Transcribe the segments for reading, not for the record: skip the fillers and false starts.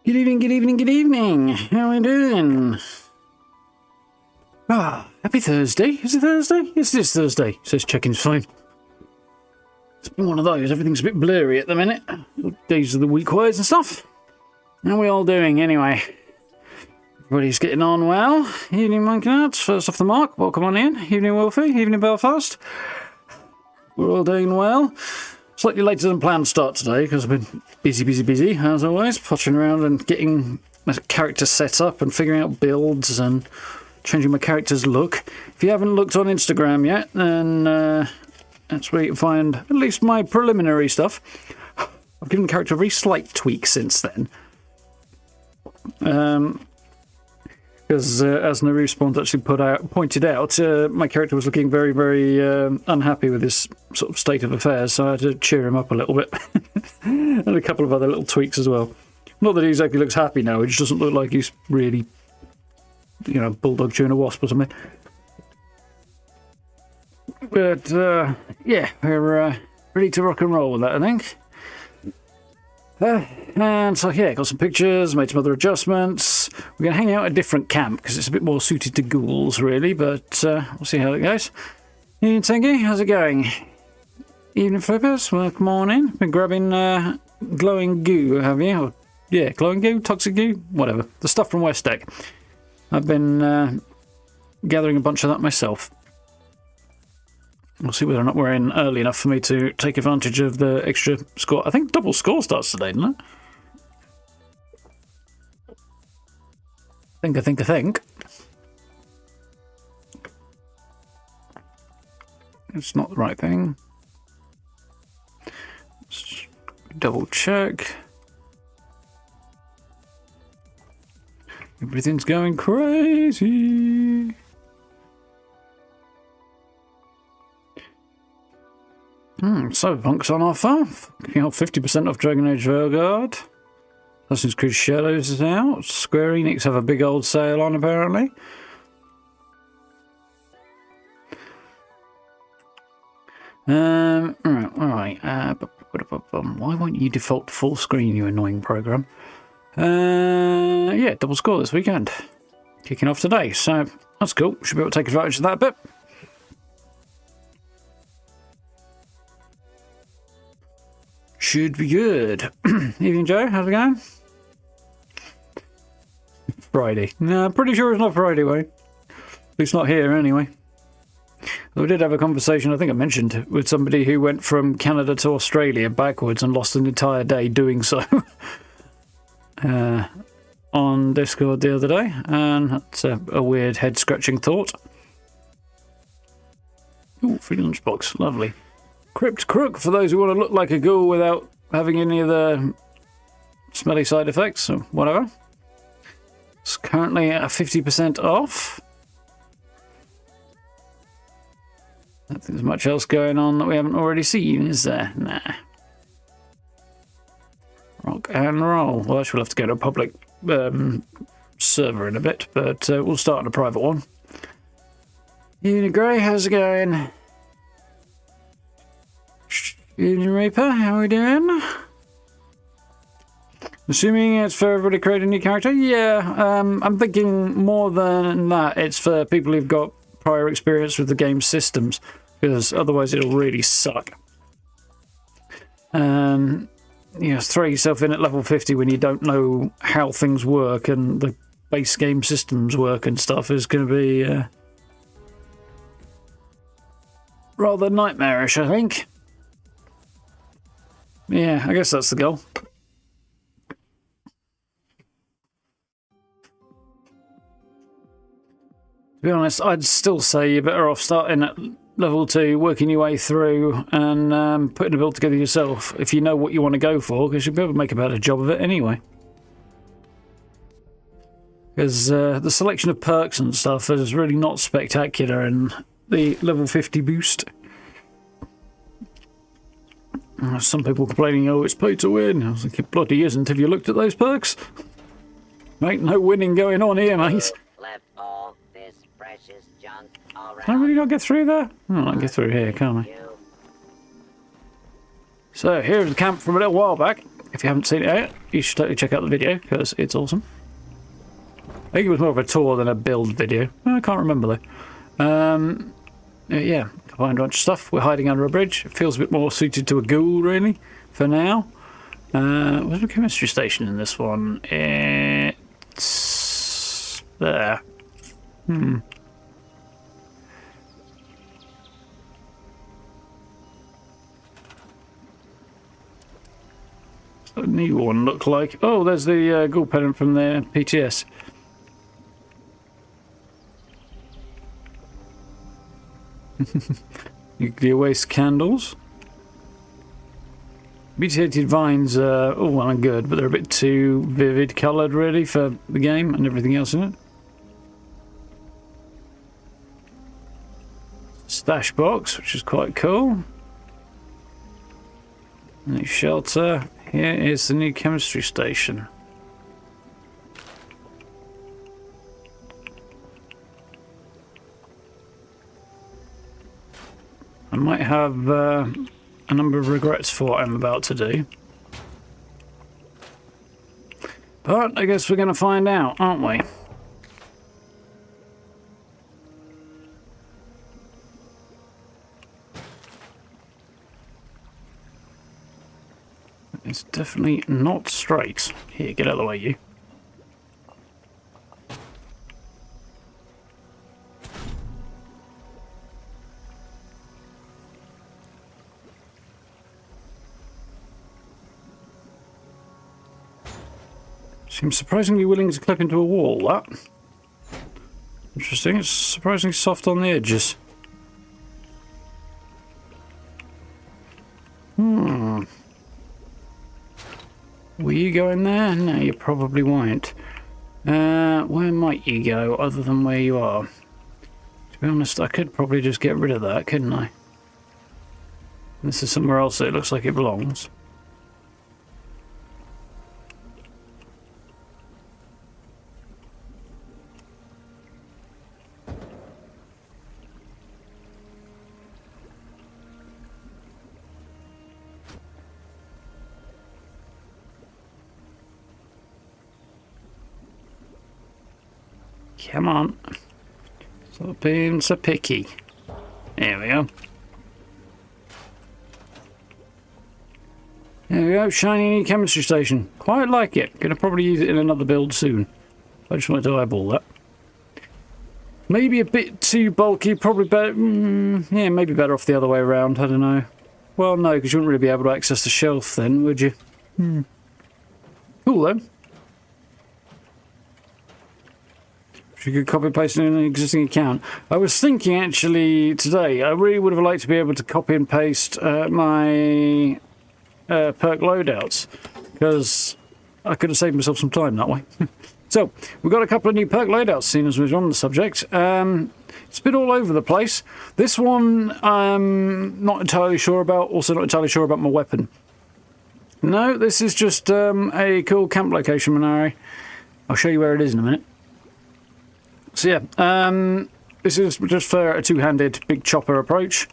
Good evening, good evening, good evening. How are we doing? Ah, happy Thursday. Is it Thursday? Yes, it is Thursday. Says check-in's fine. It's been one of those. Everything's a bit blurry at the minute. Days of the week wise and stuff. How are we all doing anyway? Everybody's getting on well. Evening, Monkeynuts. First off the mark. Welcome on in. Evening, Wolfie. Evening, Belfast. We're all doing well. Slightly later than planned start today because I've been busy, as always. Pottering around and getting my character set up and figuring out builds and changing my character's look. If you haven't looked on Instagram yet, then that's where you can find at least my preliminary stuff. I've given the character a very slight tweak since then. Because as Naruspawns actually pointed out, my character was looking very, very unhappy with this sort of state of affairs, so I had to cheer him up a little bit. And a couple of other little tweaks as well. Not that he exactly looks happy now, it just doesn't look like he's really, you know, bulldog chewing a wasp or something. But, yeah, we're ready to rock and roll with that, I think. And so, yeah, got some pictures, made some other adjustments. We're going to hang out at a different camp because it's a bit more suited to ghouls, really, but we'll see how it goes. Evening, Tingy, how's it going? Evening, Flippers, welcome on in. Been grabbing glowing goo, have you? Or, yeah, glowing goo, toxic goo, whatever. The stuff from West Deck. I've been gathering a bunch of that myself. We'll see whether or not we're in early enough for me to take advantage of the extra score. I think double score starts today, doesn't it? I think. It's not the right thing. Let's double check. Everything's going crazy. Cyberpunk's on offer. You know, 50% off Dragon Age Vanguard. Assassin's Creed Shadows is out. Square Enix have a big old sale on, apparently. Alright. Why won't you default to full screen, you annoying program? Yeah, double score this weekend. Kicking off today, so that's cool. Should be able to take advantage of that a bit. Should be good. Evening, Joe. How's it going? Friday. No, I'm pretty sure it's not Friday, Wayne. At least not here, anyway. We did have a conversation, I think I mentioned, with somebody who went from Canada to Australia backwards and lost an entire day doing so. On Discord the other day. And that's a weird head-scratching thought. Ooh, free lunchbox. Lovely. Crypt Crook, for those who want to look like a ghoul without having any of the smelly side effects or whatever. It's currently at 50% off. I don't think there's much else going on that we haven't already seen, is there? Nah. Rock and roll. Well, actually, we'll have to go to a public server in a bit, but we'll start on a private one. Evening, Grey, how's it going? Evening, Reaper, how are we doing? Assuming it's for everybody creating a new character? Yeah, I'm thinking more than that. It's for people who've got prior experience with the game's systems, because otherwise it'll really suck. You know, throw yourself in at level 50 when you don't know how things work and the base game systems work and stuff is going to be rather nightmarish, I think. Yeah, I guess that's the goal. To be honest, I'd still say you're better off starting at level 2, working your way through and putting a build together yourself if you know what you want to go for, because you'll be able to make a better job of it anyway. Because the selection of perks and stuff is really not spectacular in the level 50 boost. Some people complaining, oh, it's pay to win. I was like, it bloody isn't. Have you looked at those perks? Ain't no winning going on here, mate. Left all this precious junk around. Can I really not get through there? Oh, I can get through here, can't I? So, here's the camp from a little while back. If you haven't seen it yet, you should totally check out the video because it's awesome. I think it was more of a tour than a build video. I can't remember though. Yeah, combined a bunch of stuff. We're hiding under a bridge. It feels a bit more suited to a ghoul, really, for now. Where's the chemistry station in this one? It's there. What's the new one look like? Oh, there's the ghoul pennant from the PTS. Nuclear waste candles. Mutated vines are all well and good, but they're a bit too vivid coloured really for the game and everything else in it. Stash box, which is quite cool. New shelter. Here is the new chemistry station. I might have a number of regrets for what I'm about to do. But I guess we're going to find out, aren't we? It's definitely not straight. Here, get out of the way, you. Seems surprisingly willing to clip into a wall, that. Interesting, it's surprisingly soft on the edges. Will you go in there? No, you probably won't. Where might you go other than where you are? To be honest, I could probably just get rid of that, couldn't I? This is somewhere else that it looks like it belongs. Come on. Stop being so picky. There we go. There we go, shiny new chemistry station. Quite like it. Gonna probably use it in another build soon. I just wanted to eyeball that. Maybe a bit too bulky, probably better. Yeah, maybe better off the other way around, I don't know. Well, no, because you wouldn't really be able to access the shelf then, would you? Cool though. You could copy and paste in an existing account. I was thinking actually today, I really would have liked to be able to copy and paste my perk loadouts, because I could have saved myself some time that way. So, we've got a couple of new perk loadouts, seeing as we're on the subject. It's a bit all over the place. This one I'm not entirely sure about, also not entirely sure about my weapon. No, this is just a cool camp location, Minari. I'll show you where it is in a minute. So yeah, this is just for a two-handed big chopper approach.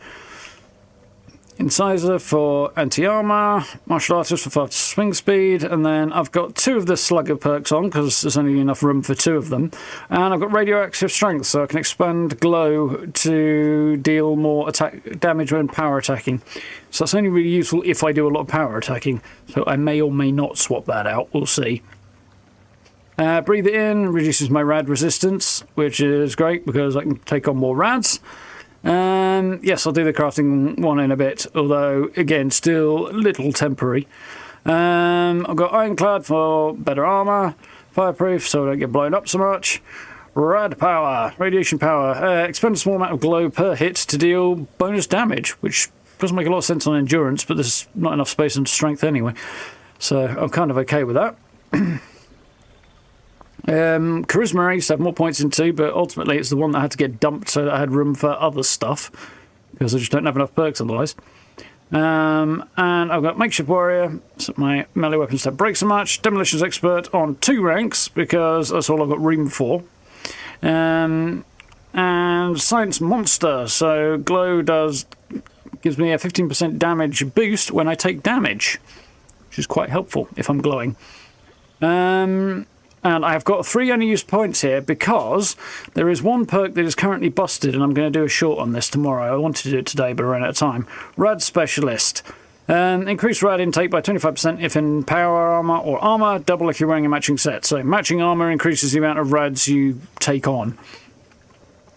Incisor for anti-armor, martial artist for fast swing speed, and then I've got two of the slugger perks on because there's only enough room for two of them. And I've got radioactive strength, so I can expand glow to deal more attack damage when power attacking. So that's only really useful if I do a lot of power attacking. So I may or may not swap that out. We'll see. Breathe it in, reduces my rad resistance, which is great because I can take on more rads. Yes, I'll do the crafting one in a bit, although, again, still a little temporary. I've got Ironclad for better armour, fireproof so I don't get blown up so much. Rad power, radiation power, expend a small amount of glow per hit to deal bonus damage, which doesn't make a lot of sense on endurance, but there's not enough space and strength anyway. So I'm kind of okay with that. Charisma I used to have more points in too, but ultimately it's the one that had to get dumped so that I had room for other stuff, because I just don't have enough perks otherwise. And I've got Makeshift Warrior, so my melee weapons don't break so much. Demolitions Expert on 2 ranks, because that's all I've got room for. And Science Monster, so Glow gives me a 15% damage boost when I take damage. which is quite helpful if I'm glowing. And I've got 3 unused points here because there is one perk that is currently busted, and I'm going to do a short on this tomorrow. I wanted to do it today, but I ran out of time. Rad Specialist. Increase rad intake by 25% if in power armor or armor, double if you're wearing a matching set. So matching armor increases the amount of rads you take on.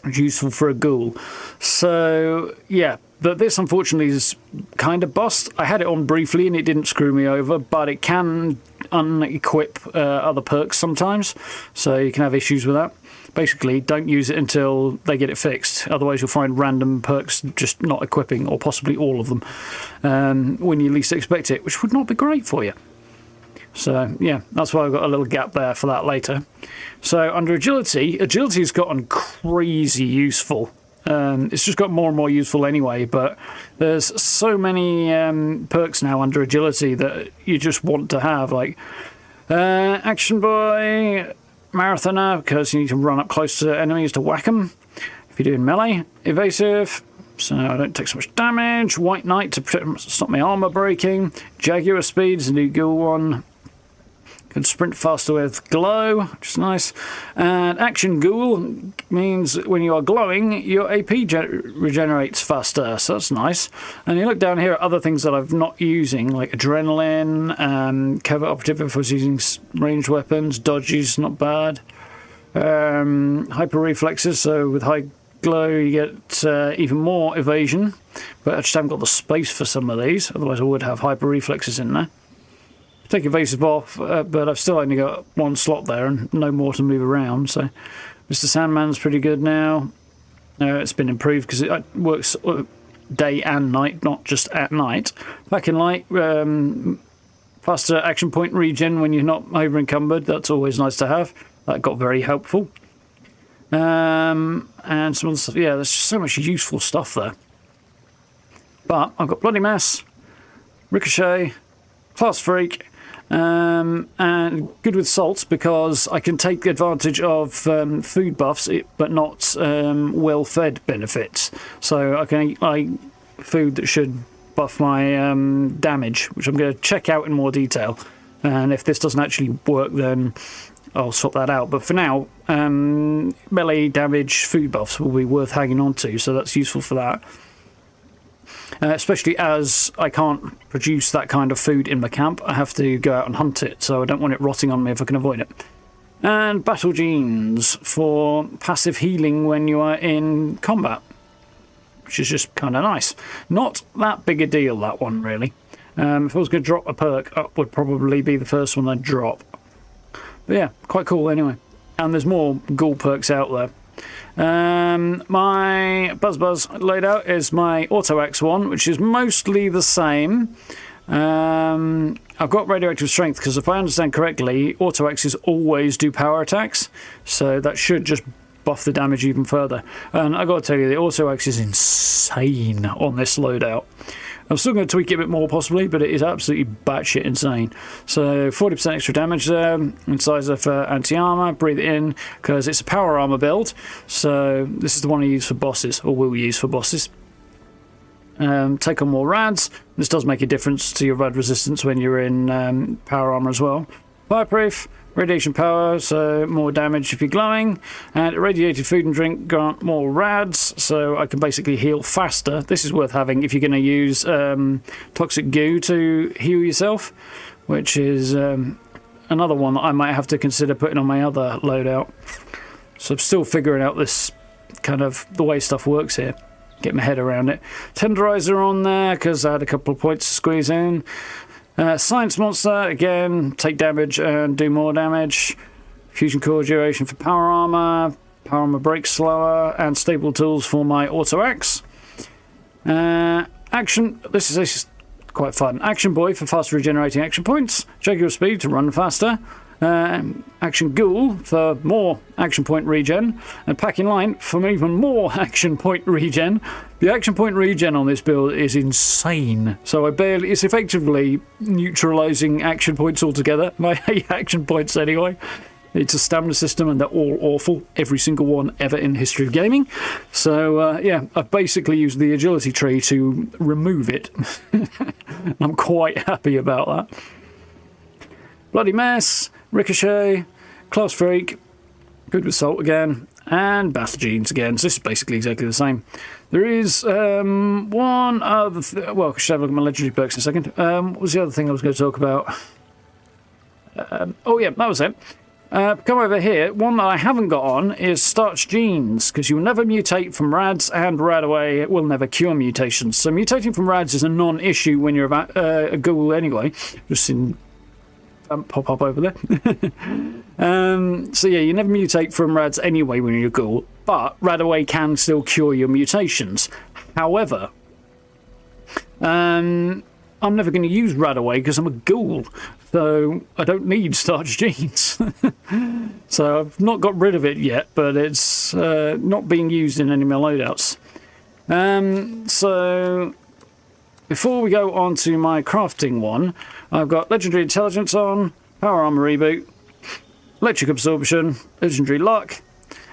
It's useful for a ghoul. So, yeah. But this, unfortunately, is kind of bust. I had it on briefly and it didn't screw me over, but it can unequip other perks sometimes, so you can have issues with that. Basically, don't use it until they get it fixed. Otherwise, you'll find random perks just not equipping, or possibly all of them, when you least expect it, which would not be great for you. So, yeah, that's why I've got a little gap there for that later. So, under Agility, Agility's gotten crazy useful. It's just got more and more useful anyway, but there's so many perks now under Agility that you just want to have, like Action Boy, Marathoner, because you need to run up close to enemies to whack them if you're doing melee. Evasive, so I don't take so much damage. White Knight to stop my armor breaking. Jaguar Speed is a new ghoul one. Can sprint faster with glow, which is nice. And Action Ghoul means when you are glowing, your AP regenerates faster, so that's nice. And you look down here at other things that I'm not using, like Adrenaline, Covert Operative if I was using ranged weapons, Dodgy's not bad. Hyper Reflexes, so with high glow you get even more evasion, but I just haven't got the space for some of these, otherwise I would have Hyper Reflexes in there. Take evasive off, but I've still only got 1 slot there and no more to move around. So Mr. Sandman's pretty good now. It's been improved because it works day and night, not just at night. Back in light, faster action point regen when you're not over encumbered. That's always nice to have. That got very helpful. And some other stuff. Yeah, there's just so much useful stuff there. But I've got Bloody Mass, Ricochet, Class Freak, and good with salts because I can take advantage of food buffs but not well-fed benefits. So I can eat food that should buff my damage, which I'm going to check out in more detail. And if this doesn't actually work, then I'll swap that out. But for now, melee damage food buffs will be worth hanging on to, so that's useful for that. Especially as I can't produce that kind of food in my camp. I have to go out and hunt it, so I don't want it rotting on me if I can avoid it. And Battle Genes for passive healing when you are in combat, which is just kind of nice. Not that big a deal, that one, really. If I was going to drop a perk, up would probably be the first one I'd drop. But yeah, quite cool anyway. And there's more ghoul perks out there. My Buzz loadout is my Auto Axe one, which is mostly the same. I've got radioactive strength because if I understand correctly, Auto Axes always do power attacks, so that should just buff the damage even further. And I got to tell you, the Auto Axe is insane on this loadout. I'm still going to tweak it a bit more possibly, but it is absolutely batshit insane. So 40% extra damage there, incisor for anti-armor, breathe it in, because it's a power armor build. So this is the one I use for bosses, or will use for bosses. Take on more rads. This does make a difference to your rad resistance when you're in power armor as well. Fireproof, radiation power, so more damage if you're glowing, and irradiated food and drink grant more rads, so I can basically heal faster. This is worth having if you're going to use toxic goo to heal yourself, which is another one that I might have to consider putting on my other loadout. So I'm still figuring out this kind of the way stuff works here. Get my head around it. Tenderizer on there because I had a couple of points to squeeze in. Science Monster, again, take damage and do more damage. Fusion Core duration for power armor breaks slower, and stable tools for my Auto Axe. This is quite fun. Action Boy for faster regenerating action points. Jaguar Speed to run faster. Action Ghoul for more action point regen, and Packing Line for even more action point regen. The action point regen on this build is insane. So it's effectively neutralizing action points altogether, and I hate action points anyway. It's a stamina system and they're all awful, every single one ever in the history of gaming. So yeah, I've basically used the agility tree to remove it. I'm quite happy about that. Bloody Mess, Ricochet, Class Freak, Good with Salt again, and Bastard Genes again. So this is basically exactly the same. There is one other... well, I should have a look at my legendary perks in a second. What was the other thing I was going to talk about? Oh yeah, that was it. Come over here. One that I haven't got on is Starch Genes, because you'll never mutate from rads, and Radaway will never cure mutations. So mutating from rads is a non-issue when you're a ghoul anyway. Just in... pop up over there. So yeah, you never mutate from rads anyway when you're a ghoul, but Radaway can still cure your mutations. However, I'm never going to use Radaway because I'm a ghoul, so I don't need Starch Genes. So I've not got rid of it yet, but it's not being used in any of my loadouts. So before we go on to my crafting one, I've got Legendary Intelligence on, Power Armor Reboot, Electric Absorption, Legendary Luck,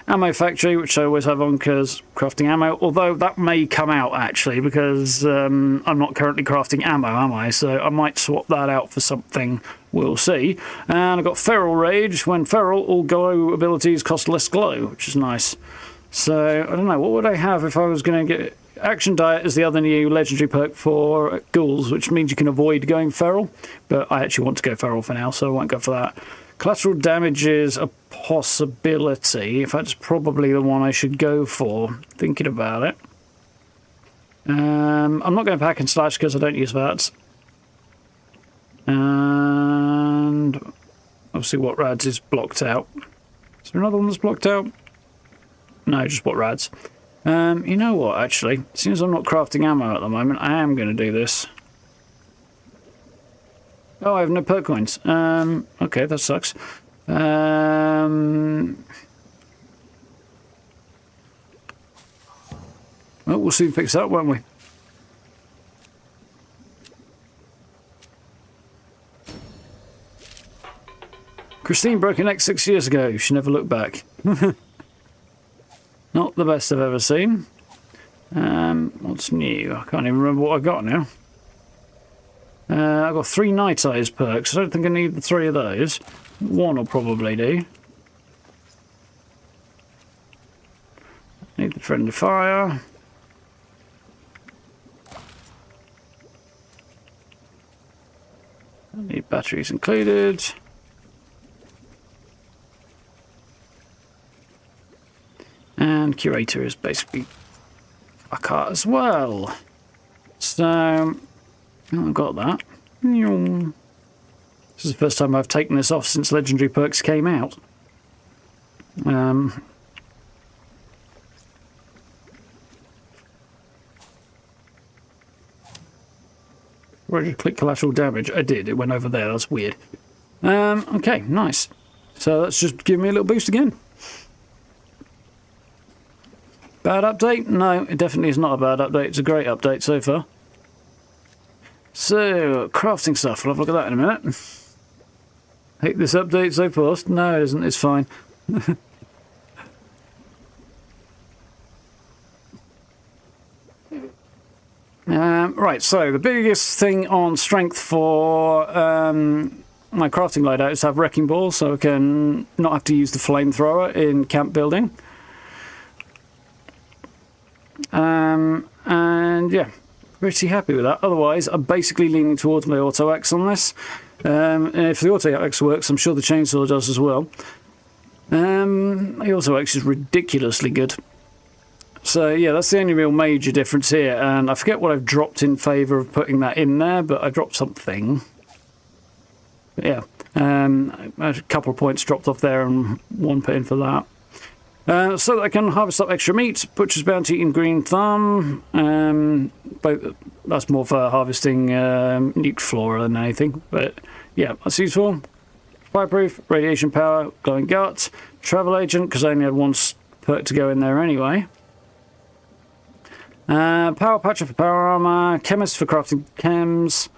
Ammo Factory, which I always have on because crafting ammo, although that may come out actually because I'm not currently crafting ammo, am I? So I might swap that out for something, we'll see. And I've got Feral Rage. When feral, all glow abilities cost less glow, which is nice. So I don't know, what would I have if I was going to get... Action Diet is the other new legendary perk for ghouls, which means you can avoid going feral, but I actually want to go feral for now, so I won't go for that. Collateral damage is a possibility. In fact, it's probably the one I should go for, thinking about it. I'm not going to pack and slash because I don't use that. And obviously what rads is blocked out. Is there another one that's blocked out? No, just what rads. You know what, actually? Since I'm not crafting ammo at the moment, I am going to do this. Oh, I have no perk coins. Okay, that sucks. Well, we'll see who picks up, won't we? Christine broke her neck 6 years ago. She never looked back. Not the best I've ever seen. What's new? I can't even remember what I got now. I've got 3 Night Eyes perks. I don't think I need the 3 of those. One will probably do. Need the Friendly Fire. I need batteries included. And Curator is basically a cart as well. So, I've got that. This is the first time I've taken this off since Legendary Perks came out. Where did you click collateral damage? I did, it went over there, that's weird. Okay, nice. So that's just give me a little boost again. Bad update? No, it definitely is not a bad update. It's a great update so far. So, crafting stuff. We'll have a look at that in a minute. Hate this update so fast. No, it isn't. It's fine. Right, so the biggest thing on strength for my crafting loadout is to have Wrecking Ball, so I can not have to use the flamethrower in camp building. And yeah, pretty happy with that. Otherwise, I'm basically leaning towards my Auto-X on this. And if the Auto-X works, I'm sure the chainsaw does as well. The Auto-X is ridiculously good. So yeah, that's the only real major difference here. And I forget what I've dropped in favour of putting that in there, but I dropped something. But yeah, a couple of points dropped off there and 1 put in for that. So that I can harvest up extra meat, Butcher's Bounty and Green Thumb. That's more for harvesting nuke flora than anything. But yeah, that's useful. Fireproof, Radiation Power, Glowing Gut, Travel Agent, because I only had 1 perk to go in there anyway. Power Patcher for Power Armor, Chemist for crafting chems.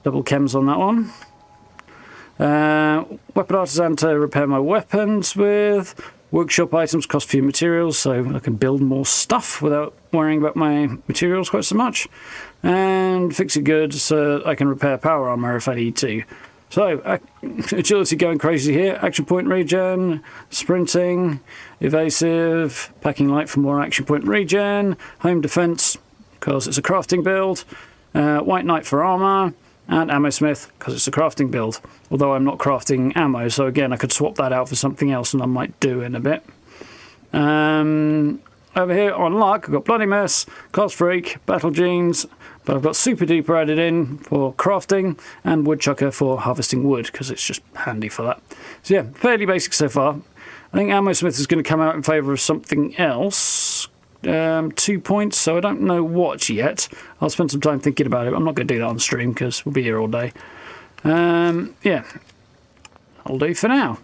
Double chems on that one. Weapon Artisan to repair my weapons with. Workshop items cost few materials, so I can build more stuff without worrying about my materials quite so much. And Fix It Good, so I can repair power armor if I need to. So, agility going crazy here. Action point regen, sprinting, evasive, packing light for more action point regen, home defense, because it's a crafting build, white knight for armor, and ammo smith, because it's a crafting build. Although I'm not crafting ammo, so again, I could swap that out for something else, and I might do in a bit. Over here on luck, I've got Bloody Mess, Class Freak, Battle Jeans, but I've got Super Duper added in for crafting and Woodchucker for harvesting wood, because it's just handy for that. So yeah, fairly basic so far. I think Ammo Smith is going to come out in favour of something else. 2 points, so I don't know what yet. I'll spend some time thinking about it. I'm not going to do that on stream because we'll be here all day. Yeah, I'll do for now.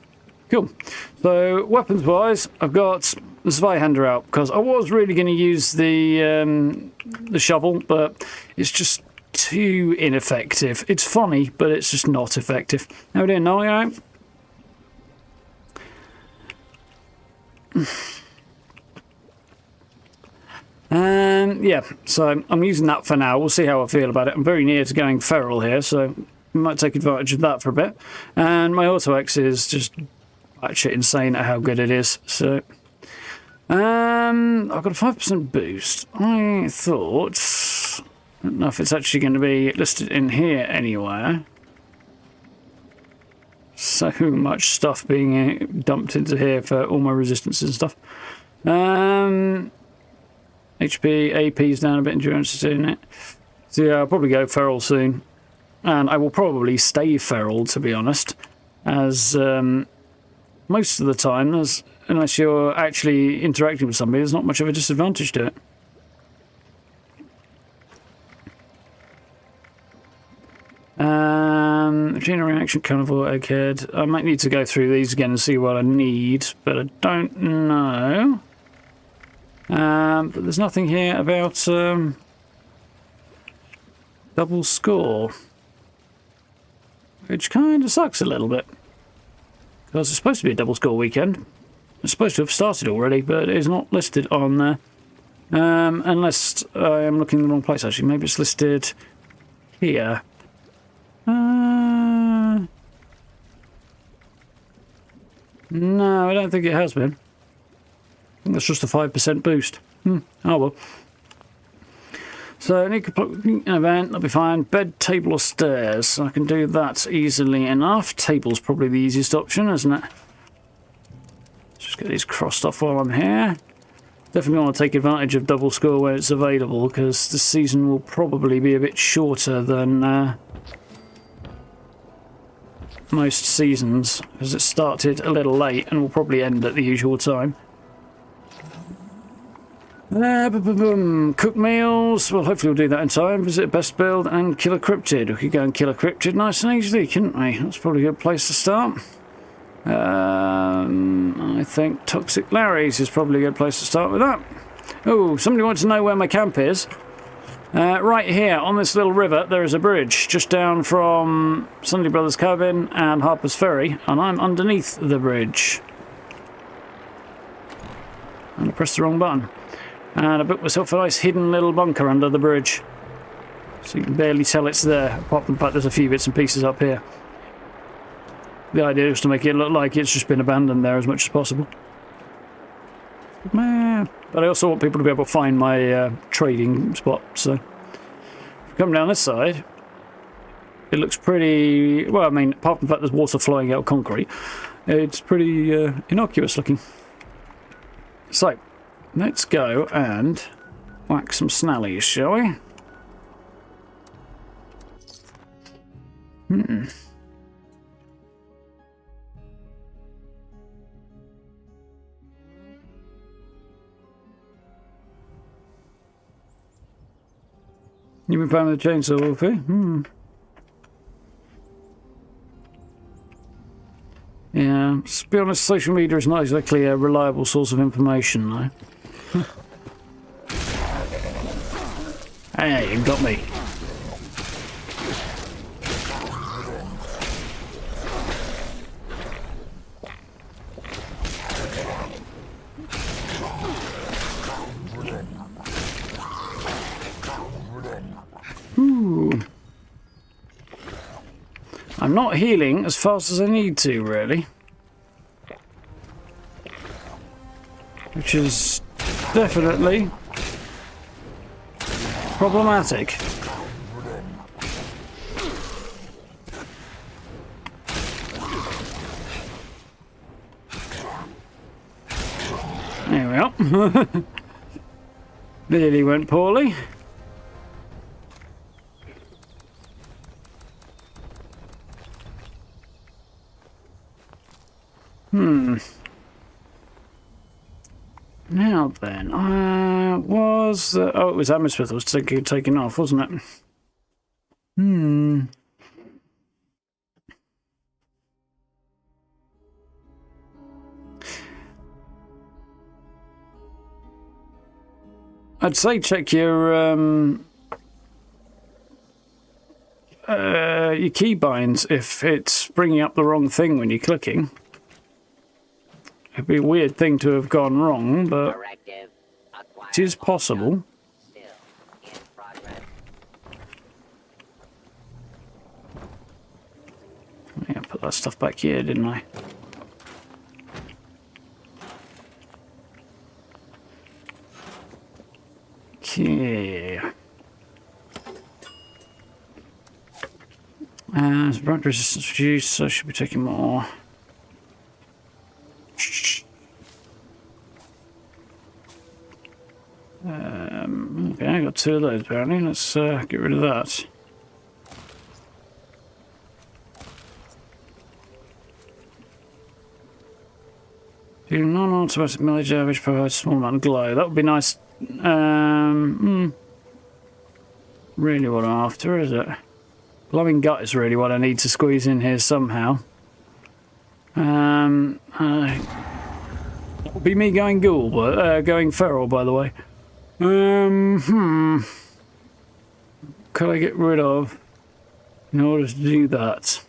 Cool. So weapons-wise, I've got the Zweihander out because I was really going to use the shovel, but it's just too ineffective. It's funny, but it's just not effective. How are we doing, Noel? You all right? Yeah, so I'm using that for now. We'll see how I feel about it. I'm very near to going feral here, so I might take advantage of that for a bit. And my auto-X is just actually insane at how good it is. So I've got a 5% boost. I thought, I don't know if it's actually going to be listed in here anywhere. So much stuff being dumped into here for all my resistances and stuff. HP, AP's down a bit, endurance is in it. So yeah, I'll probably go feral soon. And I will probably stay feral, to be honest, as most of the time, unless you're actually interacting with somebody, there's not much of a disadvantage to it. Chain reaction, carnivore, egghead. I might need to go through these again and see what I need, but I don't know. But there's nothing here about double score, which kind of sucks a little bit. Because it's supposed to be a double score weekend. It's supposed to have started already, but it is not listed on there. Unless I am looking in the wrong place, actually. Maybe it's listed here. No, I don't think it has been. I think that's just a 5% boost. Oh well. So, need an event, that'll be fine. Bed, table or stairs. I can do that easily enough. Table's probably the easiest option, isn't it? Just get these crossed off while I'm here. Definitely want to take advantage of double score where it's available, because this season will probably be a bit shorter than most seasons, because it started a little late and will probably end at the usual time. Cook meals. Well, hopefully we'll do that in time. Visit best build and kill a cryptid. We could go and kill a cryptid nice and easily, couldn't we? That's probably a good place to start. I think Toxic Larry's is probably a good place to start with that. Oh, somebody wants to know where my camp is. Right here on this little river, there is a bridge just down from Sunday Brothers Cabin and Harper's Ferry, and I'm underneath the bridge. And I pressed the wrong button. And I built myself a nice hidden little bunker under the bridge. So you can barely tell it's there, apart from the fact there's a few bits and pieces up here. The idea is to make it look like it's just been abandoned there as much as possible. But I also want people to be able to find my trading spot, so... If you come down this side, it looks pretty... Well, I mean, apart from the fact there's water flowing out of concrete, it's pretty innocuous looking. So... Let's go and whack some snallies, shall we? You've been playing with the chainsaw, Wolfie? Yeah, to be honest, social media is not exactly a reliable source of information, though. Hey, you got me. I'm I'm not healing as fast as I need to, really. Which is definitely problematic. There we are. Nearly went poorly. Now then, it was Hammersmith I was taking off, wasn't it? I'd say check your keybinds if it's bringing up the wrong thing when you're clicking. It'd be a weird thing to have gone wrong, but it is possible. Yeah, I put that stuff back here, didn't I? Okay. Bright resistance reduced, so I should be taking more. Okay, I got 2 of those apparently. Let's get rid of that. Do non-automatic melee damage, provides small amount of glow. That would be nice. Really what I'm after, is it? Glowing gut is really what I need to squeeze in here somehow. That would be me going ghoul, but going feral, by the way. Could I get rid of in order to do that?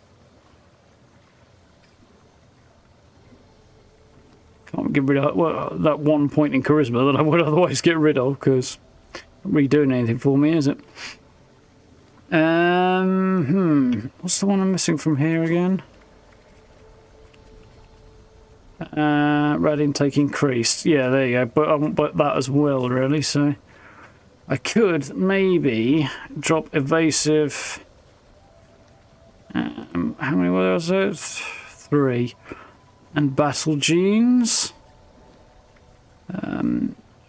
Can't get rid of that 1 point in charisma that I would otherwise get rid of, because it's not really doing anything for me, is it? What's the one I'm missing from here again? Red intake increased. Yeah, there you go. But I won't put that as well, really. So I could maybe drop evasive. How many was it? 3. And battle genes.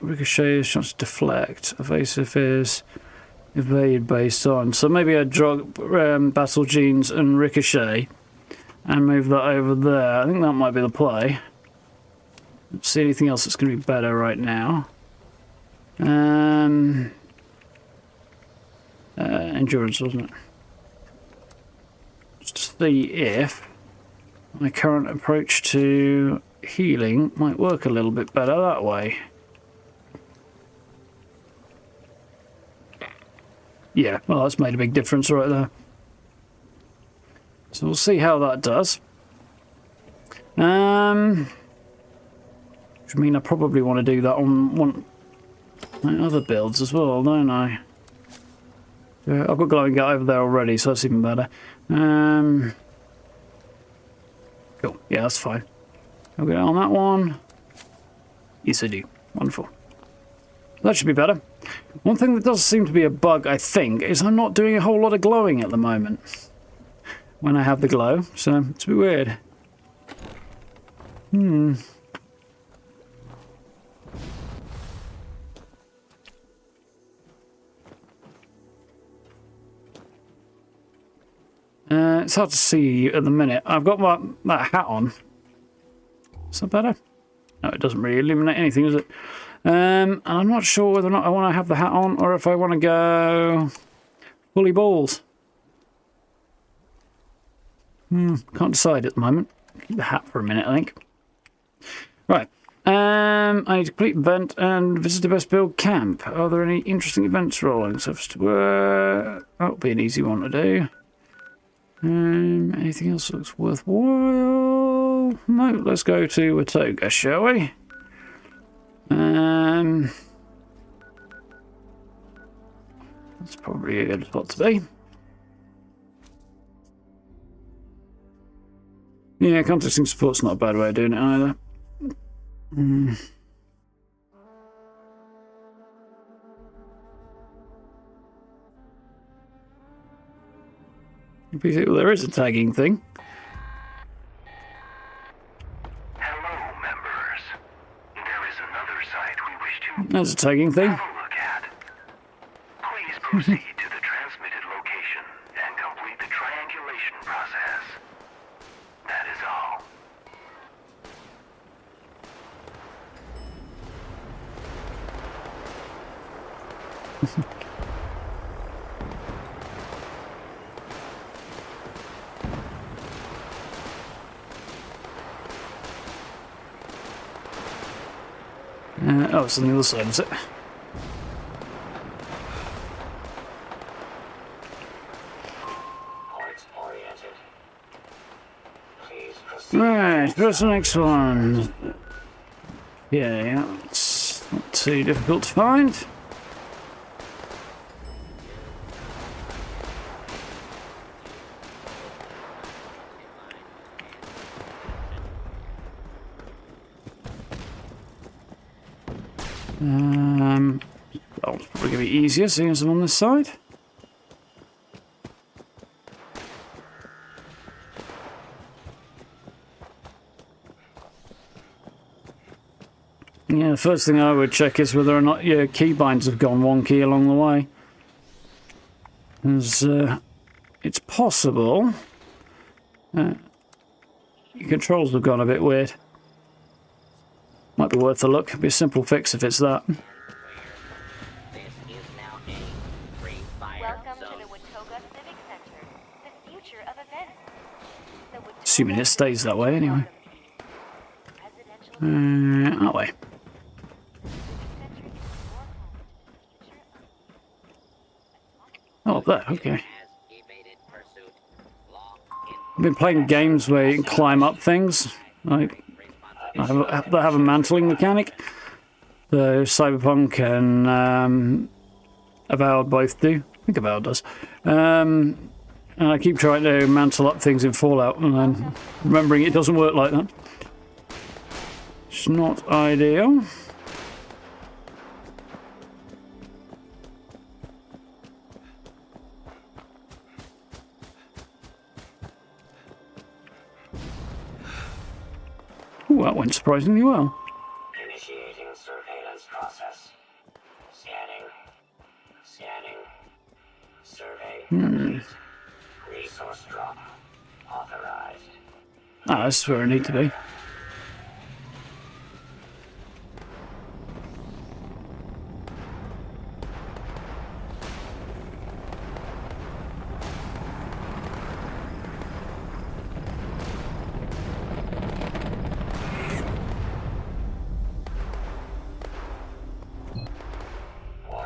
Ricochet is chance to deflect. Evasive is evade based on. So maybe I'd drop battle genes and ricochet and move that over there. I think that might be the play. Don't see anything else that's going to be better right now. Endurance, wasn't it? Just to see if my current approach to healing might work a little bit better that way. Yeah, well, that's made a big difference right there. So we'll see how that does. Which I mean, I probably want to do that on one of my other builds as well, don't I? Yeah, I've got glowing gut over there already, so that's even better. Cool, yeah, that's fine. I'll get on that one. Yes, I do. Wonderful. That should be better. One thing that does seem to be a bug, I think, is I'm not doing a whole lot of glowing at the moment when I have the glow, so it's a bit weird. It's hard to see at the minute. I've got that hat on. Is that better? No, it doesn't really illuminate anything, does it? And I'm not sure whether or not I want to have the hat on or if I want to go fully balls. Can't decide at the moment. Keep the hat for a minute, I think. Right. I need to complete event and visit the best build camp. Are there any interesting events rolling? So that'll be an easy one to do. Anything else that looks worthwhile? No, let's go to Watoga, shall we? That's probably a good spot to be. Yeah, contacting support's not a bad way of doing it either. Well, there is a tagging thing. Hello, members. There is another site we wish to There's a tagging thing. have a look at. Please proceed to the transmitted location and complete the triangulation process. That is all. Oh, it's on the other side, is it? Point-oriented. Please proceed. Right, what's the next one? Yeah, it's not too difficult to find. Well, it's probably going to be easier seeing as I'm on this side. Yeah, the first thing I would check is whether or not your keybinds have gone wonky along the way. As it's possible your controls have gone a bit weird. Might be worth a look. It'd be a simple fix if it's that. This is now a free fire Welcome zone. to the Watoga Civic Center, the future of events. The Watoga Assuming it stays that way anyway. Residential That way. Civic Center is your home to the future of Oh, there, okay. Has evaded pursuit. Long in I've been playing games where you can climb up things. Like, they have a mantling mechanic. So Cyberpunk and Avowed both do. I think Avowed does. And I keep trying to mantle up things in Fallout and then remembering it doesn't work like that. It's not ideal. Ooh, that went surprisingly well. Initiating surveillance process. Scanning. Scanning. Survey complete. Resource drop. Authorized. Ah, that's where I need to be.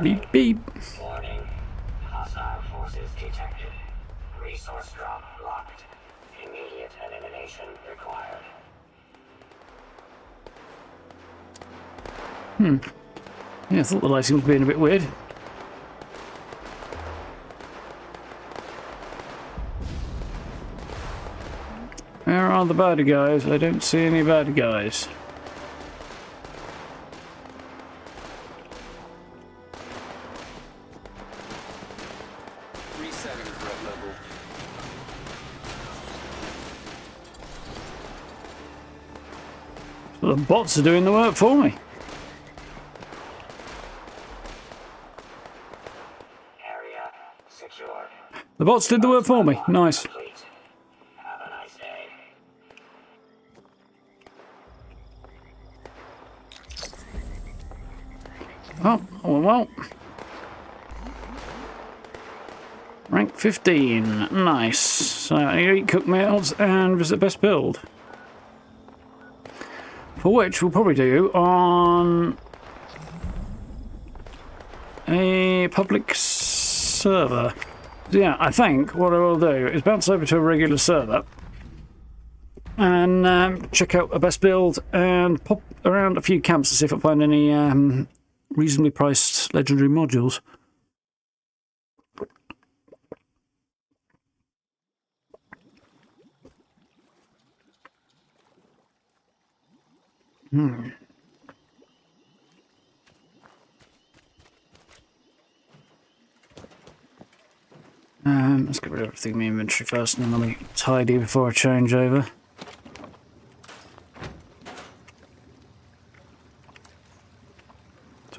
Beep beep. Warning. Hostile forces detected. Resource drop locked. Immediate elimination required. Yeah, I thought the lighting was being a bit weird. Where are the bad guys? I don't see any bad guys. Resetting threat level. So the bots are doing the work for me. Area secured. The bots did the work for me. Nice. Complete. Have a nice day. Well. Rank 15. Nice. So I eat cooked meals and visit best build. For which we'll probably do on a public server. Yeah, I think what I will do is bounce over to a regular server and check out a best build and pop around a few camps to see if I find any reasonably priced legendary modules. Let's get rid of everything in the inventory first, and then let me tidy before I change over.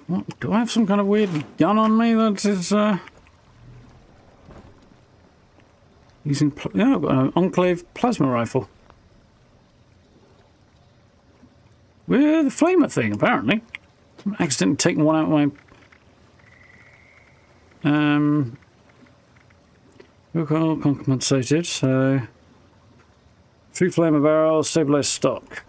What, do I have some kind of weird gun on me that is using? Yeah, I've got an Enclave plasma rifle with a flamer thing. Apparently, I'm accidentally taking one out of my Recoil compensated, so 3 flamer barrels, stabilized stock.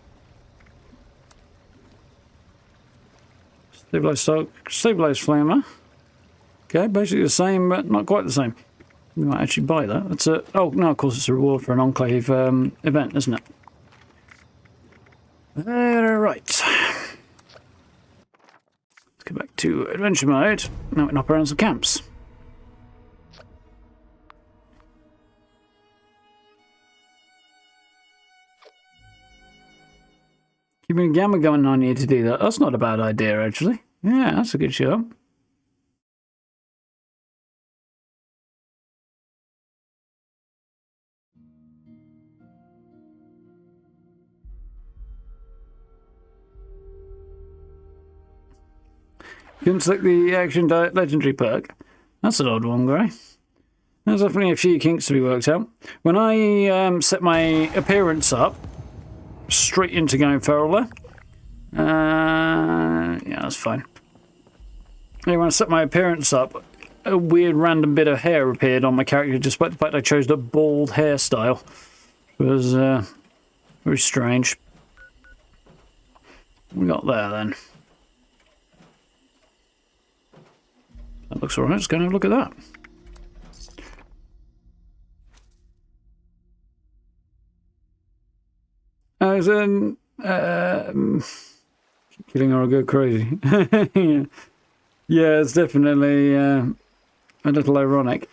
Stabilized stock, stabilized flamer. Okay, basically the same, but not quite the same. You might actually buy that. It's a, oh no, of course it's a reward for an Enclave event, isn't it? Right. Let's get back to adventure mode. Now we can hop around some camps. Keeping a gamma going on here to do that. That's not a bad idea, actually. Yeah, that's a good show. Couldn't select the Action Diet Legendary perk. That's an odd one, Gray. There's definitely a few kinks to be worked out. When I set my appearance up, straight into going feral there. Yeah, that's fine. Yeah, when I set my appearance up, a weird random bit of hair appeared on my character, despite the fact I chose the bald hairstyle. It was very strange. What we got there then? That looks alright. Let's go and have a look at that. As in, killing or go crazy. Yeah, it's definitely a little ironic.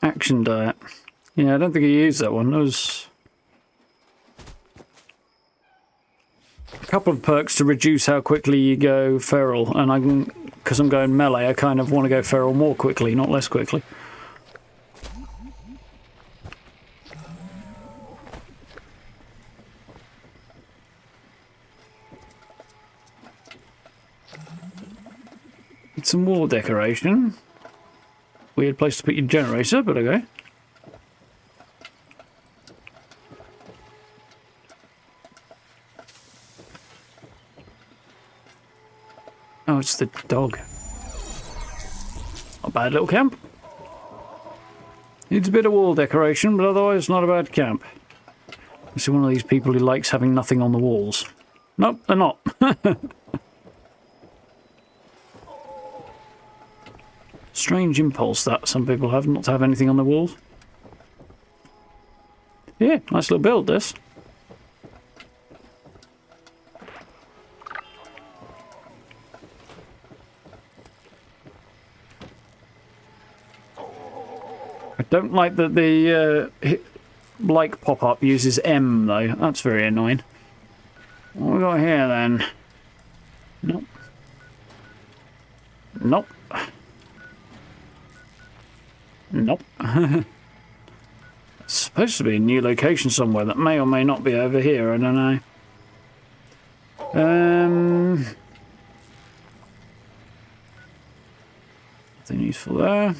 Action diet. Yeah, I don't think I used that one. There was a couple of perks to reduce how quickly you go feral, and I can, because I'm going melee, I kind of want to go feral more quickly, not less quickly. Some wall decoration. Weird place to put your generator, but okay. Oh, it's the dog. Not a bad little camp. Needs a bit of wall decoration, but otherwise not a bad camp. This is one of these people who likes having nothing on the walls. Nope, they're not. Strange impulse that some people have, not to have anything on the walls. Yeah, nice little build, this. I don't like that the like pop-up uses M, though. That's very annoying. What we got here, then? Nope. Nope. Nope. It's supposed to be a new location somewhere that may or may not be over here, I don't know. Nothing useful there.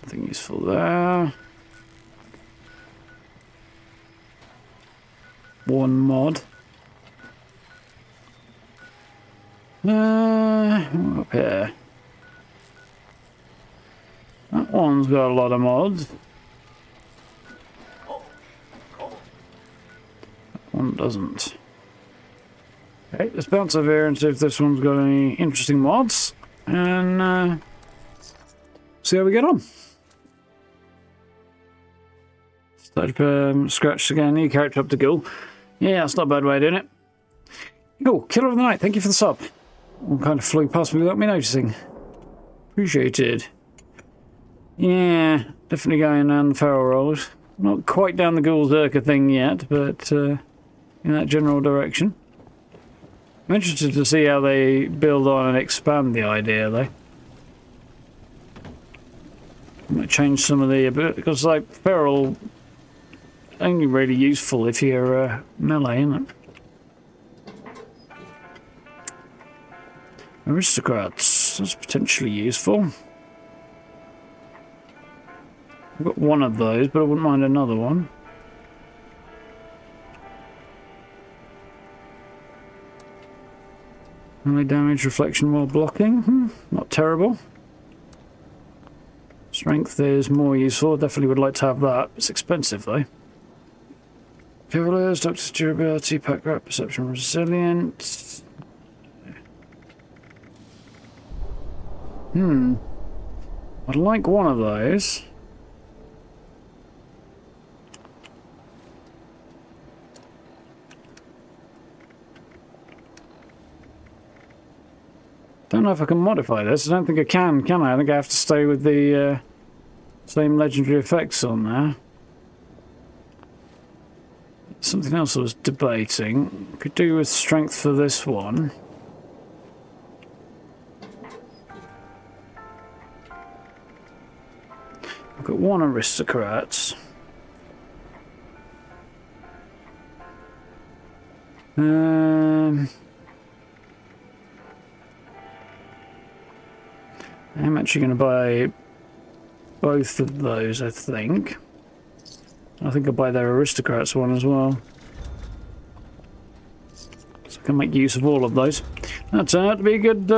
Nothing useful there. One mod. Up here. That one's got a lot of mods. That one doesn't. Okay, let's bounce over here and see if this one's got any interesting mods. And see how we get on. Start scratch again, new character up to Ghoul. Yeah, that's not a bad way of doing it. Oh, Killer of the Night, thank you for the sub. All kind of flew past me without me noticing. Appreciated. Yeah, definitely going down the feral road. Not quite down the Ghoul-Zerka thing yet, but in that general direction. I'm interested to see how they build on and expand the idea, though. Might change some of the because like feral only really useful if you're melee, isn't it? Aristocrats, that's potentially useful. I've got one of those, but I wouldn't mind another one. Melee damage reflection while blocking, not terrible. Strength is more useful, definitely would like to have that. It's expensive though. Cavaliers, Doctor's durability, pack rat, perception, resilient. I'd like one of those. Don't know if I can modify this. I don't think I can I? I think I have to stay with the same legendary effects on there. Something else I was debating. Could do with strength for this one. I've got one aristocrat. I'm actually going to buy both of those, I think. I think I'll buy their aristocrats one as well. So I can make use of all of those. That turned out to be a good,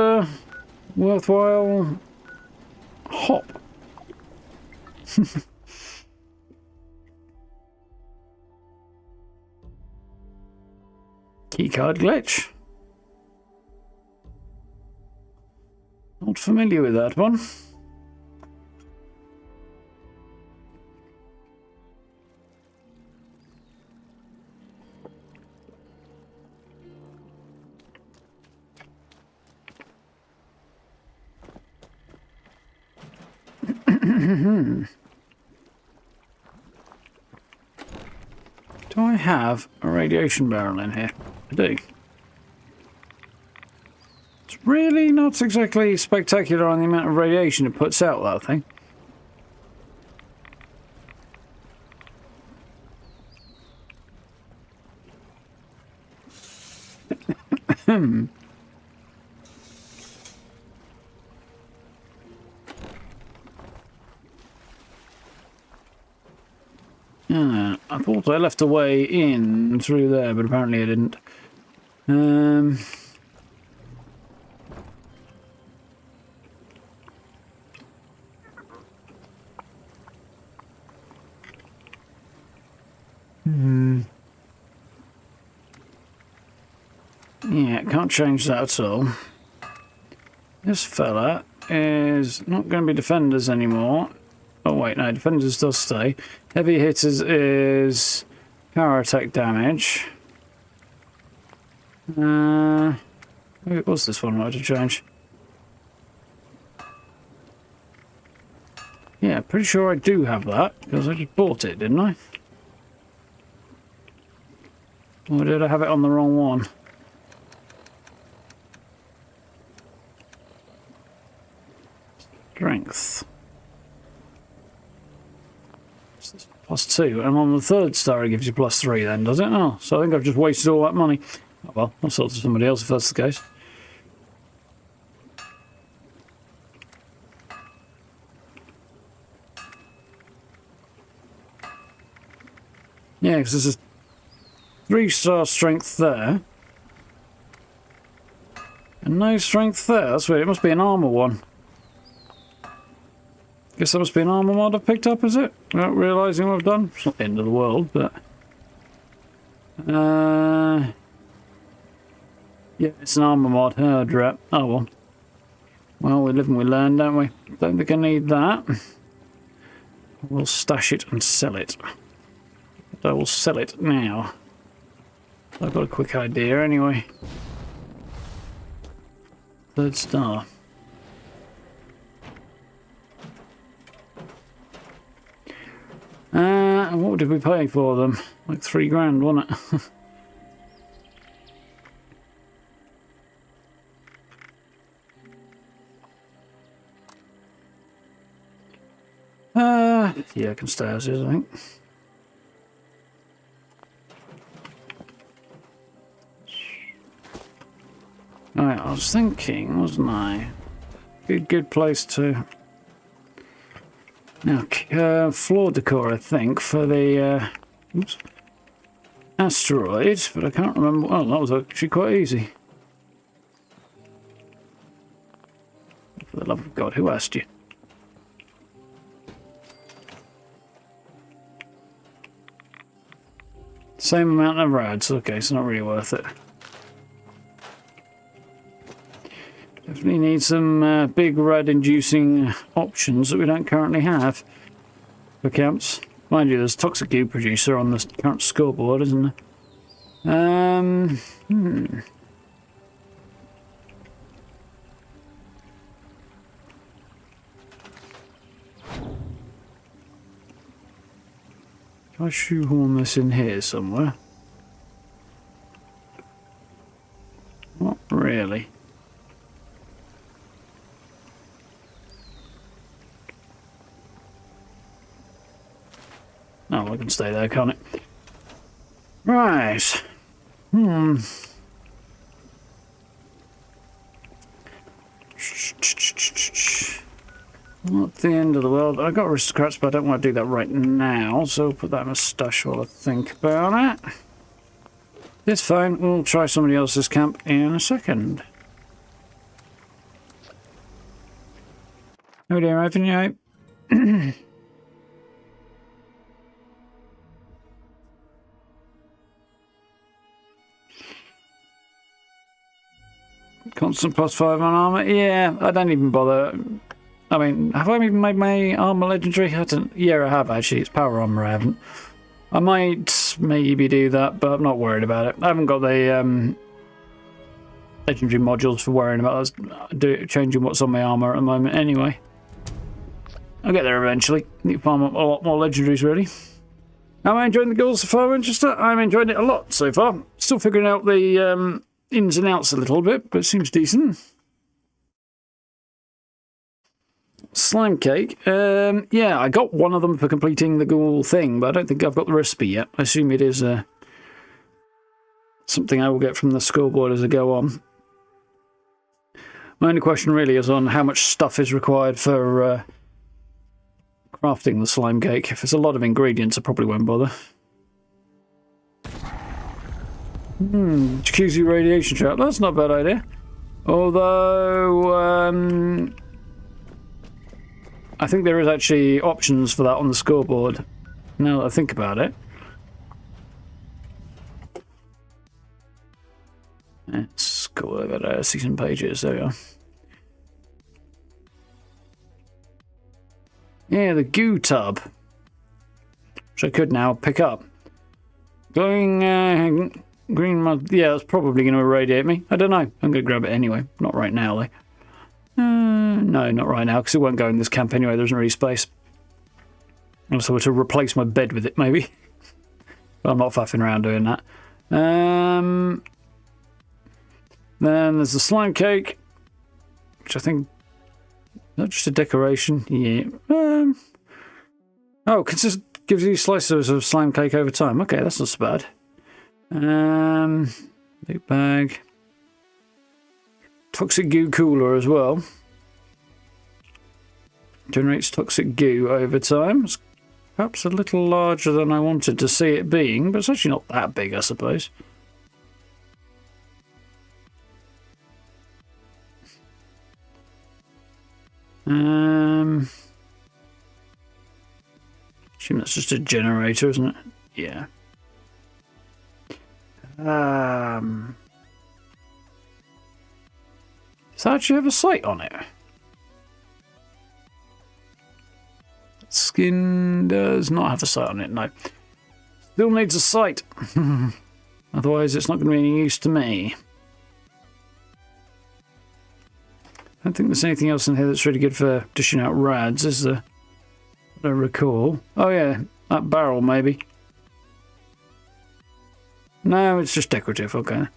worthwhile hop. Keycard glitch. Not familiar with that one. Do I have a radiation barrel in here? I do. It's really not exactly spectacular on the amount of radiation it puts out, that thing. I thought I left a way in through there, but apparently I didn't. Yeah, can't change that at all. This fella is not going to be defenders anymore. Oh wait, no, defenders does stay. Heavy hitters is power attack damage. Maybe it was this one I had to change. Yeah, pretty sure I do have that, because I just bought it, didn't I? Or did I have it on the wrong one? Strength. +2, and on the third star it gives you +3 then, does it? Oh, so I think I've just wasted all that money. Oh well, I'll sell it to somebody else if that's the case. Yeah, because there's a 3-star strength there. And no strength there, that's weird, it must be an armor one. Guess that must be an armor mod I've picked up, is it? Without realising what I've done. It's not the end of the world, but... yeah, it's an armor mod. Oh, drat. Oh, well. Well, we live and we learn, don't we? Don't think I need that. We'll stash it and sell it. But I will sell it now. I've got a quick idea, anyway. 3rd star. what did we pay for them? Like 3 grand, wasn't it? Yeah, I can stay as is, I think. Alright, I was thinking, wasn't I? Good place to... Now, floor decor, I think, for the oops, asteroid, but I can't remember. Oh, that was actually quite easy. For the love of God, who asked you? Same amount of rads. Okay, it's not really worth it. Definitely need some big rad-inducing options that we don't currently have for camps. Mind you, there's toxic goo producer on the current scoreboard, isn't there? Can I shoehorn this in here somewhere? Not really. Oh, I can stay there, can't it? Right. Not the end of the world. I got aristocrats, but I don't want to do that right now, so I'll put that in a stash while I think about it. It's fine. We'll try somebody else's camp in a second. Oh dear, Ivan, you right? Constant +5 on armor. Yeah, I don't even bother. I mean, have I even made my armor legendary? Yeah, I have actually. It's power armor. I haven't. I might maybe do that, but I'm not worried about it. I haven't got the legendary modules for worrying about changing what's on my armor at the moment. Anyway, I'll get there eventually. Need to farm up a lot more legendaries, really. Am I enjoying the Ghouls so far, Winchester? I'm enjoying it a lot so far. Still figuring out the ins and outs a little bit, but it seems decent. Slime cake. Yeah, I got one of them for completing the ghoul thing, but I don't think I've got the recipe yet. I assume it is something I will get from the scoreboard as I go on. My only question really is on how much stuff is required for crafting the slime cake. If it's a lot of ingredients, I probably won't bother. Jacuzzi radiation trap. That's not a bad idea. Although, I think there is actually options for that on the scoreboard, now that I think about it. Let's go over there, see some pages, there we are. Yeah, the goo tub, which I could now pick up. Glowing green mud, yeah, that's probably going to irradiate me. I don't know, I'm going to grab it anyway, not right now though. No, not right now, because it won't go in this camp anyway. There isn't really space. Also, to replace my bed with it, maybe. But I'm not faffing around doing that. Then there's the slime cake, which I think... Not just a decoration. Yeah. Oh, gives you slices of slime cake over time. Okay, that's not so bad. Loot bag. Toxic goo cooler as well. Generates toxic goo over time. It's perhaps a little larger than I wanted to see it being, but it's actually not that big, I suppose. Assume that's just a generator, isn't it? Yeah. Does that actually have a sight on it? Skin does not have a sight on it, no. Still needs a sight. Otherwise it's not going to be any use to me. I don't think there's anything else in here that's really good for dishing out rads, is there? I don't recall. Oh yeah, That barrel, maybe. No, it's just decorative. Okay.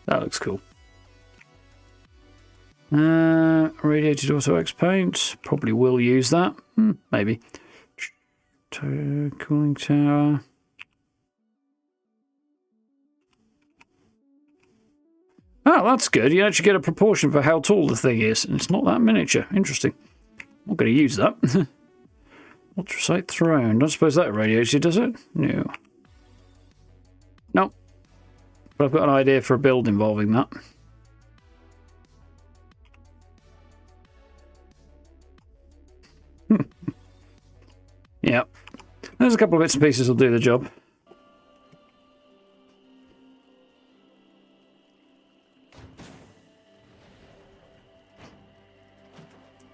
That looks cool. Radiated auto X paint. Probably will use that. Maybe. Cooling tower. Oh, that's good. You actually get a proportion for how tall the thing is, and it's not that miniature. Interesting. I'm not going to use that. Ultrasight throne. Don't suppose that radiates you, does it? No. Nope. But I've got an idea for a build involving that. Yep. There's a couple of bits and pieces that'll do the job.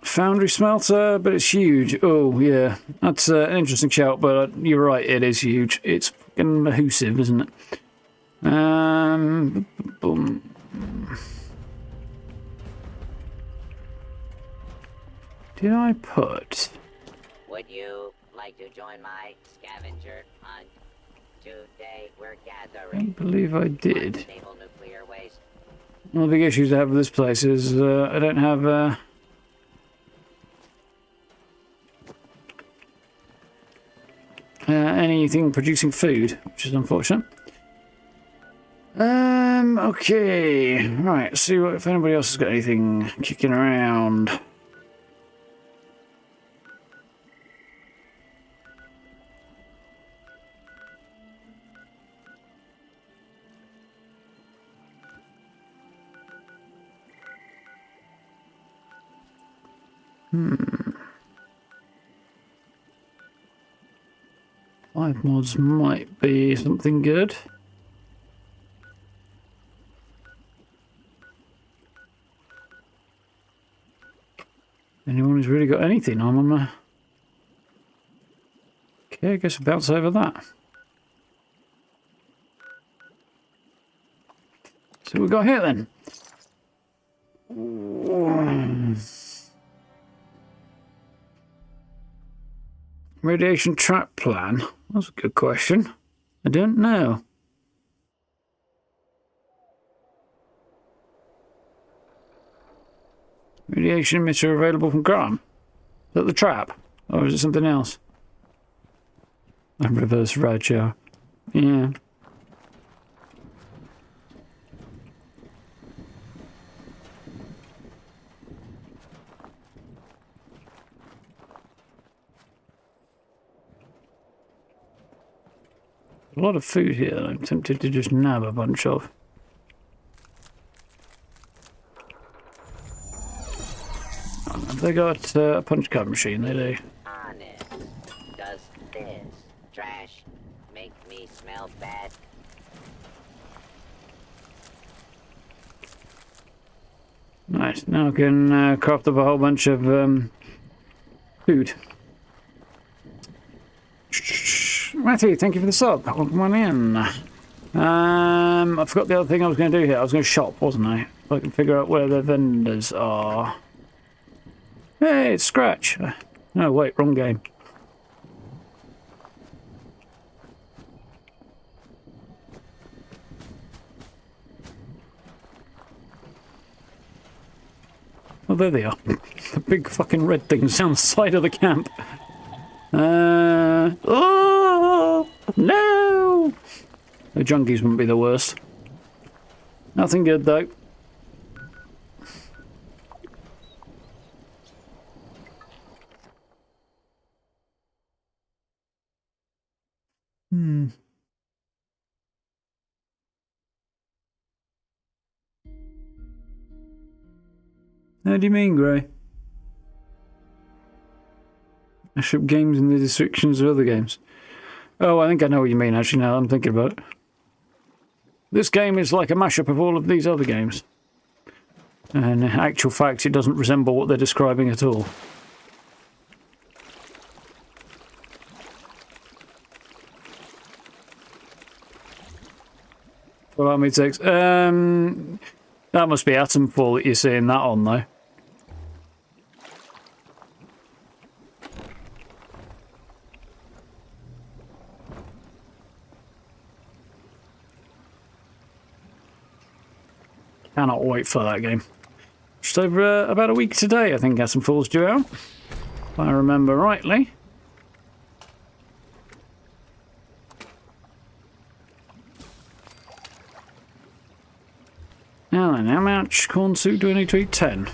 Foundry smelter, but it's huge. Oh, yeah. That's an interesting shout, but you're right, it is huge. It's fucking mahoosive, isn't it? Boom. Did I put... Would you like to join my scavenger hunt? Today we're I gathering don't believe I did. unstable nuclear waste. One of the big issues I have with this place is I don't have... anything producing food, which is unfortunate. Okay. Right, see what if anybody else has got anything kicking around. Five mods might be something good. Anyone who's really got anything, I'm on a... Okay, I guess we'll bounce over that. So what we got here then? Radiation trap plan? That's a good question. I don't know. Radiation emitter available from Graham. Is that the trap? Or is it something else? A reverse radar. Yeah. A lot of food here that I'm tempted to just nab a bunch of. Have they got a punch card machine? They do. Honest. Does this trash make me smell bad? Nice. Now I can craft up a whole bunch of food. Matty, thank you for the sub. Welcome on in. I forgot the other thing I was going to do here. I was going to shop, wasn't I? If I can figure out where the vendors are. Hey, it's Scratch. No, wait, wrong game. Oh, there they are. The big fucking red things down the side of the camp. Oh, no! The junkies wouldn't be the worst. Nothing good, though. How do you mean, Gray? Mashup games and the restrictions of other games. Oh, I think I know what you mean, actually, now I'm thinking about it. This game is like a mashup of all of these other games. And in actual fact, it doesn't resemble what they're describing at all. What Army takes? That must be Atomfall that you're seeing that on, though. Cannot wait for that game. Just over about a week today, I think Aston Falls due out. If I remember rightly. Now then, how much corn soup do I need to eat? 10.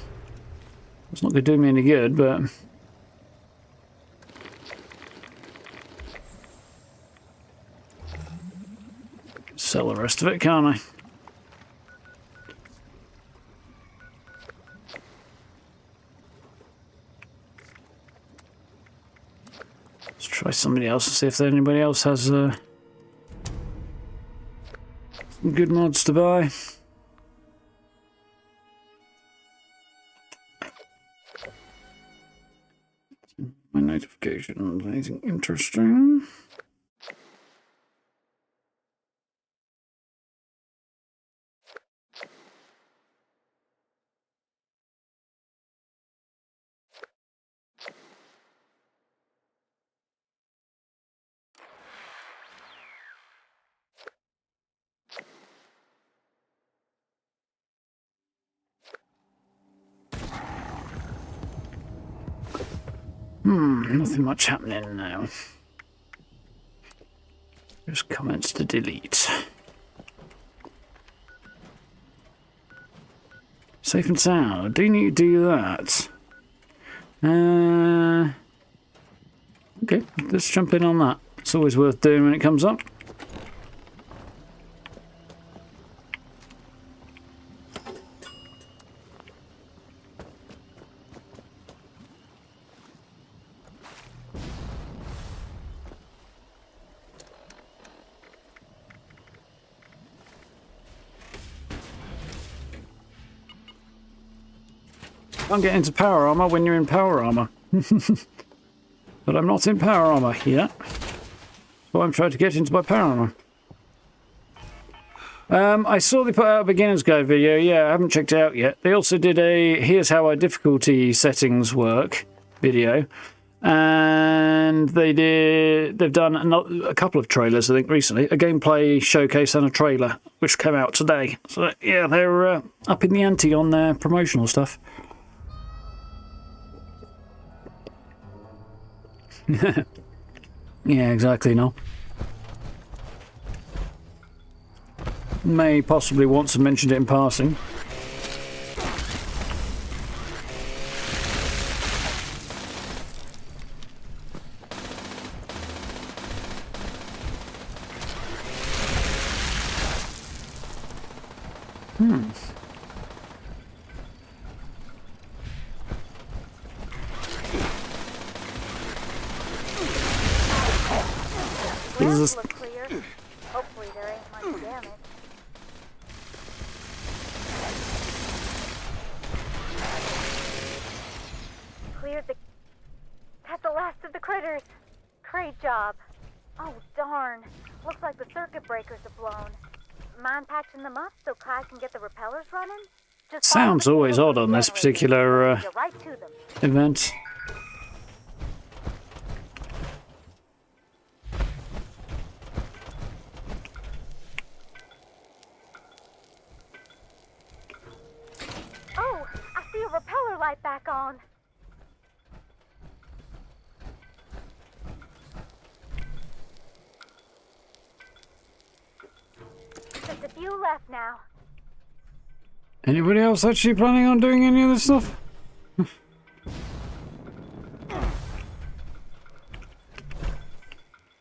It's not going to do me any good, but... sell the rest of it, can't I? Let's try somebody else and see if anybody else has some good mods to buy. My notifications, anything interesting? Nothing much happening now. Just comments to delete. Safe and sound. I do need to do that. Okay, let's jump in on that. It's always worth doing when it comes up. Can't get into power armor when you're in power armor. But I'm not in power armor yet. So I'm trying to get into my power armor. I saw they put out a beginner's guide video. Yeah, I haven't checked it out yet. They also did a here's how our difficulty settings work video. And they've done a couple of trailers, I think, recently. A gameplay showcase and a trailer, which came out today. So yeah, they're up in the ante on their promotional stuff. Yeah, exactly, no. May possibly once have mentioned it in passing. Grounds look clear. Hopefully there ain't much damage. Cleared the... That's the last of the critters. Great job. Oh, darn. Looks like the circuit breakers are blown. Mind patching them up so Kai can get the repellers running? Just sounds always odd on this particular right to them. event. Oh, I see a repeller light back on. Just a few left now. Anybody else actually planning on doing any of this stuff?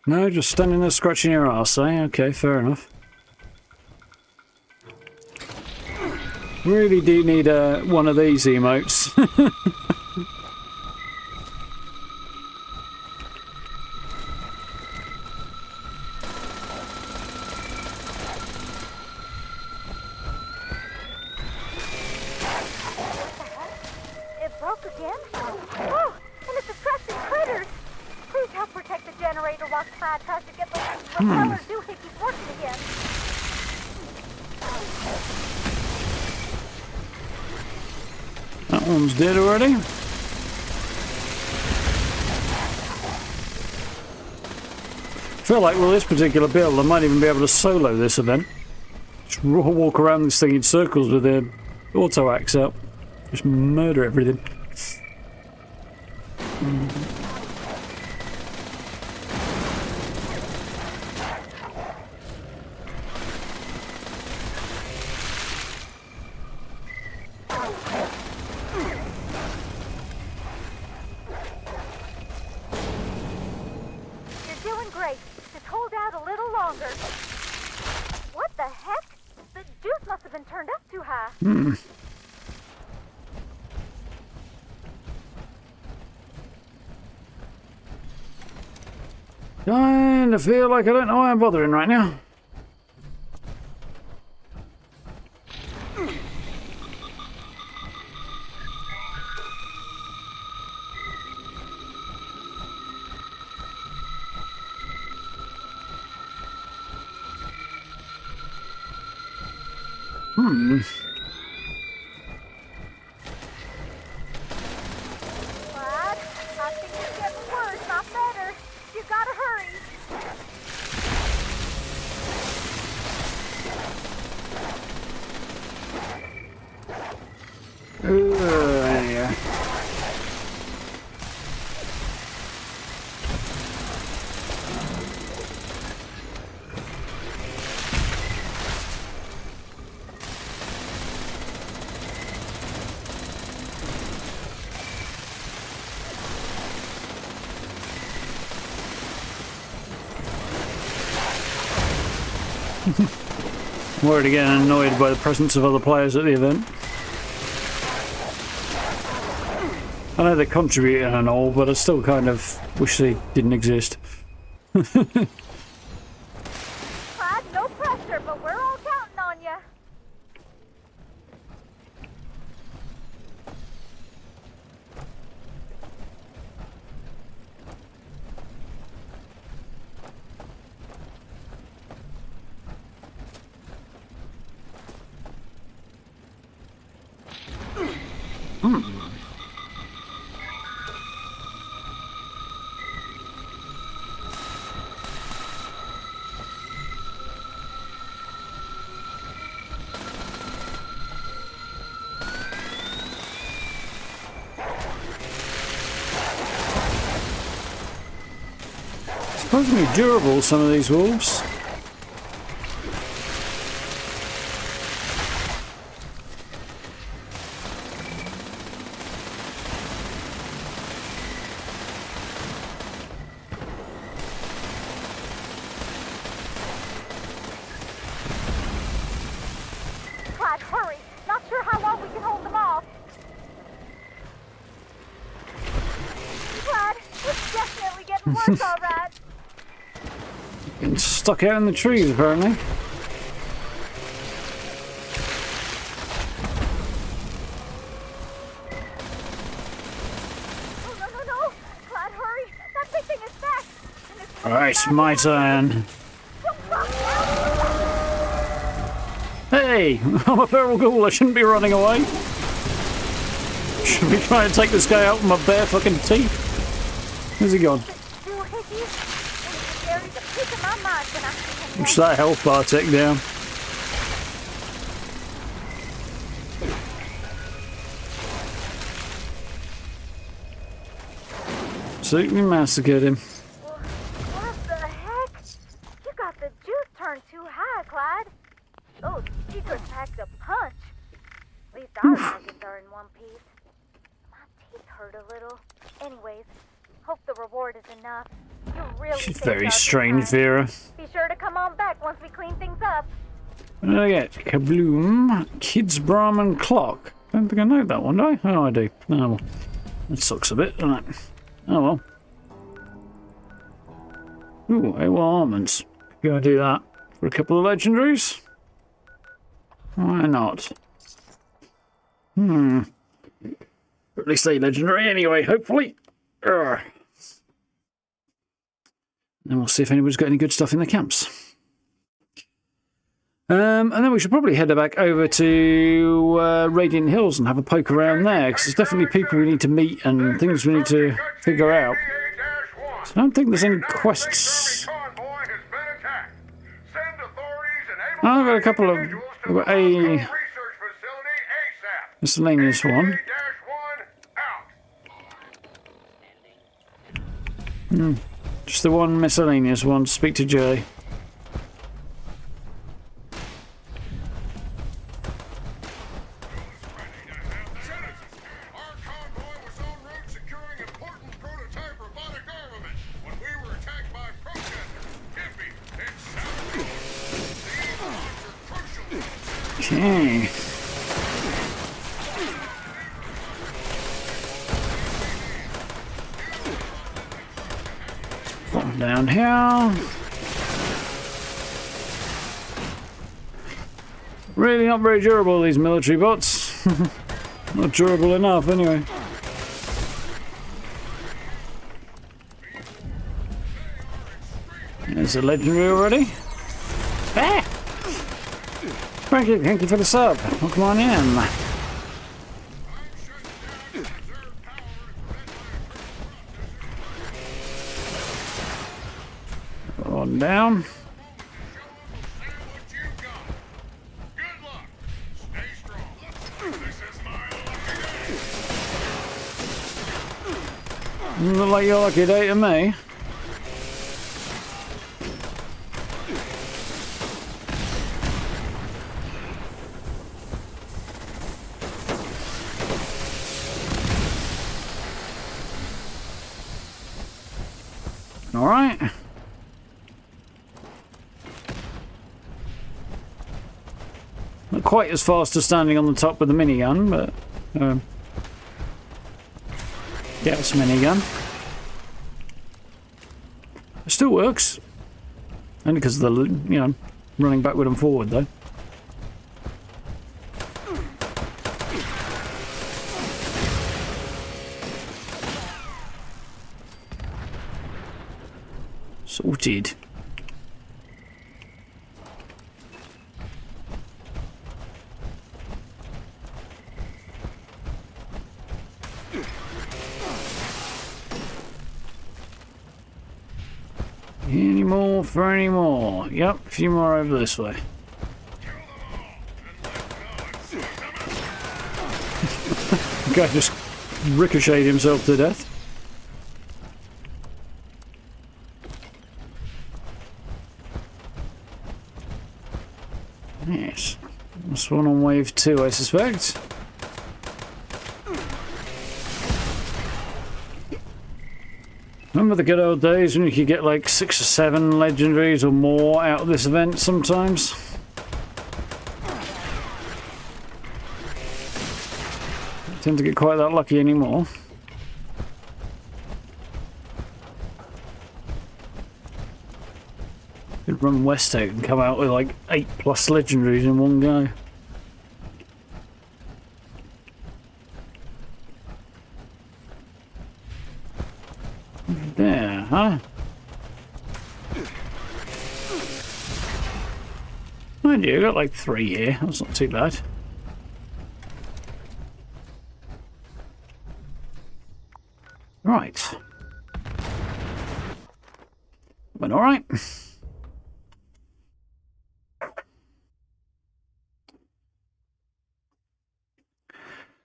No, just standing there scratching your arse, eh? Okay, fair enough. Really do need one of these emotes. It broke again? Oh, and it's attracting critters. Please help protect the generator while Kai tries to get the repeller doohickeys working again. That one's dead already. Feel like with this particular build I might even be able to solo this event. Just walk around this thing in circles with their auto axe out. Just murder everything. You're doing great. Just hold out a little longer. What the heck? The juice must have been turned up too high. Kinda feel like I don't know why I'm bothering right now. Lad, I think you're getting worse, not better. You gotta hurry. Yeah. I'm already getting annoyed by the presence of other players at the event. I know they contribute and all, but I still kind of wish they didn't exist. Lad, no pressure, but we're all counting on you. Surprisingly durable, some of these wolves. Lad, hurry. Not sure how long we can hold them off. Lad, it's definitely getting worse, all right. Getting stuck out in the trees, apparently. Oh, no, no, no. Lad, hurry. That big thing is back. And it's Alright, my turn. Hey, I'm a feral ghoul, I shouldn't be running away. Should be trying to take this guy out with my bare fucking teeth. Where's he gone? Still hickey. It's scary to pick in my mind when I see him. Push that health bar tick down. Absolutely massacred him. What the heck? You got the juice turned too high, Clyde. Those secrets packed a punch. At least our nuggets are in one piece. My teeth hurt a little. Anyways, hope the reward is enough. You really She's saved very our strange, time. Vera. Be sure to come on back once we clean things up. What did I get? Kabloom. Kids Brahmin Clock. Don't think I know that one, do I? Oh, I do. Oh, well. That sucks a bit, doesn't it? Oh, well. Ooh, AWOL almonds. Gonna do that for a couple of legendaries. Why not? Or at least a legendary anyway, hopefully. Urgh. Then we'll see if anybody's got any good stuff in the camps. And then we should probably head back over to Radiant Hills and have a poke around there, because there's definitely people we need to meet and things we need to figure out. So I don't think there's any quests. Convoy has been attacked. Send authorities and I've got a couple of... I've got a Research facility ASAP. miscellaneous one. -1 out. Just the one miscellaneous one to speak to Jay. Our convoy was en route securing important prototype robotic armament when we were attacked by protesters, hippies, and savages. These robots are crucial. Okay. One down here. Really not very durable, these military bots. Not durable enough, anyway. There's a legendary already. Ah! Thank you for the sub. Welcome on in. One down. Look like your lucky day to me. All right. Not quite as fast as standing on the top with the minigun, but yeah, it's a minigun. It still works. Only because of the, you know, running backward and forward though. Sorted. Any more for any more? Yep, a few more over this way. The guy just ricocheted himself to death. Yes. That's one on wave 2, I suspect. Remember the good old days when you could get like 6 or 7 legendaries or more out of this event sometimes? Don't tend to get quite that lucky anymore. Could run west out and come out with like 8+ legendaries in one go. There, huh? Mind you, I got like 3 here. That's not too bad. Right. Went alright.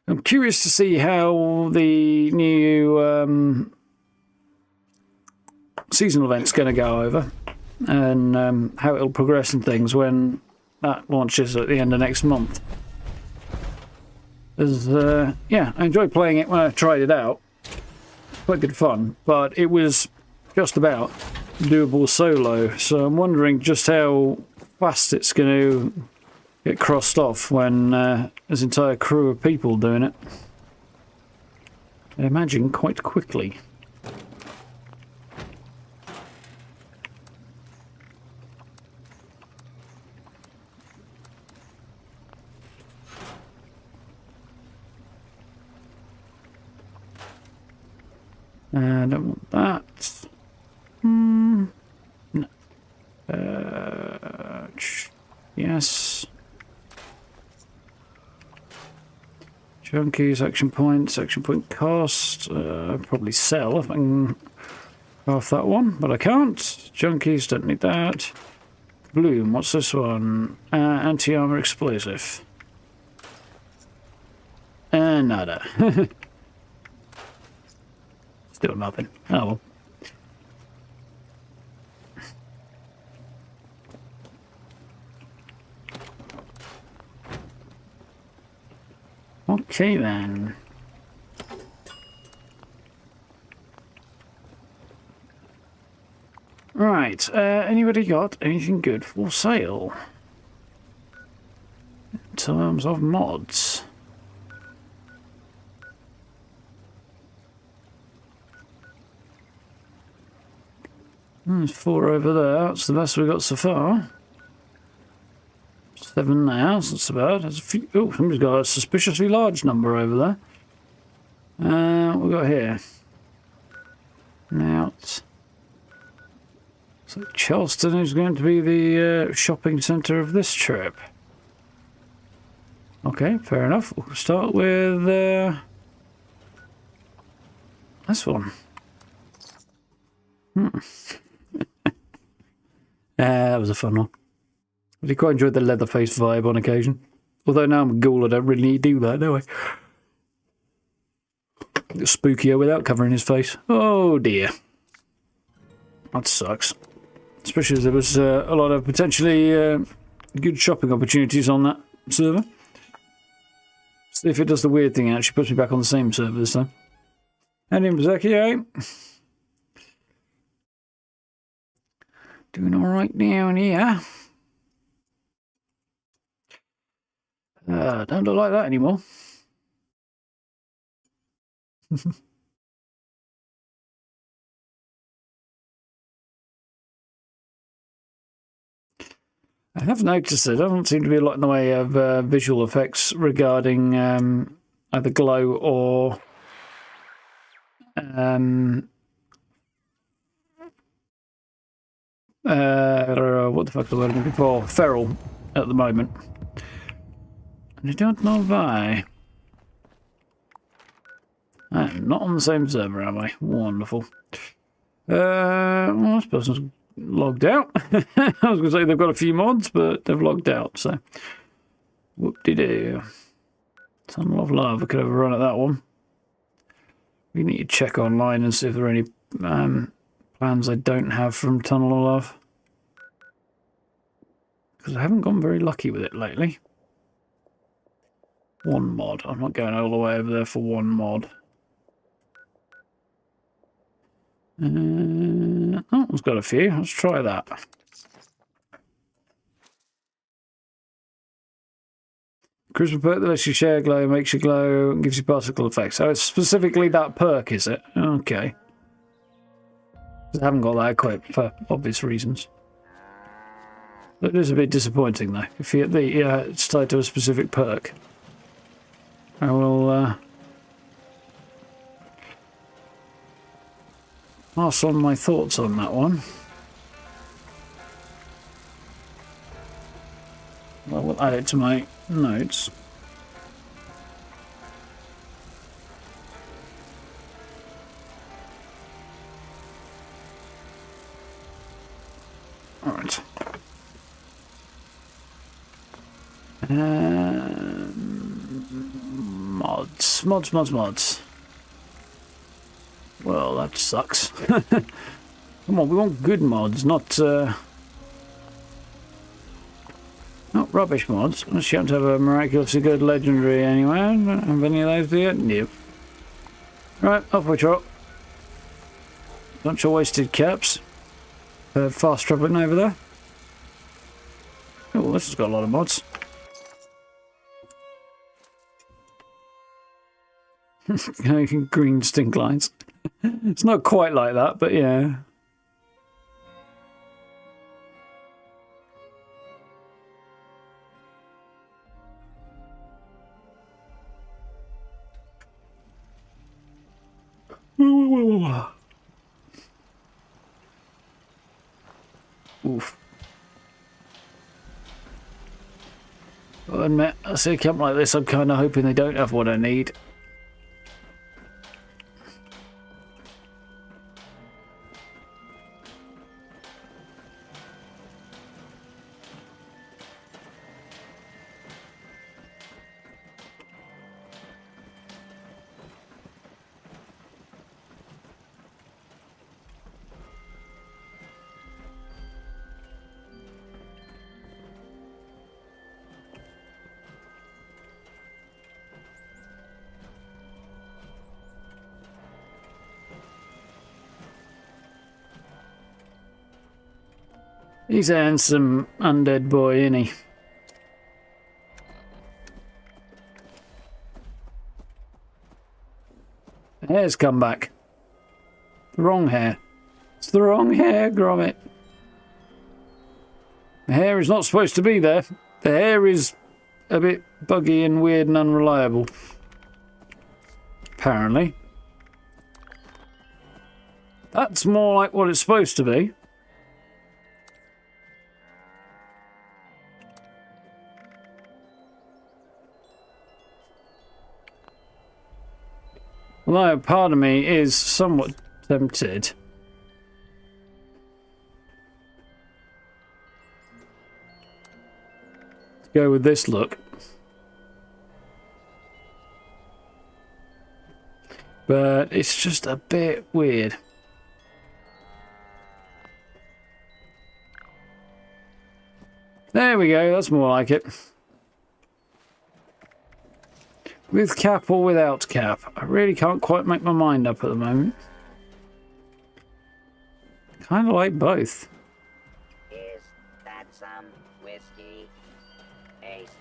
I'm curious to see how the new seasonal event's going to go over and how it'll progress and things when that launches at the end of next month. Yeah, I enjoyed playing it when I tried it out. Quite good fun, but it was just about doable solo, so I'm wondering just how fast it's going to get crossed off when there's an entire crew of people doing it. I imagine quite quickly. I don't want that. No. Yes. Junkies, action point cost. Probably sell if I can half that one, but I can't. Junkies, don't need that. Bloom, what's this one? Anti-armor explosive. Nada. Still nothing. Oh well. Okay then. Right, anybody got anything good for sale? In terms of mods. There's 4 over there, that's the best we've got so far. 7 now, that's not so bad. There's a few, oh, somebody's got a suspiciously large number over there. What we got here? Now, so Charleston is going to be the shopping centre of this trip. Okay, fair enough. We'll start with this one. That was a fun one. I really quite enjoyed the Leatherface vibe on occasion. Although now I'm a ghoul, I don't really need to do that, do I? Spookier without covering his face. Oh dear. That sucks. Especially as there was a lot of potentially good shopping opportunities on that server. See if it does the weird thing and actually puts me back on the same server this time. And in Berserky, eh? Doing alright down here. Don't look like that anymore. I have noticed there doesn't seem to be a lot in the way of visual effects regarding either glow or what the fuck the word I'm looking for? Feral at the moment. And I don't know why. I'm not on the same server, am I? Wonderful. Well, this person's logged out. I was going to say they've got a few mods, but they've logged out, so. Whoop-de-doo. Tunnel of Love. I could have a run at that one. We need to check online and see if there are any plans I don't have from Tunnel of Love. Because I haven't gone very lucky with it lately. One mod. I'm not going all the way over there for one mod. Oh, it's got a few. Let's try that. Charisma perk that lets you share glow, makes you glow, and gives you particle effects. So it's specifically that perk, is it? Okay. I haven't got that equipped for obvious reasons. It is a bit disappointing though. If you it's tied to a specific perk. I will pass on my thoughts on that one. I will add it to my notes. All right. Mods. Well, that sucks. Come on, we want good mods, not rubbish mods. Unless you have to have a miraculously good legendary anyway. I don't have any of those, do you? Nope. Right, off we trot. Bunch of wasted caps. Fast travelling over there. Oh, this has got a lot of mods. Green stink lines. It's not quite like that, but yeah. Oof. I'll admit, I see a camp like this, I'm kind of hoping they don't have what I need. He's a handsome undead boy, isn't he? The hair's come back. The wrong hair. It's the wrong hair, Gromit. The hair is not supposed to be there. The hair is a bit buggy and weird and unreliable. Apparently. That's more like what it's supposed to be. Although part of me is somewhat tempted to go with this look. But it's just a bit weird. There we go, that's more like it. With cap or without cap? I really can't quite make my mind up at the moment. Kind of like both. Is that some whiskey? Taste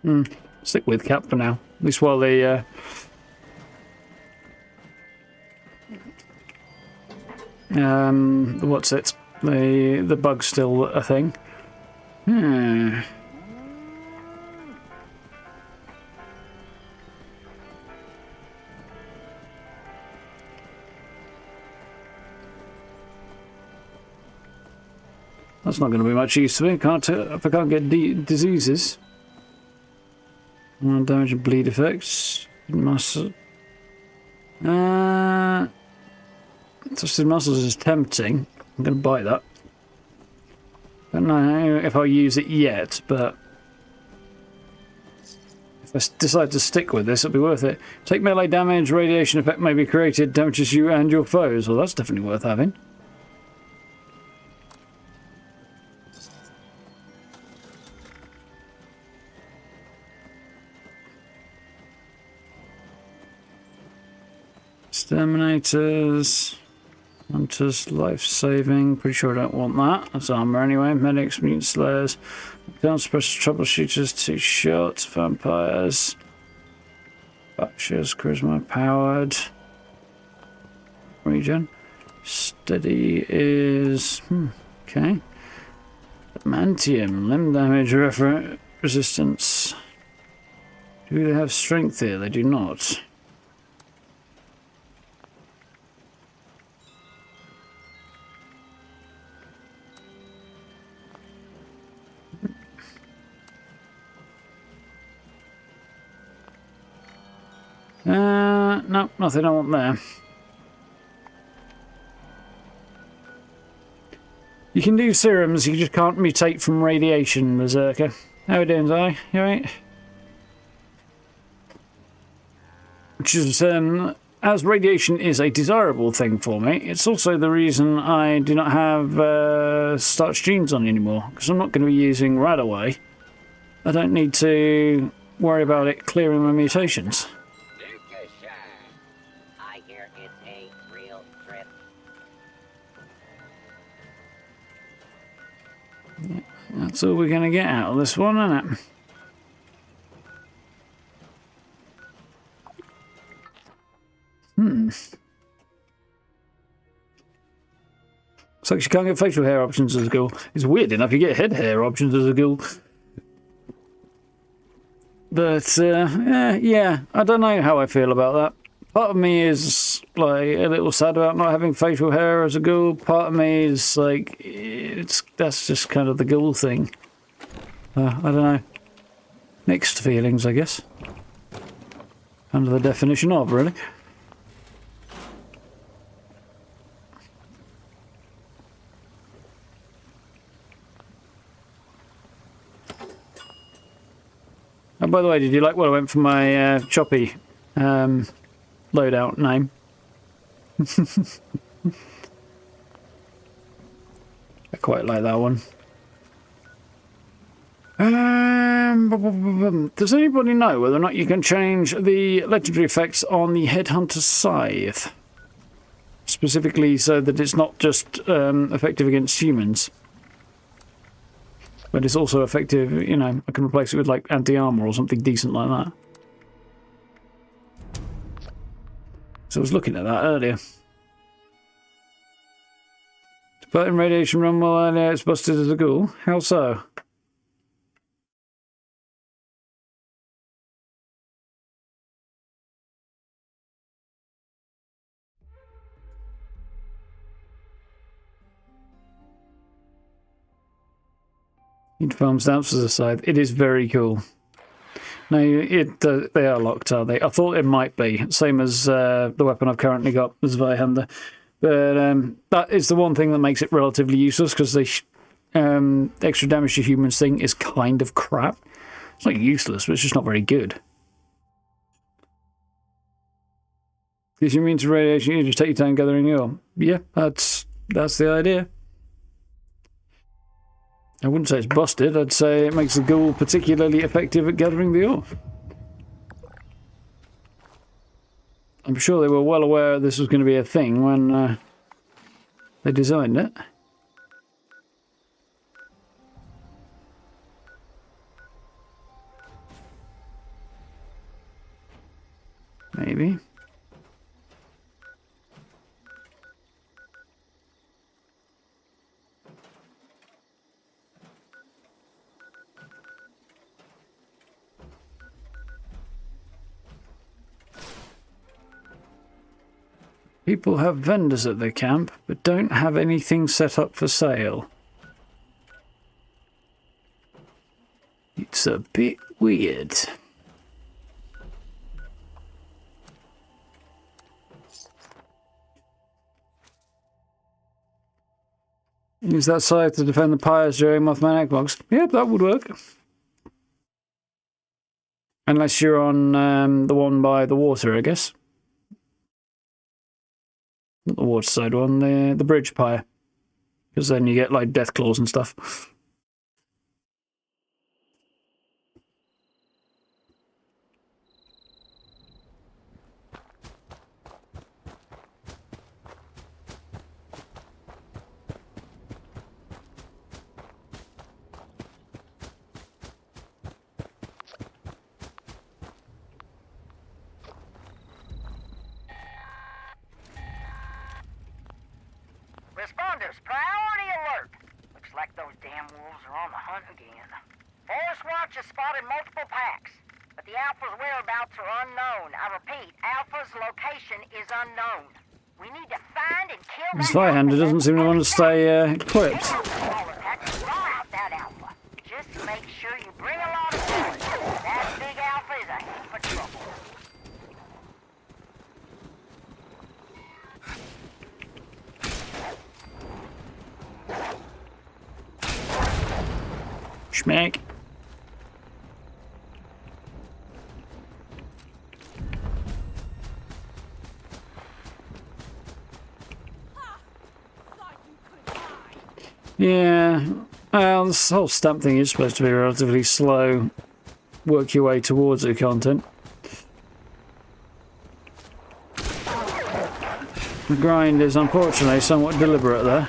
it. Stick with cap for now. At least while the what's it? The bug's still a thing. That's not going to be much use to me. If I can't get diseases. Damage and bleed effects. Muscle. Twisted muscles is tempting. I'm going to buy that. Don't know if I'll use it yet, but if I decide to stick with this, it'll be worth it. Take melee damage, radiation effect may be created, damages you and your foes. Well, that's definitely worth having. Exterminators, hunters, life-saving. Pretty sure I don't want that. That's armor anyway. Medics, mutant slayers, down special troubleshooters, 2 shots, vampires, butchers, charisma powered. Regen. Steady is okay. Adamantium, limb damage, resistance. Do they have strength here? They do not. No, nothing I want there. You can do serums, you just can't mutate from radiation, Berserker. How are we doing, Zai? You alright? Which is, as radiation is a desirable thing for me, it's also the reason I do not have starch genes on anymore, because I'm not going to be using Radaway. I don't need to worry about it clearing my mutations. I hear it's a real trip. That's all we're going to get out of this one, isn't it? Looks like you can't get facial hair options as a ghoul. It's weird enough you get head hair options as a ghoul. But, yeah, I don't know how I feel about that. Part of me is, like, a little sad about not having facial hair as a ghoul. Part of me is, like, that's just kind of the ghoul thing. I don't know. Mixed feelings, I guess. Under the definition of, really. Oh, by the way, did you like what I went for my choppy loadout name? I quite like that one. Does anybody know whether or not you can change the legendary effects on the Headhunter Scythe? specifically so that it's not just effective against humans, but it's also effective, you know, I can replace it with like anti-armor or something decent like that. So I was looking at that earlier. But in radiation run while it's busted as a ghoul. How so? Need farm stamps as a scythe. It is very cool. No, they are locked, are they? I thought it might be. Same as the weapon I've currently got, the Zweihander. But that is the one thing that makes it relatively useless, because the extra damage to humans thing is kind of crap. It's not useless, but it's just not very good. Because you're immune to radiation, you just take your time gathering your... Yeah, that's the idea. I wouldn't say it's busted, I'd say it makes the ghoul particularly effective at gathering the ore. I'm sure they were well aware this was going to be a thing when they designed it. Maybe. People have vendors at their camp, but don't have anything set up for sale. It's a bit weird. Use that scythe to defend the pyres during Mothman equinox. Yep, that would work. Unless you're on the one by the water, I guess. Not the waterside one, the bridge pyre. Because then you get like death claws and stuff. Responders, priority alert! Looks like those damn wolves are on the hunt again. Forest Watch has spotted multiple packs, but the Alpha's whereabouts are unknown. I repeat, Alpha's location is unknown. We need to find and kill that Zweihander doesn't seem to want to stay equipped. That Alpha. Just make sure you bring a lot of guns. That big Alpha is a heap of trouble. Schmack. Yeah, well, this whole stamp thing is supposed to be relatively slow. Work your way towards the content. The grind is unfortunately somewhat deliberate there.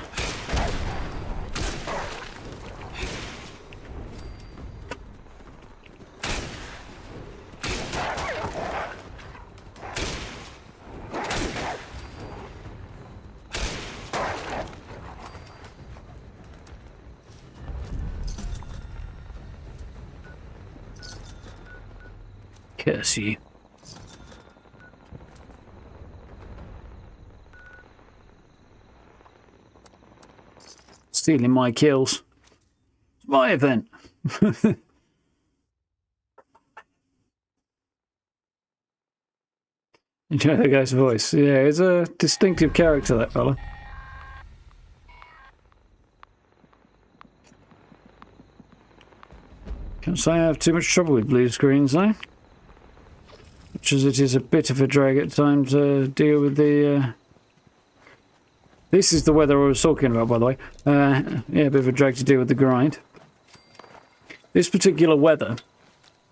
Curse you. Stealing my kills. It's my event. Enjoy the guy's voice. Yeah, it's a distinctive character, that fella. Can't say I have too much trouble with blue screens, though. Much as it is a bit of a drag at times to deal with the... This is the weather I was talking about, by the way. Yeah, a bit of a drag to deal with the grind. This particular weather,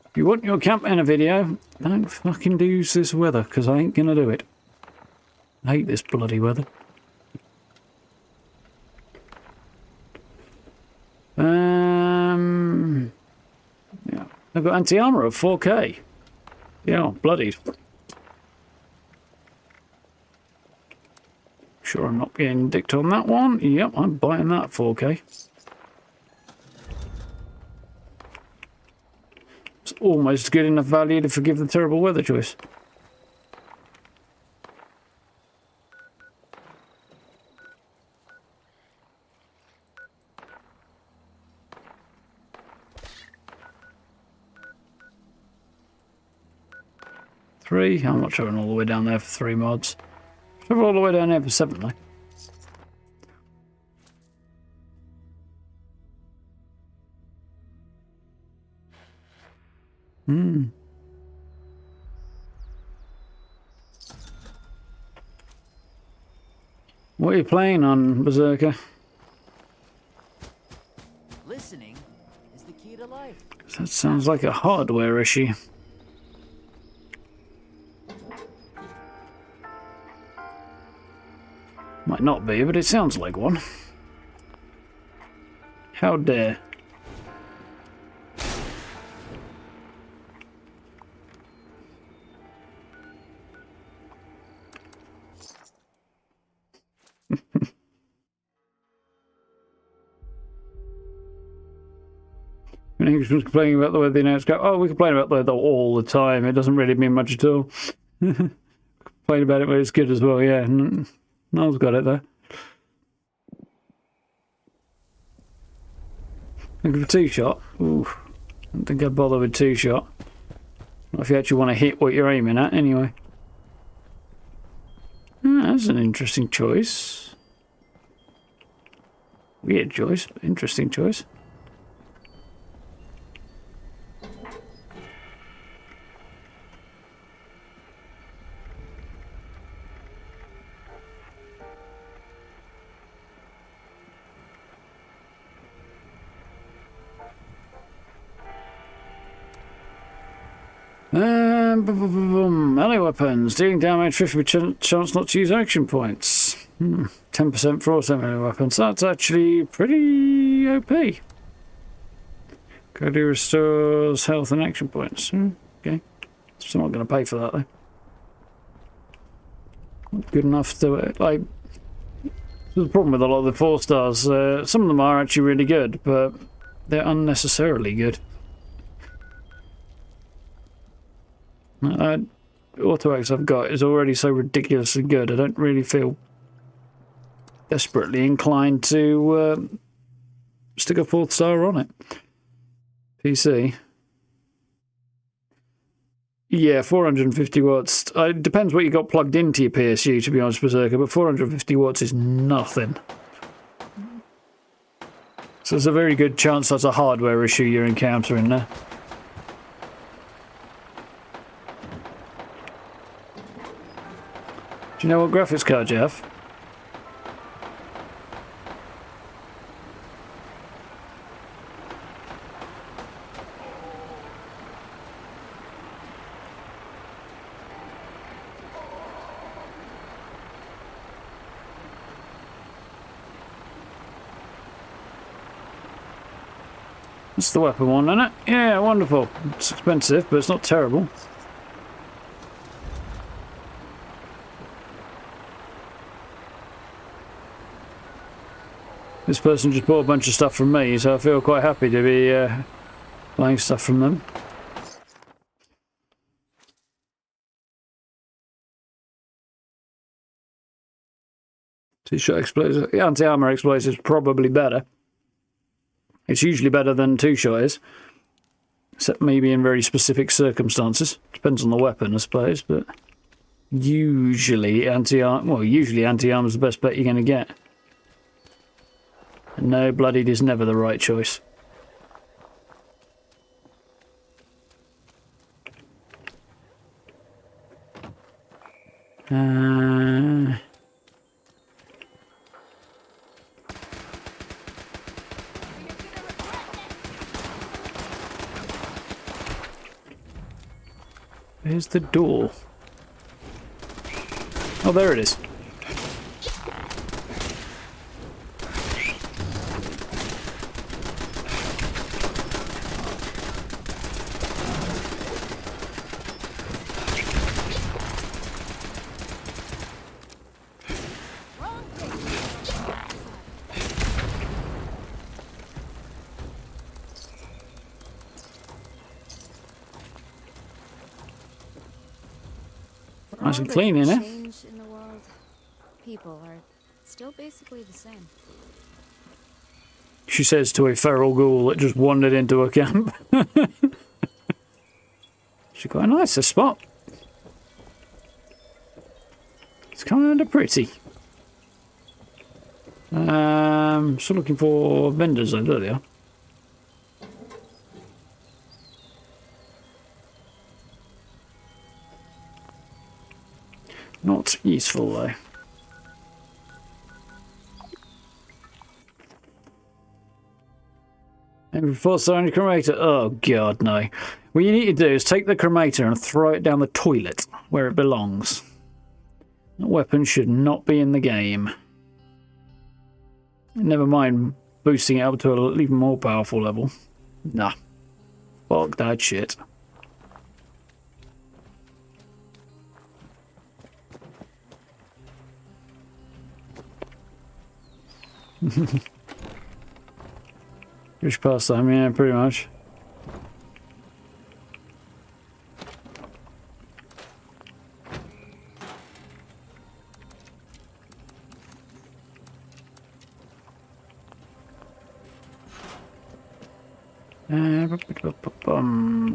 if you want your camp in a video, don't fucking use this weather, because I ain't gonna do it. I hate this bloody weather. I've got anti-armor of 4K. Yeah, bloodied. Sure I'm not getting dicked on that one. Yep, I'm buying that 4K. It's almost good enough value to forgive the terrible weather choice. Three? I'm not traveling all the way down there for 3 mods. Travel all the way down there for 7 though. What are you playing on, Berserker? Listening is the key to life. That sounds like a hardware issue. Might not be, but it sounds like one. How dare. When he was complaining about the weather, you know, it's go, oh, we complain about the weather all the time. It doesn't really mean much at all. Complain about it when it's good as well, yeah. Noel's got it there. Looking for 2-shot. Ooh, I don't think I'd bother with 2-shot. Not if you actually want to hit what you're aiming at, anyway. That's an interesting choice. Weird choice, but interesting choice. Melee weapons. Dealing damage, 50% chance not to use action points. 10% for auto melee weapons. That's actually pretty OP. Cody restores health and action points. Okay. Still not going to pay for that though. Not good enough to, like... There's a problem with a lot of the 4 stars. Some of them are actually really good, but they're unnecessarily good. Auto X I've got is already so ridiculously good. I don't really feel desperately inclined to stick a 4th star on it. PC. Yeah, 450 watts. It depends what you got plugged into your PSU, to be honest, Berserker, but 450 watts is nothing. So there's a very good chance that's a hardware issue you're encountering there. Do you know what graphics card you have? That's the weapon one, isn't it? Yeah, wonderful. It's expensive, but it's not terrible. This person just bought a bunch of stuff from me, so I feel quite happy to be buying stuff from them. Two-shot explosives, anti-armor explosives probably better. It's usually better than 2-shot is, except maybe in very specific circumstances. Depends on the weapon, I suppose, but usually anti-armor is the best bet you're going to get. And no, bloodied is never the right choice. Where's the door? Oh, there it is. Nice and all clean that's in here. changed in the world, people are still basically the same. She says to a feral ghoul that just wandered into a camp. She's quite nice, this spot. It's kind of pretty. Still looking for vendors though, there they are. Not useful though. And before throwing your cremator, oh god no. What you need to do is take the cremator and throw it down the toilet where it belongs. That weapon should not be in the game. Never mind boosting it up to an even more powerful level. Nah. Fuck that shit. Just pastime, yeah, pretty much.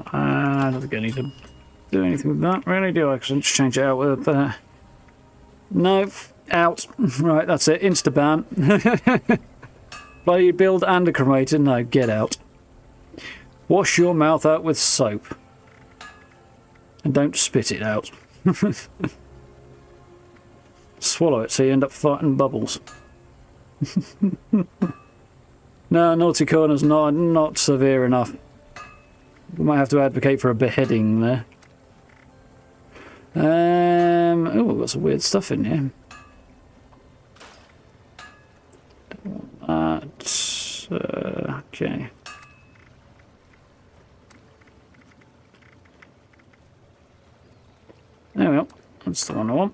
I don't think I need to do anything with that, really, do I? Because I can just change it out with no, out. Right, that's it. Insta-ban. Bloody build and a cremator. No, get out. Wash your mouth out with soap. And don't spit it out. Swallow it so you end up farting bubbles. No, naughty corner's not severe enough. We might have to advocate for a beheading there. Oh, we've got some weird stuff in here. Okay. There we go. That's the one I want.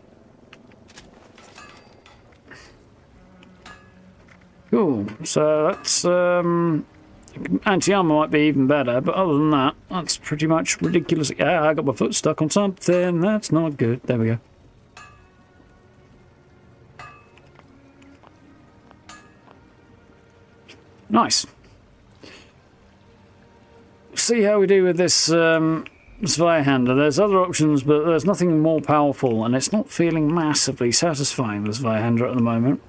Cool. So that's anti-armor might be even better, but other than that, that's pretty much ridiculous. Ah, I got my foot stuck on something. That's not good. There we go. Nice. See how we do with this Zweihander. There's other options, but there's nothing more powerful, and it's not feeling massively satisfying, this Zweihander at the moment.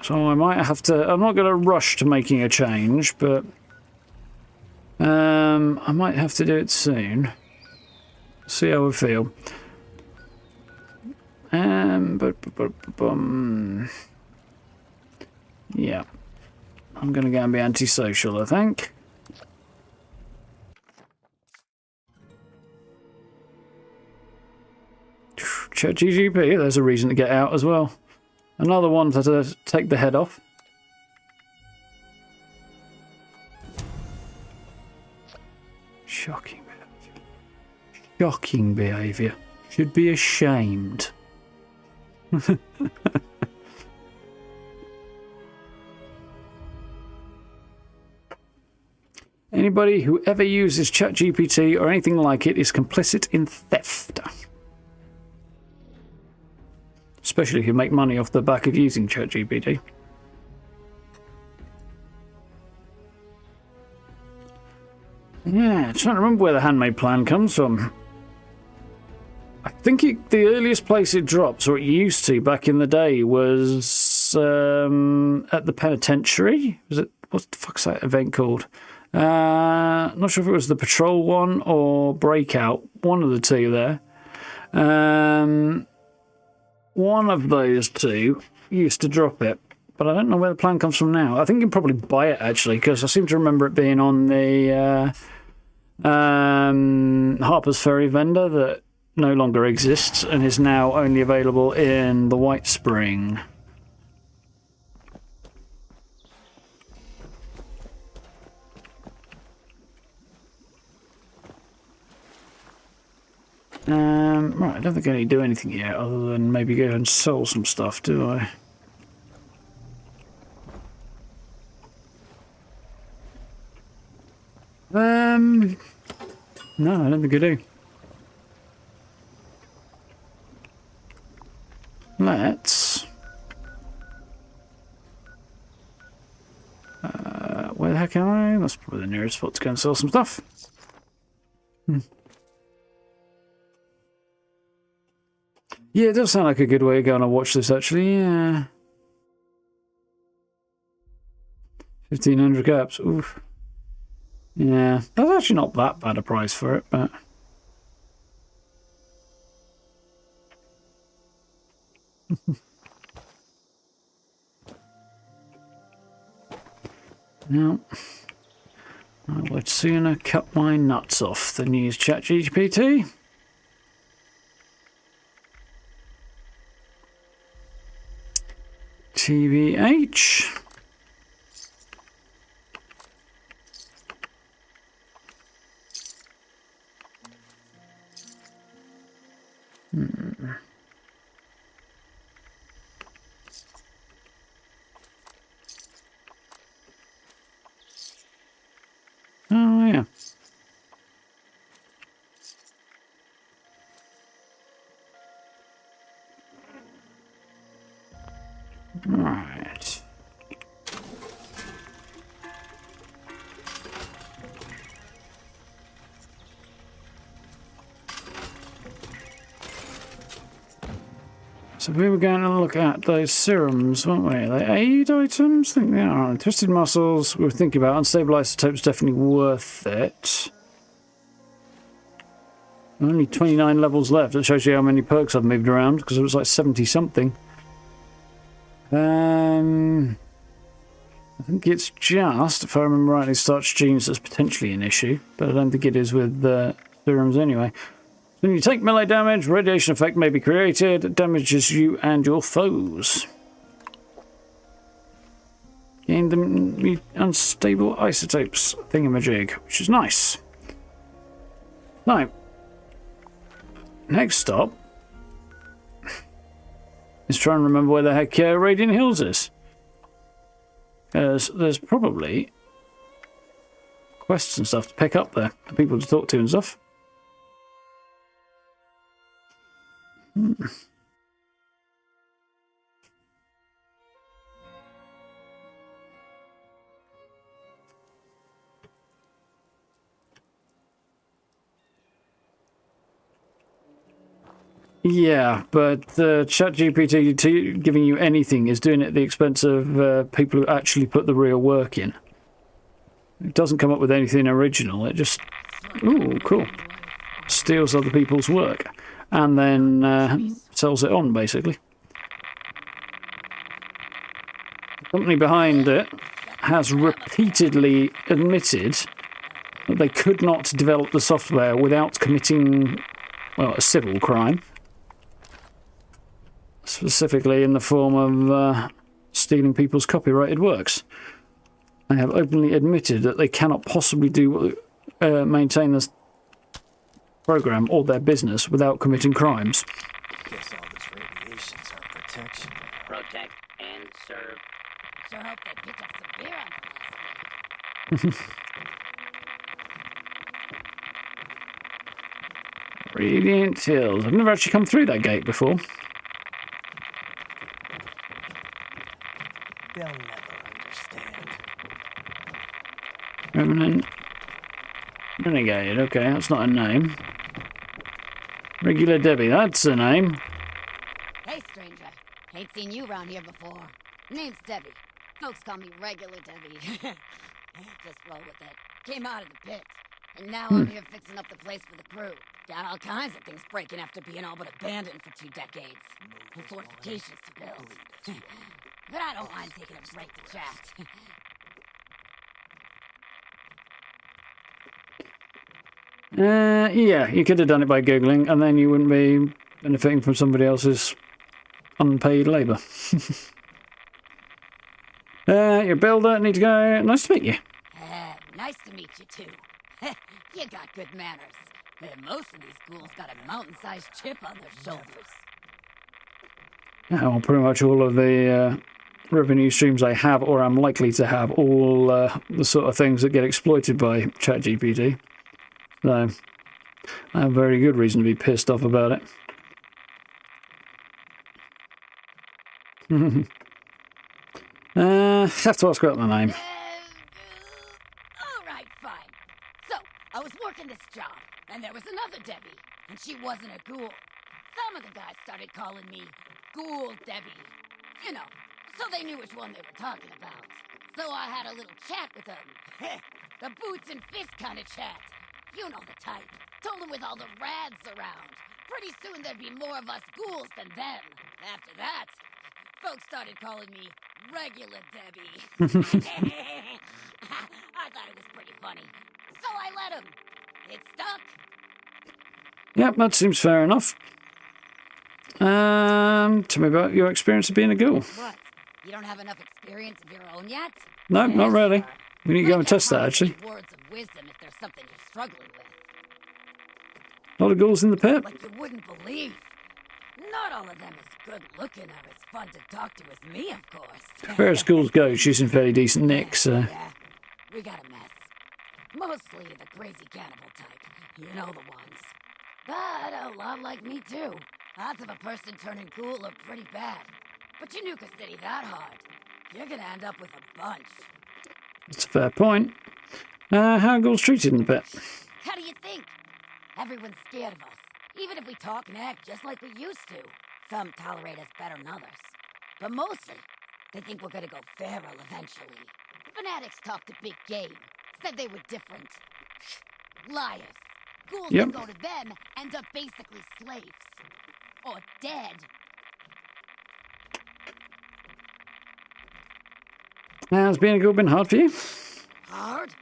So I might have to... I'm not going to rush to making a change, but... I might have to do it soon. See how we feel. Yeah. I'm going to go and be antisocial, I think. ChatGPT, there's a reason to get out as well. Another one to take the head off. Shocking behaviour. Shocking behaviour. Should be ashamed. Anybody who ever uses ChatGPT or anything like it is complicit in theft. Especially if you make money off the back of using ChatGPT. Yeah, trying to remember where the handmade plan comes from. I think the earliest place it dropped, or it used to back in the day, was at the penitentiary. Was it? What the fuck's that event called? Not sure if it was the patrol one or breakout. One of the two there. One of those two used to drop it, but I don't know where the plan comes from now. I think you can probably buy it, actually, because I seem to remember it being on the Harper's Ferry vendor that no longer exists and is now only available in the White Spring. Right, I don't think I need to do anything yet other than maybe go and sell some stuff, do I? No, I don't think I do. nearest spot to go and sell some stuff. Yeah, it does sound like a good way to go and watch this, actually. Yeah. 1,500 caps. Oof. Yeah, that's actually not that bad a price for it, but... No. I would sooner cut my nuts off than use ChatGPT. TBH. Oh, yeah. Right. So we were going to look at those serums, weren't we? Are they aid items? I think they are. Twisted muscles, we were thinking about. Unstable isotopes, definitely worth it. Only 29 levels left. That shows you how many perks I've moved around, because it was like 70 something. I think it's just, if I remember rightly, starch genes that's potentially an issue, but I don't think it is with serums anyway. When you take melee damage, radiation effect may be created. It damages you and your foes. Gain the unstable isotopes thingamajig, which is nice. Now, next stop is try and remember where the heck Radiant Hills is. Because there's probably quests and stuff to pick up there, and people to talk to and stuff. Yeah, but ChatGPT giving you anything is doing it at the expense of people who actually put the real work in. It doesn't come up with anything original. It just, ooh, cool, steals other people's work and then sells it on, basically. The company behind it has repeatedly admitted that they could not develop the software without committing, well, a civil crime. Specifically in the form of stealing people's copyrighted works. They have openly admitted that they cannot possibly maintain this program or their business without committing crimes. Guess all this radiation's our protection. Protect and serve. Sure hope they picked up some beer on the last night. Radiant Hills. I've never actually come through that gate before. They'll never understand. Remnant. Renegade. Okay, that's not a name. Regular Debbie. That's a name. Hey, stranger. Ain't seen you around here before. Name's Debbie. Folks call me Regular Debbie. Just roll with it. Came out of the pit. And now I'm here fixing up the place for the crew. Got all kinds of things breaking after being all but abandoned for 2 decades. And fortifications to build. But I don't mind taking a break to chat. Yeah, you could have done it by Googling, and then you wouldn't be benefiting from somebody else's unpaid labour. You're a builder, need to go. Nice to meet you. Nice to meet you, too. You got good manners. Most of these ghouls got a mountain-sized chip on their shoulders. Yeah, well, pretty much all of the revenue streams I have or am likely to have, all the sort of things that get exploited by ChatGPT. So, I have very good reason to be pissed off about it. Have to ask about the name. All right, fine. I was working this job, and there was another Debbie, and she wasn't a ghoul. Some of the guys started calling me Ghoul Debbie. You know, so they knew which one they were talking about. So I had a little chat with them. The boots and fist kind of chat. You know the type. Told them with all the rads around. Pretty soon there'd be more of us ghouls than them. After that, folks started calling me Regular Debbie. I thought it was pretty funny. So I let them. It stuck. Yep, that seems fair enough. Tell me about your experience of being a ghoul. What? You don't have enough experience of your own yet? No, not really. We need to go and test that, actually. Words of wisdom if there's something you're struggling with. A lot of ghouls in the pit. Like you wouldn't believe. Not all of them as good looking or as fun to talk to as me, of course. As far as ghouls go, she's in fairly decent nick, so... Yeah, we got a mess. Mostly the crazy cannibal type. You know the ones. But a lot like me, too. Odds of a person turning ghoul are pretty bad. But you nuke a city that hard, you're gonna end up with a bunch. That's a fair point. How are ghouls treated in the pit? How do you think? Everyone's scared of us. Even if we talk and act just like we used to. Some tolerate us better than others. But mostly, they think we're gonna go feral eventually. Fanatics talked a big game. Said they were different. Liars. Ghouls that go to them end up basically slaves. Or dead. Has being a ghoul been hard for you? Hard?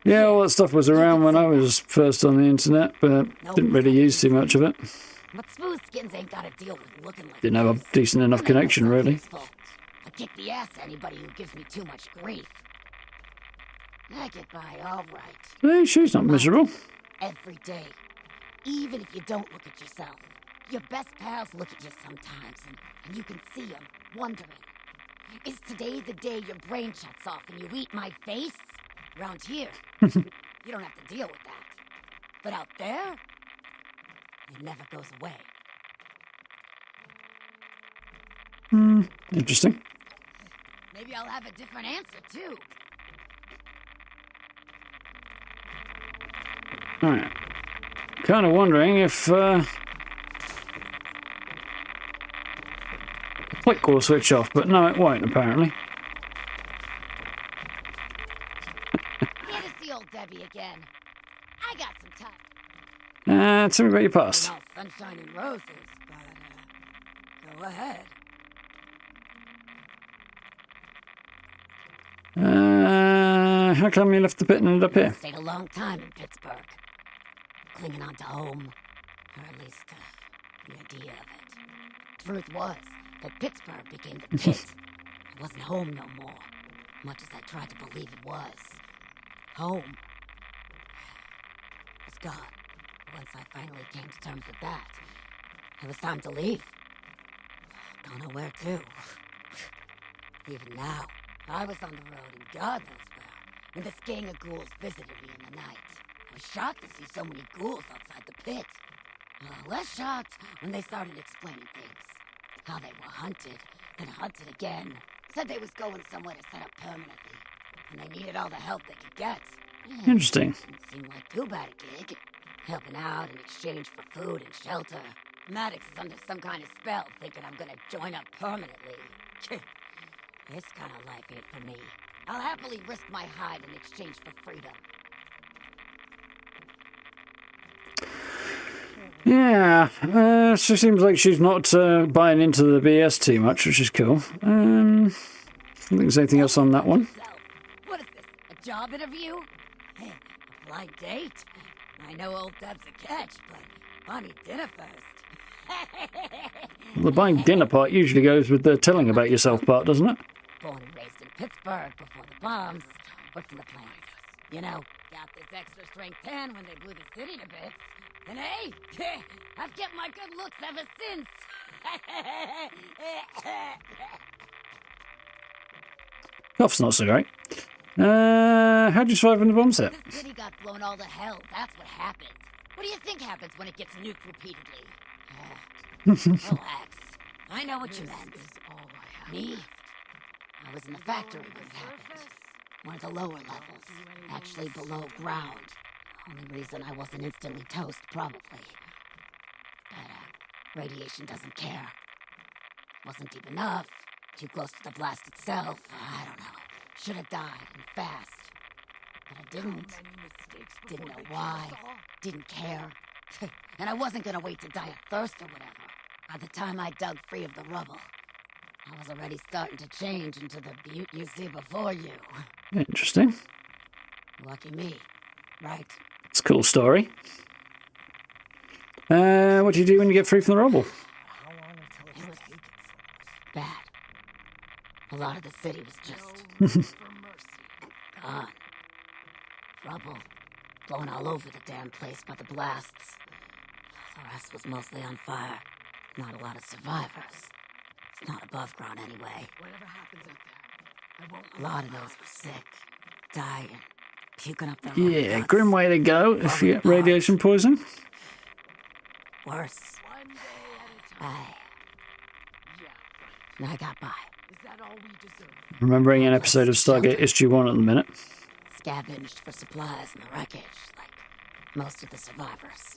Yeah, all that stuff was around when I was first on the internet, but didn't really use too much of it. But smooth skins ain't got to deal with looking like Didn't have a decent enough connection, really. I kick the ass of anybody who gives me too much grief. I get by all right. Hey, she's not miserable. Every day. Even if you don't look at yourself. Your best pals look at you sometimes, and you can see them, wondering. Is today the day your brain shuts off and you eat my face? Around here, you don't have to deal with that. But out there, it never goes away. Interesting. Maybe I'll have a different answer, too. Alright. Kind of wondering if, click will switch off, but no, it won't, apparently. Here to see old Debbie again. I got some time. Tell me about your past. All sunshine and roses, but, go ahead. How come you left the pit and ended up here? Stayed a long time in Pittsburgh. Clinging on to home. Or at least, the idea of it. Truth was that Pittsburgh became the pit. It wasn't home no more. Much as I tried to believe it was. Home was gone. Once I finally came to terms with that, it was time to leave. Don't know where to. Even now, I was on the road and God knows where, and this gang of ghouls visited me in the night. I was shocked to see so many ghouls outside the pit. Less shocked when they started explaining things. How they were hunted, then hunted again. Said they was going somewhere to set up permanently, and they needed all the help they could get. Interesting. Didn't seem like too bad a gig. Helping out in exchange for food and shelter. Maddox is under some kind of spell, thinking I'm gonna join up permanently. This kind of life ain't for me. I'll happily risk my hide in exchange for freedom. Yeah, she seems like she's not buying into the BS too much, which is cool. I don't think there's anything else on that one. What is this, a job interview? A blind date? I know old Deb's a catch, but buy me dinner first. The buying dinner part usually goes with the telling about yourself part, doesn't it? Born and raised in Pittsburgh before the bombs. Worked in the plants. You know, got this extra strength 10 when they blew the city to bits. And hey, I've kept my good looks ever since. Cough's not so great. How'd you survive when the bomb set? This city got blown all to hell. That's what happened. What do you think happens when it gets nuked repeatedly? Relax. I know what you meant. Me? I was in the factory when it happened. One of the lower levels. Actually below ground. Only reason I wasn't instantly toast, probably. But, radiation doesn't care. Wasn't deep enough, too close to the blast itself, I don't know. Should have died, and fast. But I didn't. Didn't know why. Didn't care. And I wasn't gonna wait to die of thirst or whatever. By the time I dug free of the rubble, I was already starting to change into the beaut you see before you. Interesting. Lucky me, right? It's a cool story. What do you do when you get free from the rubble? How long until it's It was taken bad. A lot of the city was just gone. Rubble blowing all over the damn place by the blasts. The rest was mostly on fire. Not a lot of survivors. It's not above ground anyway. Whatever happens up there, I won't. A lot of those were sick, dying, puking up their own Yeah, guts. grim way to go if you get radiation poisoning. Worse. One day at a time. Yeah, right. I got by. Is that all we deserve? Remembering an episode of Stargate SG-1 at the minute. Scavenged for supplies in the wreckage, like most of the survivors.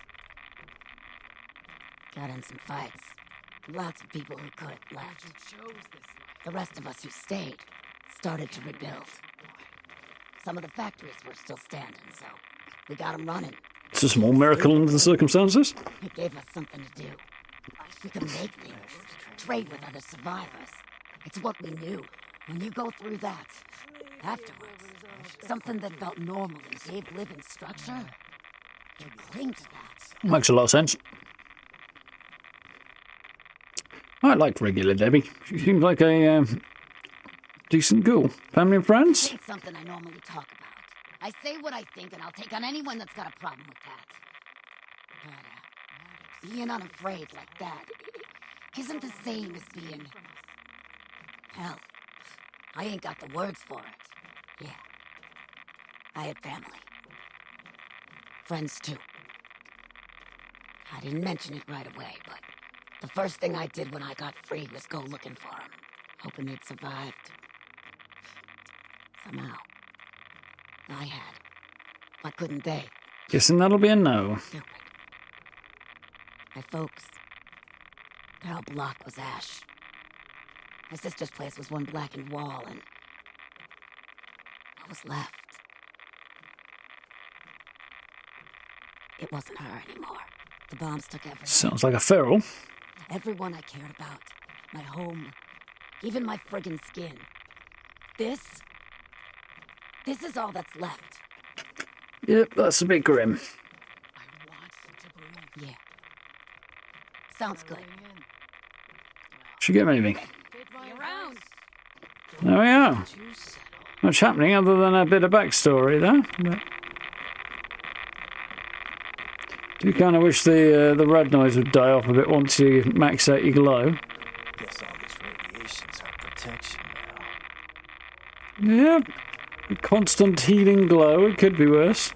Got in some fights. Lots of people who could have left. You chose this life. The rest of us who stayed started to rebuild. Some of the factories were still standing, so we got them running. It's a small miracle under the circumstances. It gave us something to do. We could make things, trade with other survivors. It's what we knew. When you go through that, afterwards, something that felt normal and gave living structure, you cling to that. Makes a lot of sense. I like regular Debbie. She seems like a decent ghoul. Family and friends? It's something I normally talk about. I say what I think, and I'll take on anyone that's got a problem with that. But, being unafraid like that isn't the same as being... Hell, I ain't got the words for it. Yeah. I had family. Friends, too. I didn't mention it right away, but the first thing I did when I got free was go looking for them, hoping they'd survived. Somehow. I had. Why couldn't they? Guessing that'll be a no. Stupid. My folks. Their whole block was ash. My sister's place was one blackened wall, and what was left? It wasn't her anymore. The bombs took everything. Sounds like a feral. Everyone I cared about. My home. Even my friggin' skin. This is all that's left. Yep, that's a bit grim. I want to believe. Yeah. Sounds good. Should get moving. Be around. There we are. Too settled. Much happening other than a bit of backstory there. But do kind of wish the red noise would die off a bit once you max out your glow. Guess all this radiation's our protection now. Yeah, a constant healing glow. It could be worse.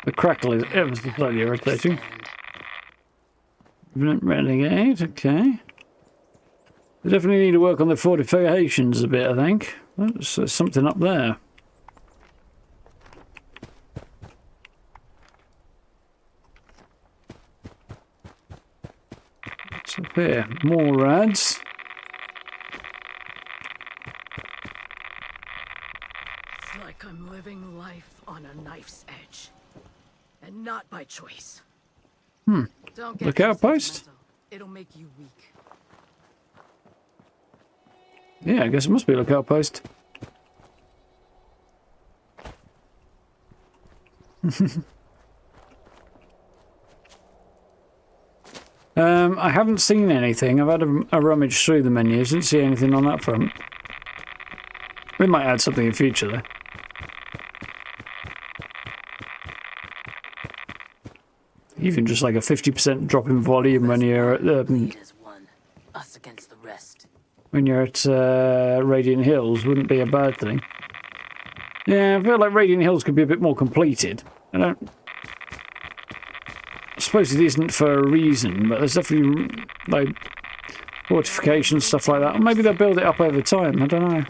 The crackle is ever so slightly irritating. Revenant Renegade, okay. They definitely need to work on the fortifications a bit, I think. There's something up there. What's up here? More rads. It's like I'm living life on a knife's edge. And not by choice. Don't get Lookout too post? sentimental. It'll make you weak. Yeah, I guess it must be a lookout post. I haven't seen anything. I've had a rummage through the menus. Didn't see anything on that front. We might add something in future, though. Even just like a 50% drop in volume when you're at As one, us against the rest. Radiant Hills wouldn't be a bad thing. Yeah, I feel like Radiant Hills could be a bit more completed. I suppose it isn't for a reason, but there's definitely like fortifications, stuff like that. Or maybe they'll build it up over time, I don't know.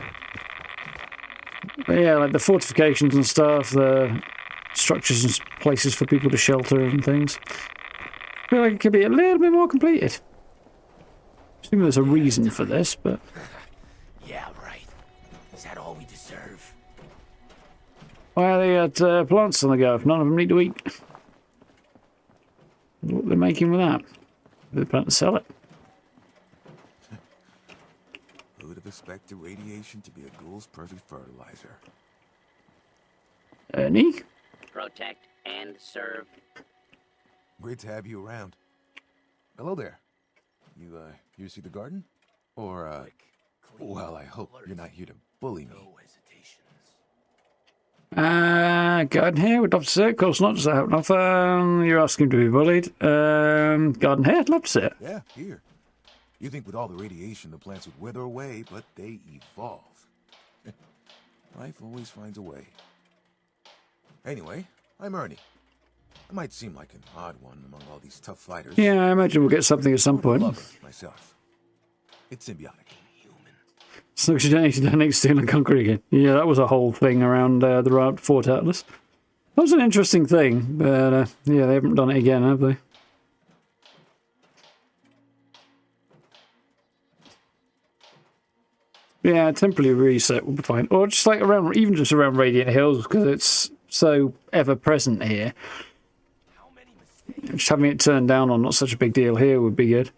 But yeah, like the fortifications and stuff, the structures and places for people to shelter and things. I feel like it could be a little bit more completed. I assume there's a reason for this, but... Yeah, right. Is that all we deserve? Why are they at plants on the go if none of them need to eat? What they're making with that? They plan to sell it. Who would have expected radiation to be a ghoul's perfect fertilizer? Ernie? Protect and serve. Great to have you around. Hello there. You here to see the garden? Or, well, I hope you're not here to bully me. Garden here, would love to see it. Of course not, just that enough. You're asking to be bullied. Garden here, I'd love to see it. Yeah, here. You think with all the radiation the plants would wither away, but they evolve. Life always finds a way. Anyway, I'm Ernie. I might seem like an odd one among all these tough fighters. Yeah, I imagine we'll get something at some point. Lover myself. It's symbiotic. So you don't need to donate steel and concrete again. Yeah, that was a whole thing around the run up to Fort Atlas. That was an interesting thing, but yeah, they haven't done it again, have they? Yeah, temporary reset will be fine. Or just like around, even just around Radiant Hills, because it's so ever present here. Just having it turned down on not such a big deal here would be good.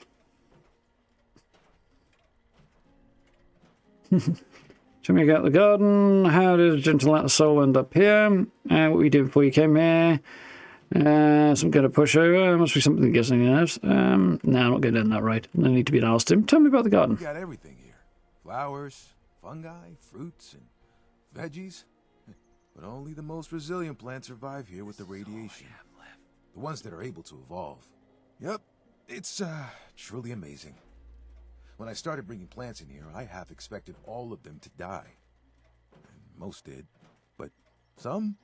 Show me out the garden. How did a gentle out of soul end up here? What were you doing before you came here? Some kind of pushover. Must be something that gets on your nerves. No, I'm not going down that road. No need to be asked him. Tell me about the garden. We got everything here. Flowers, fungi, fruits, and veggies. But only the most resilient plants survive here with the radiation. The ones that are able to evolve. Yep, it's truly amazing. When I started bringing plants in here, I half expected all of them to die. And most did, but some,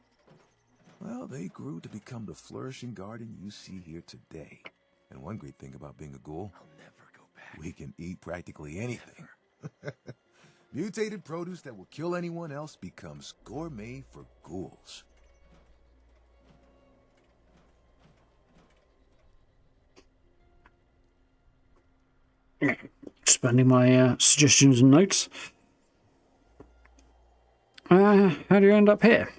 well, they grew to become the flourishing garden you see here today. And one great thing about being a ghoul, I'll never go back. We can eat practically anything. Mutated produce that will kill anyone else becomes gourmet for ghouls. Expanding my suggestions and notes. How do you end up here?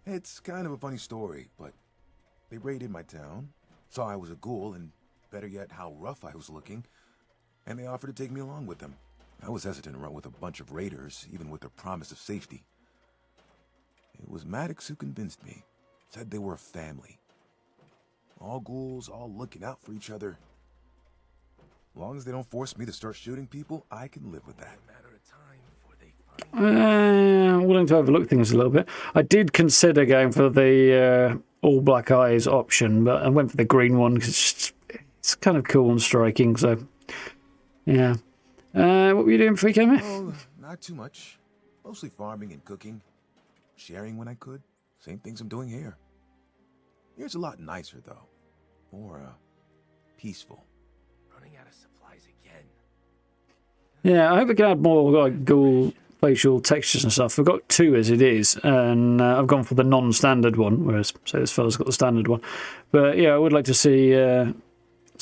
It's kind of a funny story, but they raided my town, saw I was a ghoul, and better yet, how rough I was looking, and they offered to take me along with them. I was hesitant to run with a bunch of raiders, even with their promise of safety. It was Maddox who convinced me. Said they were a family. All ghouls, all looking out for each other. As long as they don't force me to start shooting people, I can live with that. Willing to overlook things a little bit. I did consider going for the all black eyes option, but I went for the green one because it's kind of cool and striking. So, yeah. What were you doing before you came here? Oh, not too much. Mostly farming and cooking. Sharing when I could. Same things I'm doing here. Here's a lot nicer, though. More, peaceful. Running out of supplies again. Yeah, I hope we can add more like ghoul facial textures and stuff. I've got 2 as it is, and I've gone for the non-standard one, whereas, say, this fella's got the standard one. But yeah, I would like to see sort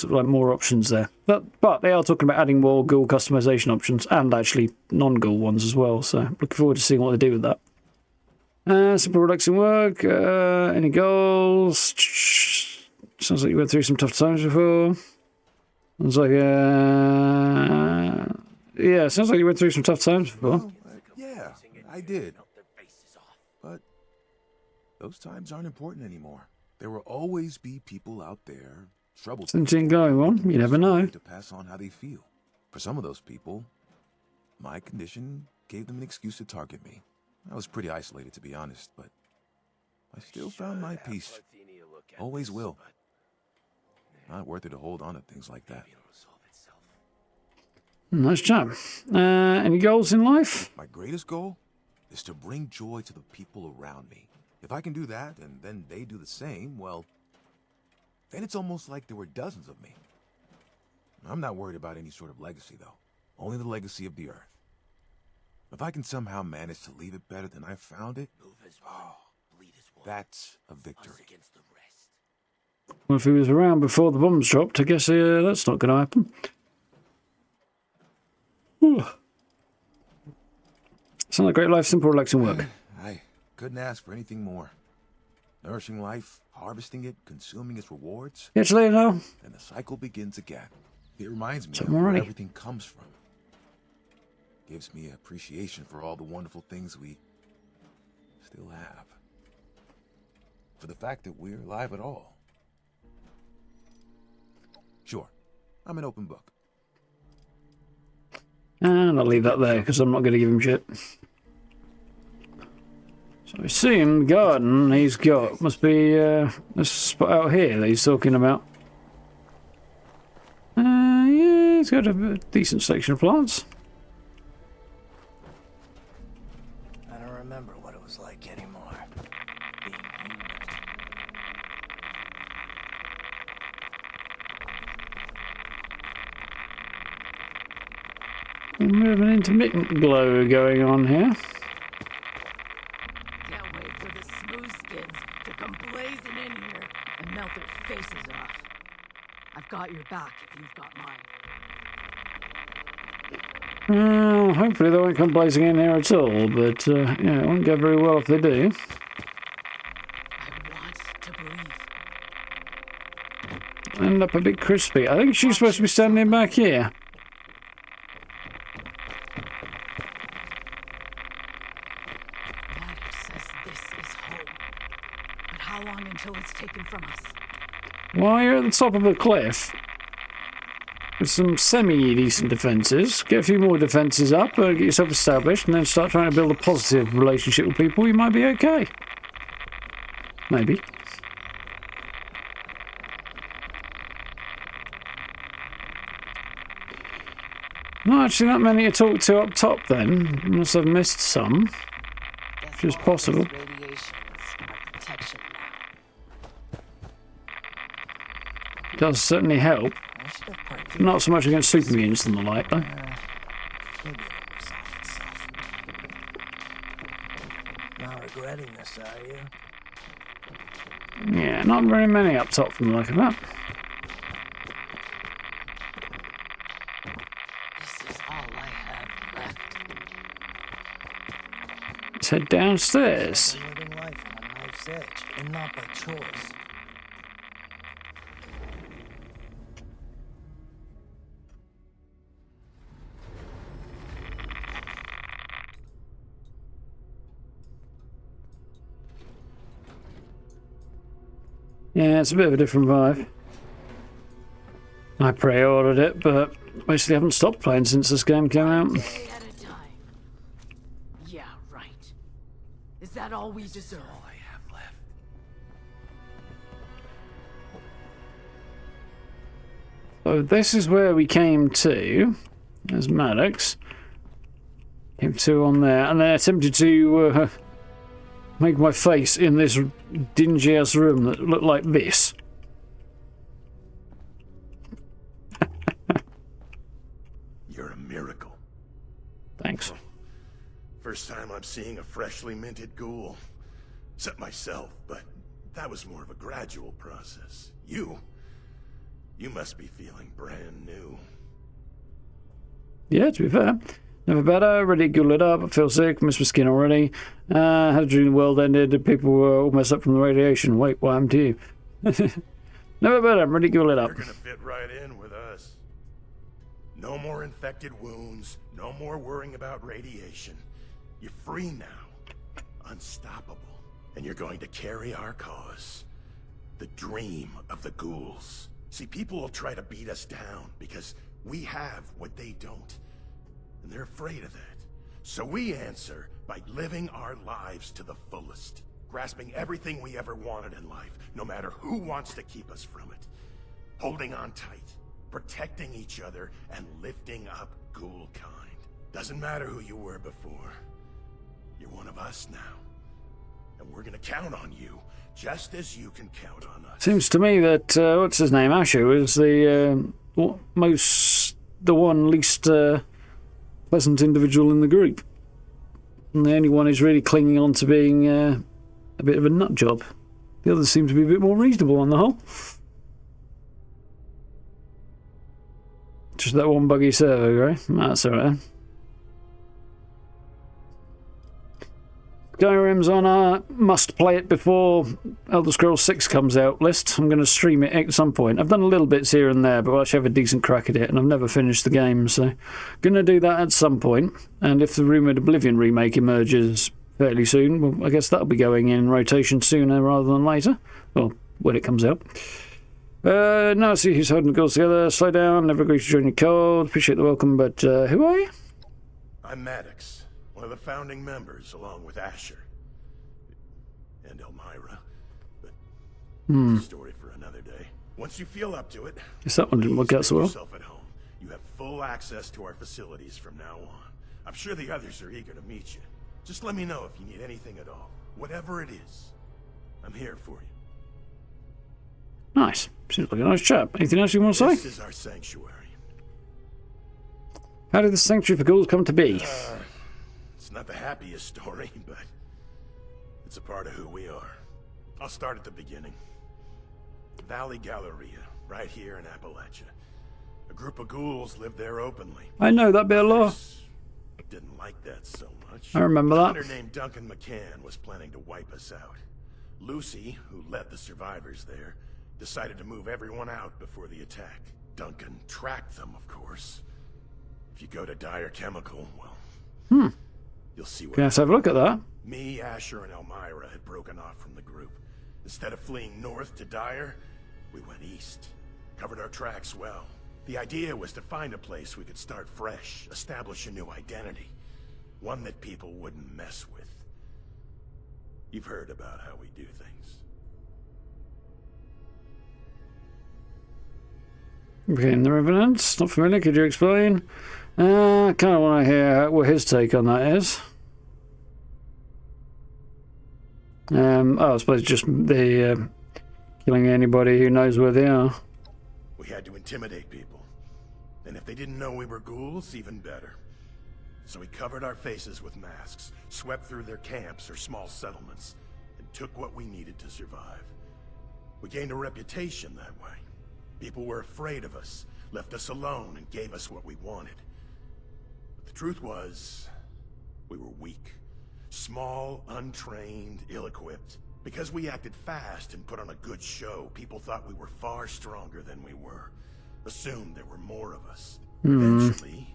of like more options there. But they are talking about adding more ghoul customization options, and actually non-ghoul ones as well, so looking forward to seeing what they do with that. Simple relaxing work. Any goals? Sounds like you went through some tough times before. Sounds like, yeah, sounds like you went through some tough times before. Well, yeah, I did. But those times aren't important anymore. There will always be people out there, troubled. Something going on, you never know. To pass on how they feel. For some of those people, my condition gave them an excuse to target me. I was pretty isolated, to be honest, but I still found my peace. Always will. Not worth it to hold on to things like that. Nice job. Any goals in life? My greatest goal is to bring joy to the people around me. If I can do that, and then they do the same, well, then it's almost like there were dozens of me. I'm not worried about any sort of legacy, though. Only the legacy of the Earth. If I can somehow manage to leave it better than I found it, that's a victory. Well, if he was around before the bombs dropped, I guess that's not going to happen. Whew. Sounds like great life, simple, relaxing work. I couldn't ask for anything more. Nourishing life, harvesting it, consuming its rewards. Catch you later now. And the cycle begins again. It reminds me So of where already. everything comes from. Gives me appreciation for all the wonderful things we still have. For the fact that we're alive at all. Sure, I'm an open book. And I'll leave that there because I'm not going to give him shit. So I assume the garden he's got must be this spot out here that he's talking about. Yeah, he's got a decent section of plants. I don't remember what it was like anymore. Being human. We have an intermittent glow going on here. Can't wait for the smooth skins to come blazing in here and melt their faces off. I've got your back if you've got mine. Hopefully they won't come blazing in here at all, but yeah, it won't go very well if they do. I want to believe. End up a bit crispy. I think she's supposed to be standing back here. Matter says this is home. But how long until it's taken from us? While you're at the top of the cliff, with some semi-decent defences, get a few more defences up, get yourself established, and then start trying to build a positive relationship with people, you might be okay. Maybe. Not actually that many to talk to up top then, unless I've missed some, which is possible. Does certainly help. Not so much against super mutants and the like, though. Maybe it will resolve itself. Not regretting this, are you? Yeah, not very many up top from the like of that. This is all I have left. Let's head downstairs. I'm living life on a knife's edge, and not by choice. Yeah, it's a bit of a different vibe. I pre-ordered it, but basically haven't stopped playing since this game came out. Day at a time. Yeah, right. Is that all we deserve? All I have left. So this is where we came to. There's Maddox. Came to on there, and then I attempted to make my face in this dingy ass room that looked like this. You're a miracle. Thanks. First time I'm seeing a freshly minted ghoul. Except myself, but that was more of a gradual process. You must be feeling brand new. Yeah, to be fair. Never better, ready to ghoul it up, I feel sick, missed my skin already. Had a dream the world ended, people were all messed up from the radiation. Wait, what happened to you? Never better, I'm ready to ghoul it up. You're gonna fit right in with us. No more infected wounds, no more worrying about radiation. You're free now. Unstoppable. And you're going to carry our cause. The dream of the ghouls. See, people will try to beat us down because we have what they don't. And they're afraid of that. So we answer by living our lives to the fullest. Grasping everything we ever wanted in life, no matter who wants to keep us from it. Holding on tight, protecting each other, and lifting up ghoul kind. Doesn't matter who you were before. You're one of us now. And we're gonna count on you, just as you can count on us. Seems to me that, what's his name, Asher, was the the one least pleasant individual in the group. And the only one who's really clinging on to being a bit of a nut job. The others seem to be a bit more reasonable on the whole. Just that one buggy servo, right? That's alright. Skyrim's on our must play it before Elder Scrolls 6 comes out list. I'm going to stream it at some point. I've done a little bits here and there, but I actually have a decent crack at it, and I've never finished the game, so going to do that at some point. And if the rumoured Oblivion remake emerges fairly soon, well, I guess that'll be going in rotation sooner rather than later. Well, when it comes out. Now I see who's holding the girls together. Slow down, never agree to join your code. Appreciate the welcome, but who are you? I'm Maddox, one of the founding members, along with Asher and Elmira. But it's a story for another day. Once you feel up to it, Yes, that one didn't work out so well. yourself at home. You have full access to our facilities from now on. I'm sure the others are eager to meet you. Just let me know if you need anything at all. Whatever it is, I'm here for you. Nice. Seems like a nice chap. Anything else you want to This say? is our sanctuary. How did the Sanctuary for Ghouls come to be? It's not the happiest story, but it's a part of who we are. I'll start at the beginning. Valley Galleria, right here in Appalachia. A group of ghouls lived there openly. I know that bit of lore. Didn't like that so much. I remember A that. hunter named Duncan McCann was planning to wipe us out. Lucy, who led the survivors there, decided to move everyone out before the attack. Duncan tracked them, of course. If you go to Dyer Chemical, well, you'll see what. Let's have a look at that. Me, Asher, and Elmira had broken off from the group. Instead of fleeing north to Dyer, we went east. Covered our tracks well. The idea was to find a place we could start fresh, establish a new identity. One that people wouldn't mess with. You've heard about how we do things. Okay, the Revenants. Not familiar. Could you explain? Kind of want to hear what his take on that is. I suppose just the killing anybody who knows where they are. We had to intimidate people. And if they didn't know we were ghouls, even better. So we covered our faces with masks, swept through their camps or small settlements, and took what we needed to survive. We gained a reputation that way. People were afraid of us, left us alone, and gave us what we wanted. But the truth was, we were weak. Small, untrained, ill-equipped. Because we acted fast and put on a good show, people thought we were far stronger than we were. Assumed there were more of us. Eventually,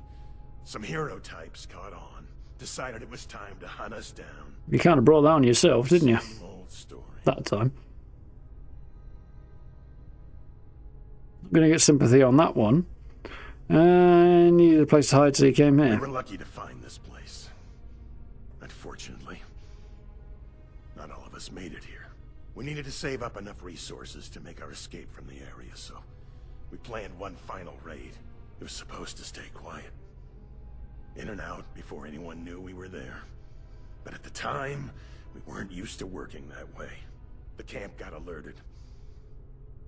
some hero types caught on. Decided it was time to hunt us down. You kind of brought that on yourself, didn't you? Same old story. That time. I'm going to get sympathy on that one. Needed a place to hide, so he came We here. were lucky to find this place. Unfortunately, not all of us made it here. We needed to save up enough resources to make our escape from the area, so we planned one final raid. It was supposed to stay quiet. In and out before anyone knew we were there. But at the time, we weren't used to working that way. The camp got alerted.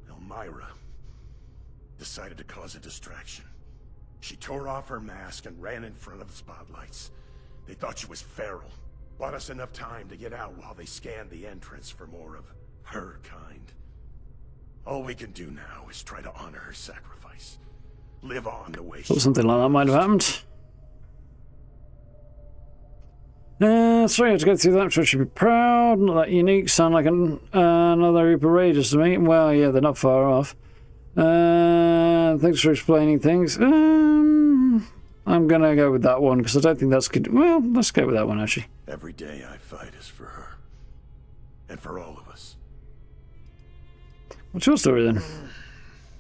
Elmira decided to cause a distraction. She tore off her mask and ran in front of the spotlights. They thought she was feral. Bought us enough time to get out while they scanned the entrance for more of her kind. All we can do now is try to honor her sacrifice. Live on the way she... Thought something like that might have happened. Sorry, I had to go through that. I'm sure she'd be proud. Not that unique. Sound like another Uber Raiders to me. Well, yeah, they're not far off. Thanks for explaining things. I'm going to go with that one because I don't think that's good. Well, let's go with that one, actually. Every day I fight is for her. And for all of us. What's your story then?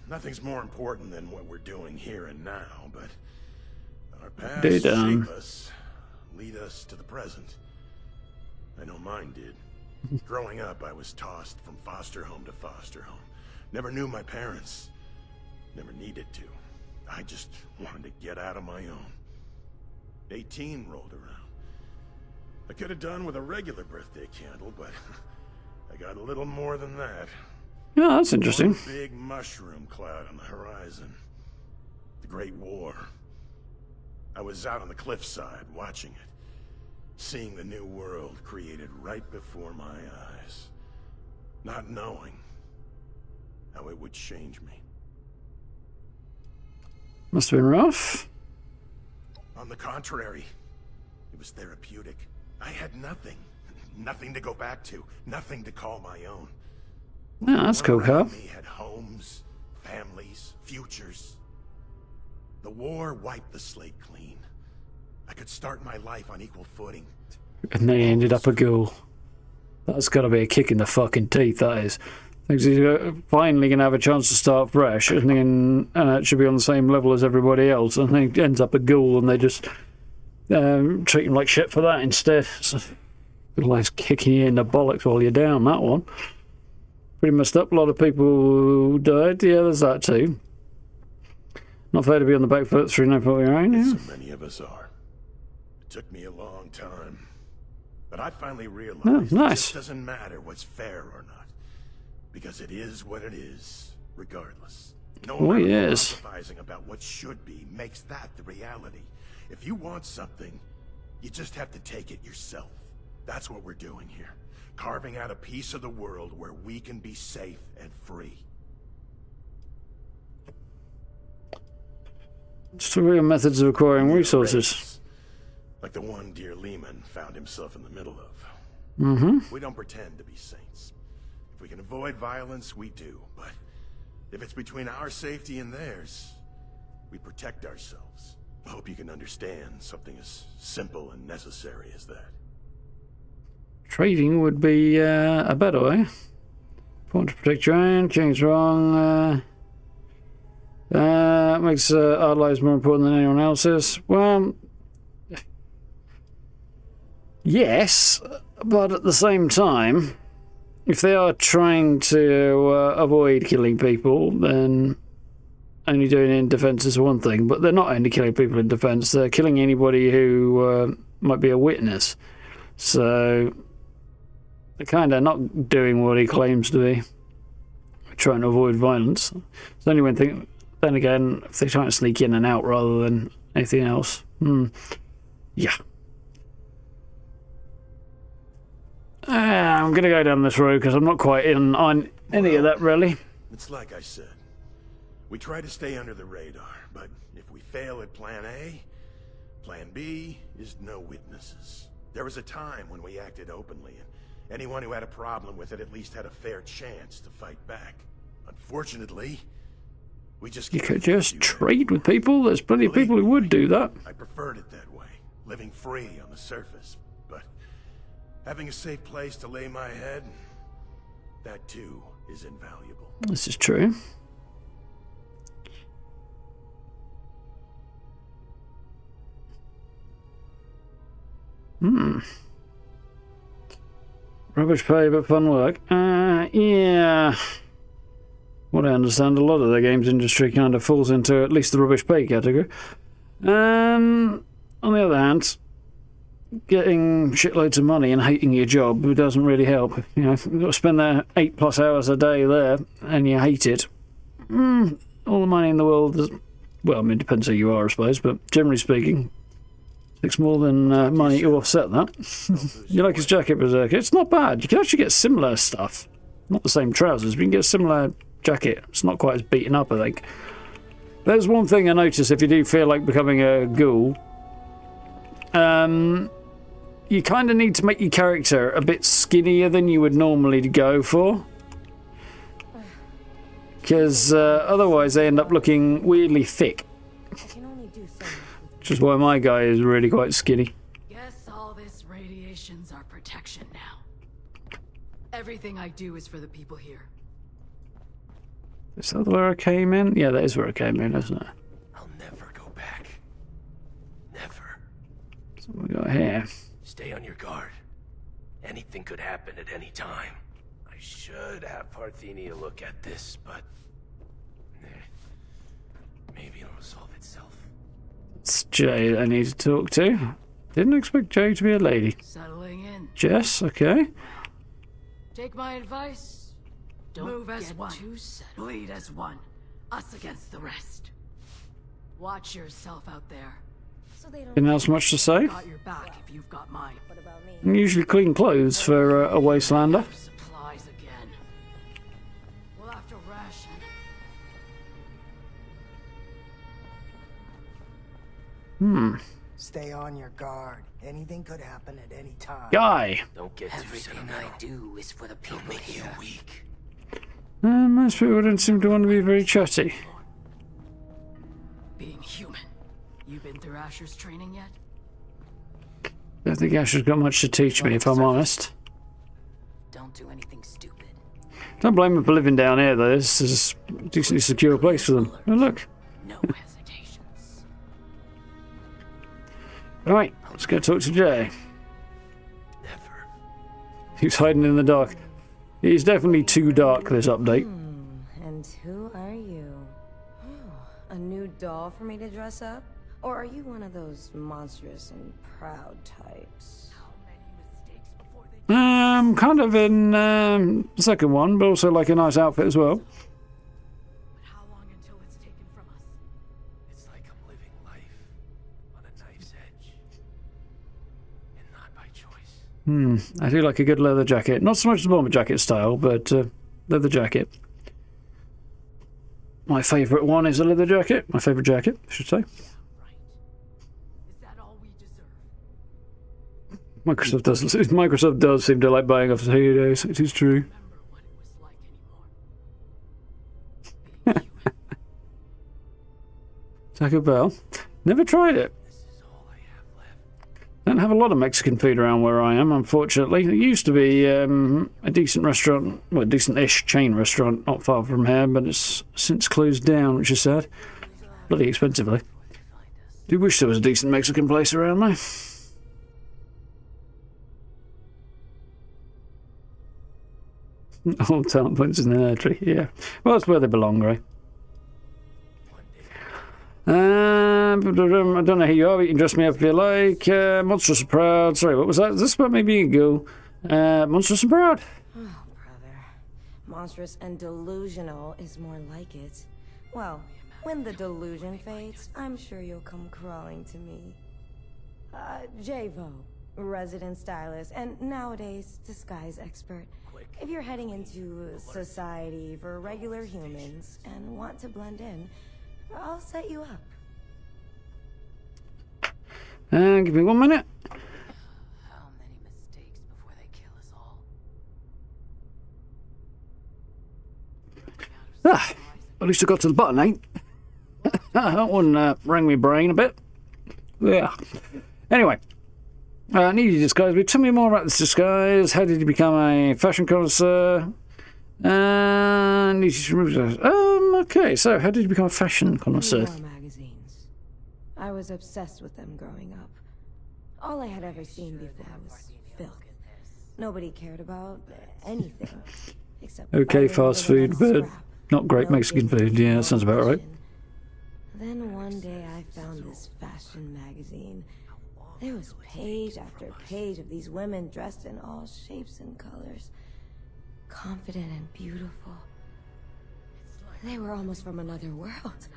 Nothing's more important than what we're doing here and now, but our past Dude, shape us, lead us to the present. I know mine did. Growing up, I was tossed from foster home to foster home. Never knew my parents. Never needed to. I just wanted to get out of my own. 18 rolled around. I could have done with a regular birthday candle, but I got a little more than that. Yeah, that's interesting. One big mushroom cloud on the horizon. Great War. I was out on the cliffside watching it, seeing the new world created right before my eyes, not knowing how it would change me. Must have been rough. On the contrary, it was therapeutic. I had nothing. Nothing to go back to. Nothing to call my own. Yeah, that's cool, Carl. We had homes, families, futures. The war wiped the slate clean. I could start my life on equal footing. And they ended up a ghoul. That's got to be a kick in the fucking teeth, that is. Thinks he's finally going to have a chance to start fresh and actually be on the same level as everybody else. And then he ends up a ghoul and they just treat him like shit for that instead. So, good life's kicking you in the bollocks while you're down, that one. Pretty messed up. A lot of people died. Yeah, there's that too. Not fair to be on the back foot through no fault of your own. Yeah. So many of us are. It took me a long time. But I finally realized nice. It just doesn't matter what's fair or not. Because it is what it is, regardless. No amount of philosophizing about what should be makes that the reality. If you want something, you just have to take it yourself. That's what we're doing here. Carving out a piece of the world where we can be safe and free. Just real methods of acquiring resources. Like the one dear Lehman found himself in the middle of. Mm-hmm. We don't pretend to be saints. If we can avoid violence, we do. But if it's between our safety and theirs, we protect ourselves. I hope you can understand something as simple and necessary as that. Trading would be a better way. Important to protect your own, change wrong. Makes our lives more important than anyone else's. Well, yes, but at the same time, if they are trying to avoid killing people, then only doing it in defense is one thing. But they're not only killing people in defense; they're killing anybody who might be a witness. So they're kind of not doing what he claims to be, trying to avoid violence. It's only one thing. Then again, if they're trying to sneak in and out rather than anything else, yeah. I'm going to go down this road because I'm not quite in on any of that, really. It's like I said. We try to stay under the radar, but if we fail at Plan A, Plan B is no witnesses. There was a time when we acted openly, and anyone who had a problem with it at least had a fair chance to fight back. Unfortunately, we just you could just trade with people. There's plenty of people who would do that. I preferred it that way, living free on the surface, but having a safe place to lay my head, that too is invaluable. This is true. Rubbish pay but fun work. Yeah. What I understand, a lot of the games industry kind of falls into at least the rubbish pay category. On the other hand, getting shitloads of money and hating your job doesn't really help. You know, if you've got to spend 8+ hours a day there and you hate it, all the money in the world is, well, I mean, it depends who you are, I suppose, but generally speaking, takes more than money to offset that. You like his jacket, Berserker? It's not bad. You can actually get similar stuff. Not the same trousers, but you can get a similar jacket. It's not quite as beaten up, I think. There's one thing I notice if you do feel like becoming a ghoul. You kind of need to make your character a bit skinnier than you would normally go for. Because otherwise they end up looking weirdly thick. Which is why my guy is really quite skinny. Guess all this radiation's our protection now. Everything I do is for the people here. Is that where I came in? Yeah, that is where I came in, isn't it? I'll never go back. Never. So what we got here? Stay on your guard. Anything could happen at any time. I should have Parthenia look at this, but maybe it'll resolve itself. It's Jay I need to talk to. Didn't expect Jay to be a lady. Settling in. Jess, okay. Take my advice. Don't move as one. Bleed as one. Us against the rest. Watch yourself out there. So they don't Anything else much to say? Got your back if you've got mine. what about me? And usually clean clothes for a wastelander. Supplies again. We'll have to ration. Stay on your guard. Anything could happen at any time. Guy. Don't get too Everything sentimental. I do is for the people Make you here. weak. Most people don't seem to want to be very chatty. Being human. You been through Asher's training yet? Don't think Asher's got much to teach me, if I'm honest. Don't do anything stupid. Don't blame them for living down here, though. This is a decently secure place for them. Oh, look. No hesitations. Right, let's go talk to Jay. Never. He's hiding in the dark. He's definitely too dark, this update. And who are you? Oh, a new doll for me to dress up? Or are you one of those monstrous and proud types? Kind of in the second one, but also like a nice outfit as well. But how long until it's taken from us? It's like I'm living life on a knife's edge. And not by choice. I do like a good leather jacket. Not so much the bomber jacket style, but leather jacket. My favourite one is a leather jacket. My favourite jacket, I should say. Right. Is that all we deserve? Microsoft does seem to like buying off days. It is true. Remember what it was like anymore. Being human. Taco Bell. Never tried it. This is all I have left. Don't have a lot of Mexican food around where I am, unfortunately. There used to be a decent restaurant, well, a decent-ish chain restaurant not far from here, but it's since closed down, which is sad. Bloody expensively. Do wish there was a decent Mexican place around there. Old talent points in the nursery, yeah. Well, that's where they belong, right? I don't know who you are, but you can dress me up if you like. Monstrous and proud. Sorry, what was that? Is this about me being a ghoul? Monstrous and proud. Oh, brother. Monstrous and delusional is more like it. Well, when the delusion fades, I'm sure you'll come crawling to me. Javo, resident stylist, and nowadays disguise expert. If you're heading into society for regular humans and want to blend in, I'll set you up. Give me 1 minute. How many mistakes before they kill us all? At least I got to the button, eh? That one rang my brain a bit. Yeah. Anyway. Need you disguise me. Tell me more about this disguise. How did you become a fashion connoisseur? Okay, so how did you become a fashion connoisseur? War magazines. I was obsessed with them growing up. All I had ever seen before was filth. Nobody cared about anything except Okay, fast food, but not great No Mexican big food. Yeah, that sounds about right. Then one day I found this fashion magazine. There was page after page of these women dressed in all shapes and colors. Confident and beautiful. They were almost from another world.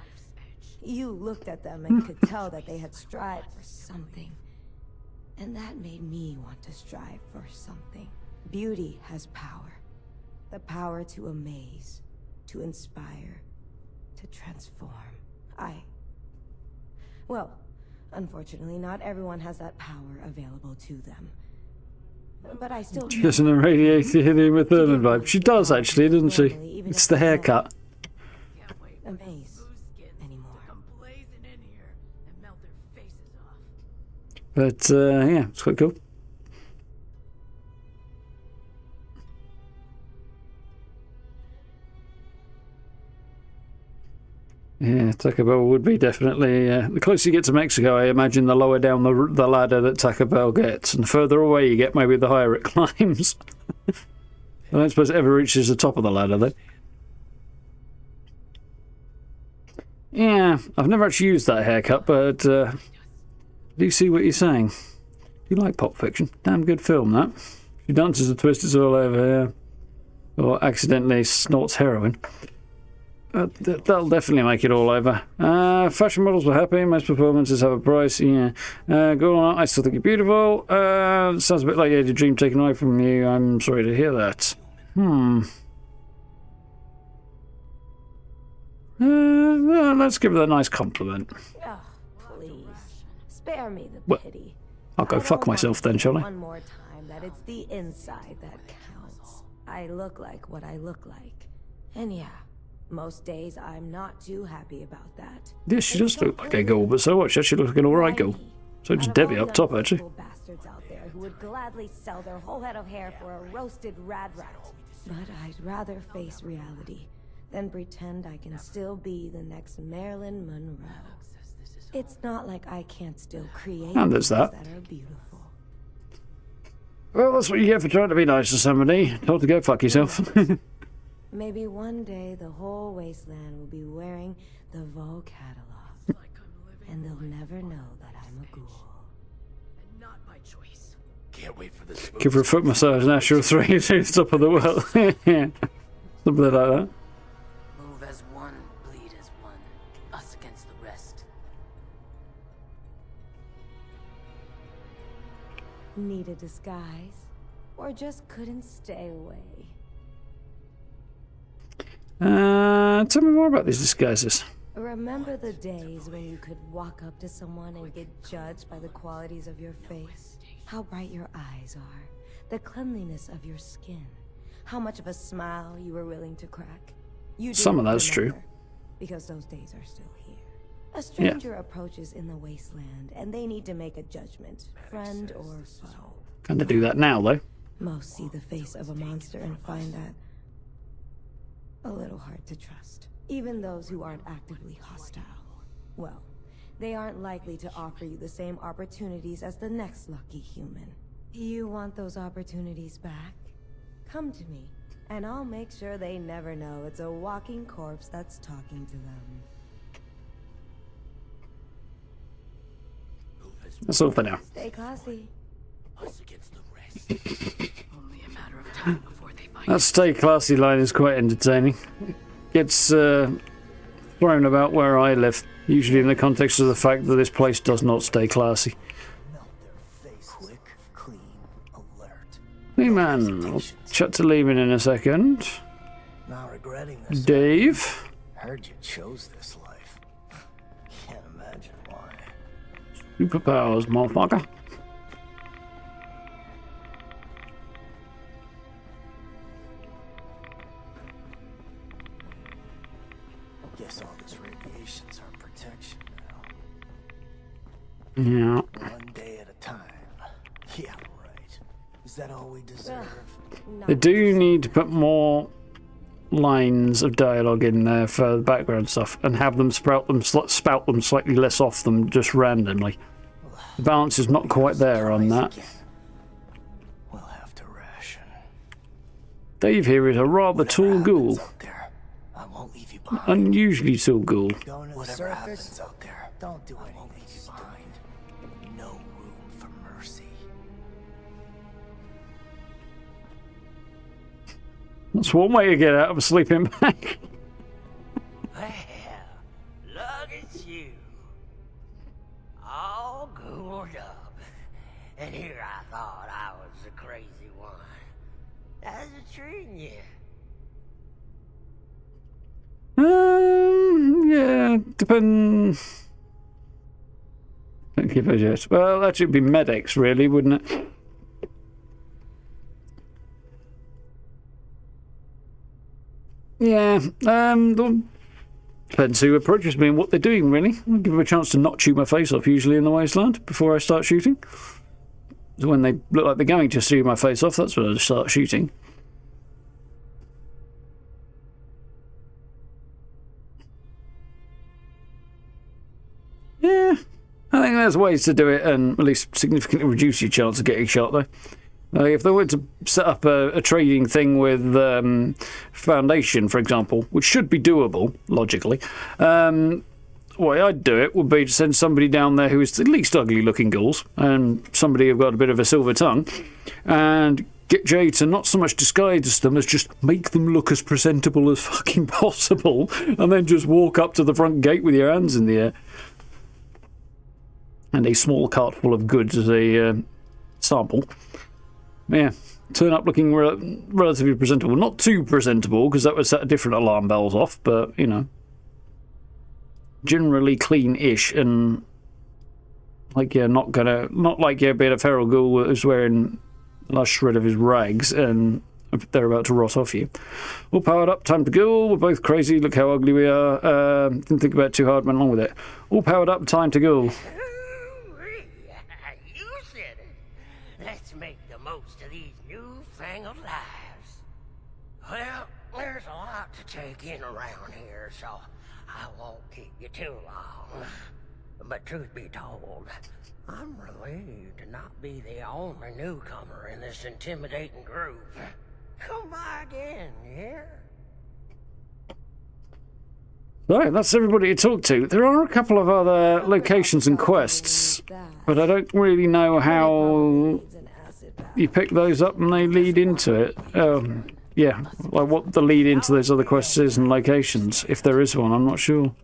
You looked at them and could tell that they had strived for something. And that made me want to strive for something. Beauty has power. The power to amaze, to inspire, to transform. Well, unfortunately, not everyone has that power available to them. But I still... She doesn't irradiate him with thermal vibe. She does, actually, doesn't she? It's the haircut. amaze anymore. But, yeah, it's quite cool. Yeah, Taco Bell would be definitely... the closer you get to Mexico, I imagine the lower down the ladder that Taco Bell gets. And the further away you get, maybe the higher it climbs. I don't suppose it ever reaches the top of the ladder, though. Yeah, I've never actually used that haircut, but do you see what you're saying? You like Pop Fiction? Damn good film, that. She dances and twists all over here. Or accidentally snorts heroin. That'll definitely make it all over. Fashion models were happy. Most performances have a price. Yeah. Go on. I still think you're beautiful. Sounds a bit like you had your dream taken away from you. I'm sorry to hear that. Let's give her a nice compliment. Oh, please. Spare me the pity. I'll go fuck myself then, shall I? One more time that it's the inside that counts. I look like what I look like. And yeah, most days I'm not too happy about that. Yeah, she does look like a ghoul, but so what? She actually looks like an alright ghoul. So does Debbie up top, actually. Bastards out there who would gladly sell their whole head of hair for a roasted rad rat. But I'd rather face reality than pretend I can still be the next Marilyn Monroe. It's not like I can't still create And there's that. that are beautiful. Well, that's what you get for trying to be nice to somebody. Told to go fuck yourself. Maybe one day the whole wasteland will be wearing the Vogue catalog. And they'll never know that I'm a ghoul. And not by choice. Can't wait for this. Give her a foot massage, natural 3 to the top of the world. Yeah. Something like that. Move as one, bleed as one. Us against the rest. Need a disguise? Or just couldn't stay away? Tell me more about these disguises. Remember the days when you could walk up to someone and get judged by the qualities of your face? How bright your eyes are, the cleanliness of your skin, how much of a smile you were willing to crack. You Some of that's true. Because those days are still here. A stranger approaches in the wasteland and they need to make a judgment, friend or foe. Kind of do that now, though. Most see the face of a monster and find that a little hard to trust. Even those who aren't actively hostile. Well, they aren't likely to offer you the same opportunities as the next lucky human. You want those opportunities back? Come to me, and I'll make sure they never know it's a walking corpse that's talking to them. That's all for now. Stay classy. Us against the rest. Only a matter of time before they find That stay classy line is quite entertaining. Gets thrown about where I live, usually in the context of the fact that this place does not stay classy. Quick, clean, alert. Hey man, I'll chat to Lehman in a second. Not regretting this. Dave. Heard you chose this life. Can't imagine why. Superpowers, motherfucker. Guess all this radiation's our protection now. Yeah. One day at a time. Yeah, right. Is that all we deserve? They do need to put more lines of dialogue in there for the background stuff and have them spout them slightly less off them just randomly. The balance is not quite there on that. We'll have to ration. Dave here is a rather tall ghoul. I won't leave you behind. Unusually tall ghoul. Going to the surface out there. Don't do anything stupid. No room for mercy. That's one way to get out of a sleeping bag. Well, look at you. All ghouled up. And here I thought I was the crazy one. How's it treating you? Yeah, depends. Don't give a shit. Well, that should be medics, really, wouldn't it? Yeah, depends who approaches me and what they're doing, really. I'll give them a chance to not shoot my face off, usually, in the wasteland, before I start shooting. So when they look like they're going to shoot my face off, that's when I start shooting. Yeah, I think there's ways to do it and at least significantly reduce your chance of getting shot, though. If they were to set up a trading thing with Foundation, for example, which should be doable, logically, the way I'd do it would be to send somebody down there who is at least ugly-looking ghouls, and somebody who've got a bit of a silver tongue, and get Jay to not so much disguise them as just make them look as presentable as fucking possible, and then just walk up to the front gate with your hands in the air. And a small cart full of goods as a sample. Yeah, turn up looking relatively presentable. Not too presentable, because that would set different alarm bells off, but, you know. Generally clean-ish, and like, yeah, not like you're being a feral ghoul who's wearing the last shred of his rags and they're about to rot off you. All powered up, time to go. We're both crazy, look how ugly we are. Didn't think about it too hard, went along with it. All powered up, time to go. You said it. Let's make the most of these newfangled lives. Well, there's a lot to take in around here, so I won't keep you too long. But truth be told, I'm relieved to not be the only newcomer in this intimidating group. Come by again, yeah? Right, that's everybody to talk to. There are a couple of other locations and quests, but I don't really know how you pick those up and they lead into it. Yeah, like what the lead into those other quests is and locations. If there is one, I'm not sure.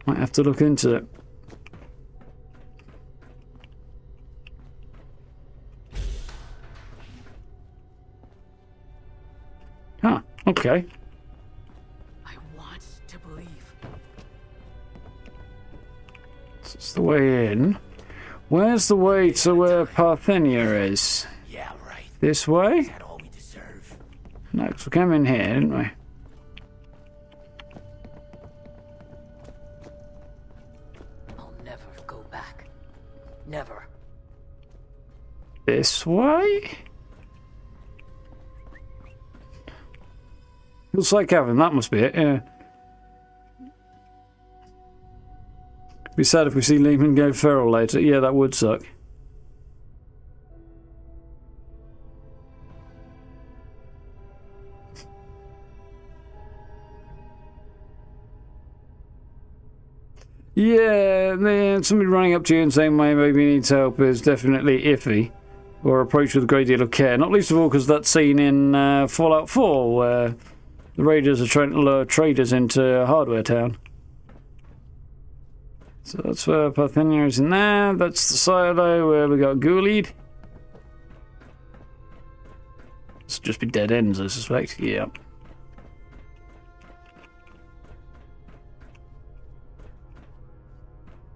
Might have to look into it. Huh, okay. I want to believe. This is the way in. Where's the way to where Parthenia is? Yeah, right. This way? Is that all we deserve? No, 'cause we came in here, didn't we? I'll never go back. Never. This way? Looks like Gavin, that must be it, yeah. Be sad if we see Lehman go feral later. Yeah, that would suck. Yeah, somebody running up to you and saying maybe needs help is definitely iffy. Or approached with a great deal of care. Not least of all because that scene in Fallout 4 where the raiders are trying to lure traders into Hardware Town. So that's where Parthenia is in there. That's the silo where we got Ghoulied. This will just be dead ends, I suspect. Yeah.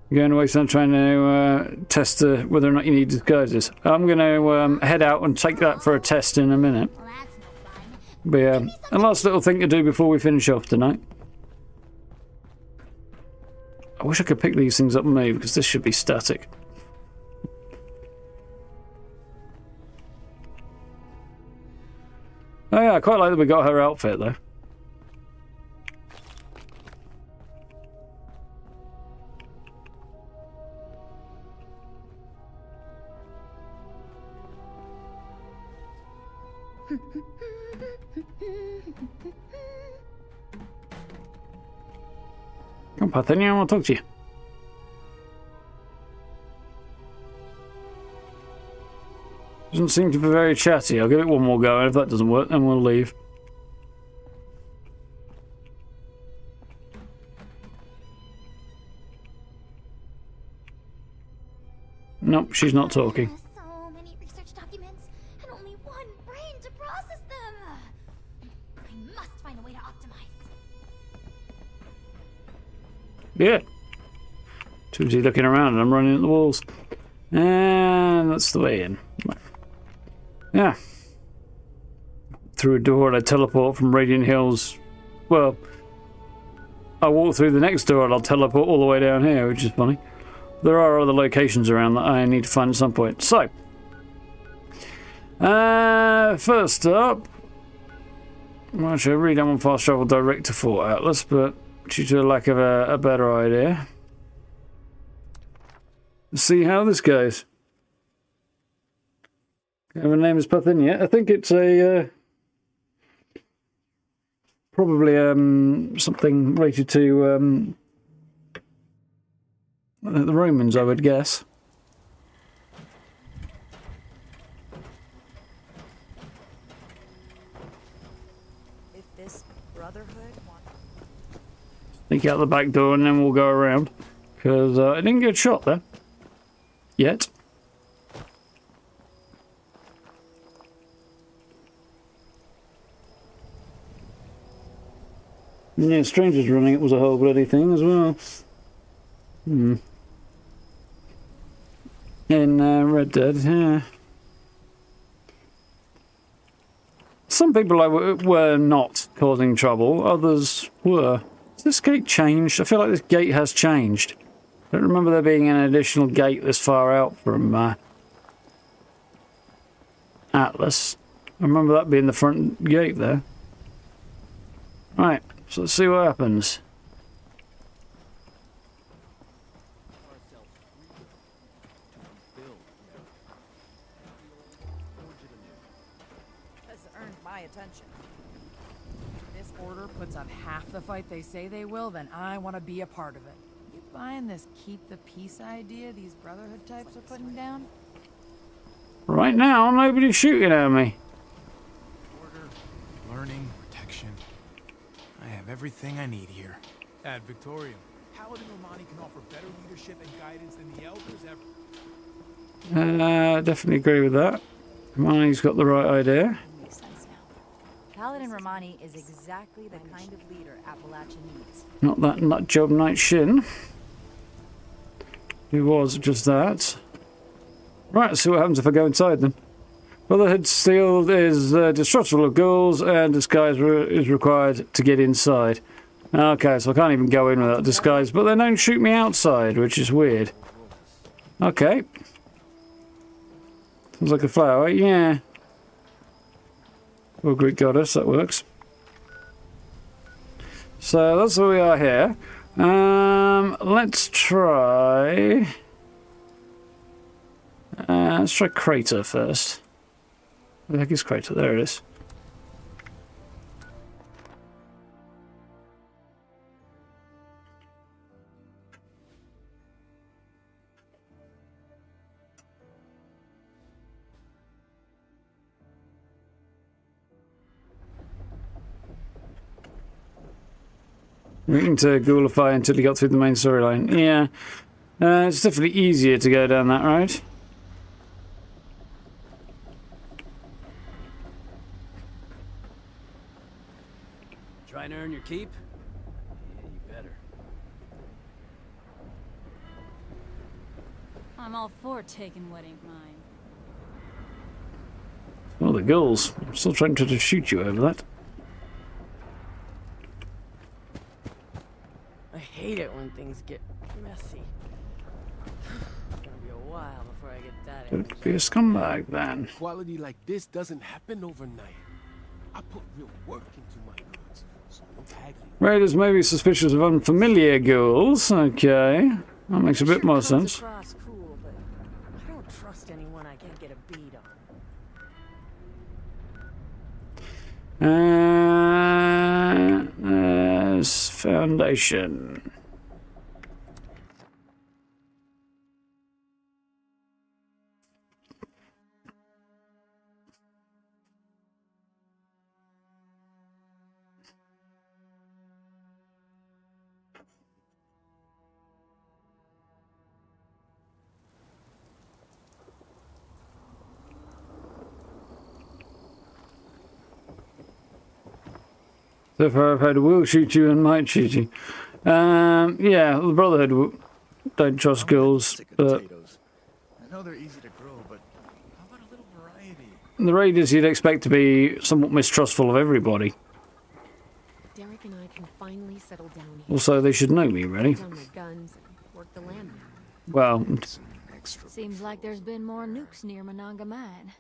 You're going to waste time trying to test whether or not you need disguises. I'm going to head out and take that for a test in a minute. But yeah, a last little thing to do before we finish off tonight. I wish I could pick these things up and move, because this should be static. Oh yeah, I quite like that we got her outfit though. Come on, Parthenia, I want to talk to you. Doesn't seem to be very chatty. I'll give it one more go, and if that doesn't work, then we'll leave. Nope, she's not talking. So many research documents, and only one brain to process them. I must find a way to optimize. Yeah. Too busy looking around and I'm running at the walls. And that's the way in. Yeah. Through a door and I teleport from Radiant Hills. Well, I walk through the next door and I'll teleport all the way down here, which is funny. There are other locations around that I need to find at some point. So, first up, well, actually, I really don't want fast travel direct to Fort Atlas, but due to a lack of a better idea, let's see how this goes. Her name is Parthenia. I think it's a probably something related to the Romans, I would guess. Sneak out the back door and then we'll go around. Because I didn't get shot there. Yet. Yeah, strangers running it was a whole bloody thing as well. In Red Dead, yeah. Some people were not causing trouble, others were. Has this gate changed? I feel like this gate has changed. I don't remember there being an additional gate this far out from Atlas. I remember that being the front gate there. Right, so let's see what happens. Has earned my attention. If this order puts up half the fight they say they will, then I want to be a part of it. You buying this keep the peace idea these Brotherhood types are putting down? Right now, nobody's shooting at me. Order, learning, protection. I have everything I need here. At Victorium, Paladin Romani can offer better leadership and guidance than the Elders ever. Definitely agree with that. Romani's got the right idea. Makes sense now. Paladin Romani is exactly the kind of leader Appalachia needs. Not that nut job Knight Shin. He was just that. Right, let's see what happens if I go inside them. Brotherhood Steel is distrustful of ghouls and disguise is required to get inside. Okay, so I can't even go in without disguise, but they don't shoot me outside, which is weird. Okay. Sounds like a flower, yeah. Or Greek goddess, that works. So that's where we are here. Let's try... let's try Crater first. Where the heck is Crater? There it is. Waiting to Ghoulify until he got through the main storyline. Yeah, it's definitely easier to go down that road. Trying to earn your keep? Yeah, you better. I'm all for taking what ain't mine. Oh, the ghouls. I'm still trying to shoot you over that. I hate it when things get messy. It's gonna be a while before I get that. Don't be a scumbag, then. Quality like this doesn't happen overnight. I put real work into my goods, so no haggling. Raiders may be suspicious of unfamiliar ghouls. Okay, that makes a bit more sense. Cool, but I don't trust anyone I can't get a bead on. There's Foundation. So far I've had will shoot you and might shoot you. Yeah, the Brotherhood don't trust ghouls, but I know they're easy to grow, but how about a little variety? the Raiders you'd expect to be somewhat mistrustful of everybody. Derek and I can finally settle down here. Also, they should know me, really. Down my guns and work the land now. Well, Seems like there's been more nukes near Monongah Mine.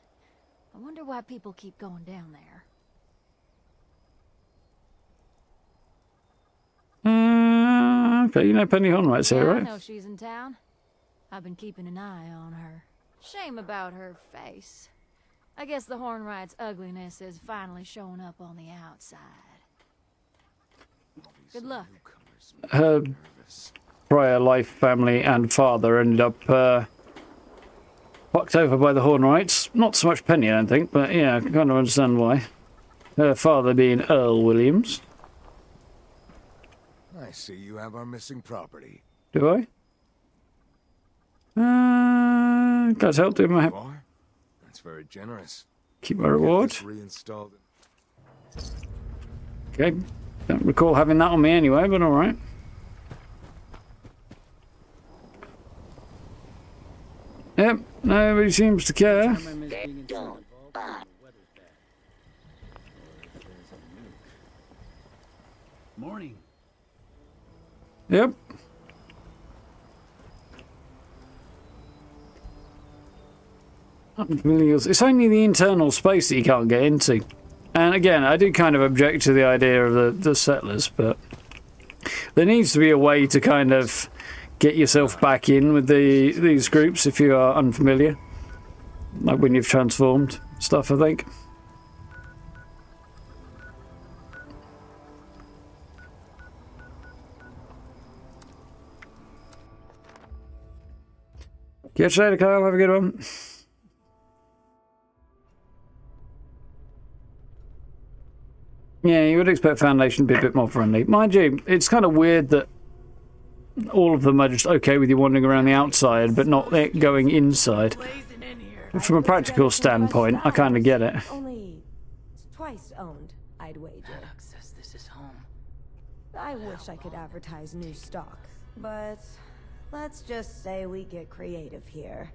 I wonder why people keep going down there. Okay, you know Penny Hornwright's here, Yeah, right? I know she's in town. I've been keeping an eye on her. Shame about her face. I guess the Hornwright's ugliness is finally showing up on the outside. Good luck. Her prior life, family, and father ended up fucked over by the Hornwrights. Not so much Penny, I don't think, but yeah, I can kind of understand why. Her father being Earl Williams. I see you have our missing property. Do I? Guys, help do my... That's very generous. Keep my reward. Get this reinstalled. Okay. Don't recall having that on me anyway, but alright. Yep, nobody seems to care. Morning. Yep. It's only the internal space that you can't get into. And again, I do kind of object to the idea of the settlers, but there needs to be a way to kind of get yourself back in with these groups if you are unfamiliar. Like when you've transformed stuff, I think. Catch you later, Kyle. Have a good one. Yeah, you would expect Foundation to be a bit more friendly. Mind you, it's kind of weird that all of them are just okay with you wandering around the outside, but not going inside. From a practical standpoint, I kind of get it. Only twice owned, I'd wager. Says this is home. I wish I could advertise new stock, but let's just say we get creative here.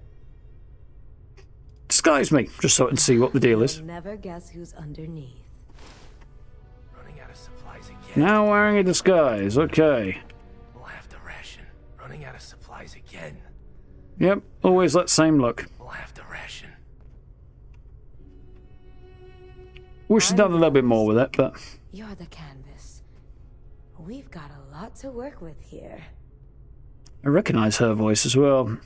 Disguise me, just so I can see what the deal is. You'll never guess who's underneath. Now wearing a disguise, okay. We'll have to ration. Running out of supplies again. Yep, always that same look. We'll have to ration. Wish I'd done a little bit more with it, but... You're the canvas. We've got a lot to work with here. I recognise her voice as well.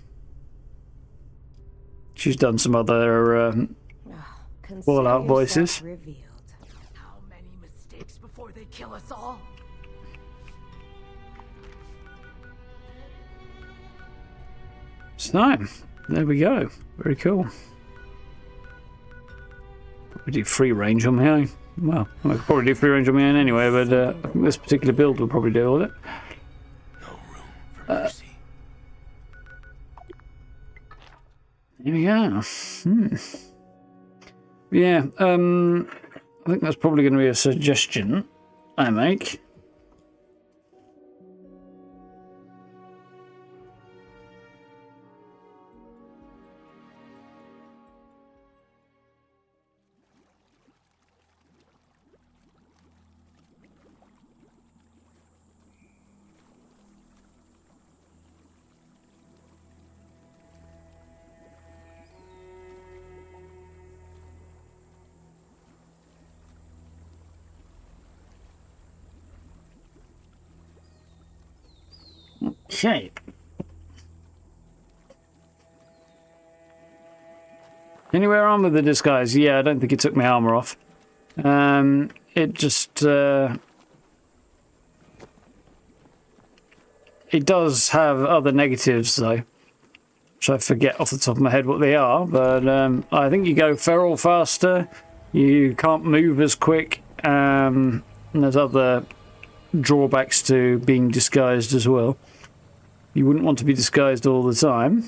She's done some other Fallout voices. Before they kill us all. So, there we go. Very cool. Probably do free range on my own. Well, I could probably do free range on my own anyway, but I think this particular build will probably deal with it. No room for mercy. Here we go. Yeah, I think that's probably going to be a suggestion I make. Okay. Anywhere on with the disguise? Yeah, I don't think it took my armor off. It just... it does have other negatives, though. Which I forget off the top of my head what they are, but I think you go feral faster, you can't move as quick, and there's other drawbacks to being disguised as well. You wouldn't want to be disguised all the time.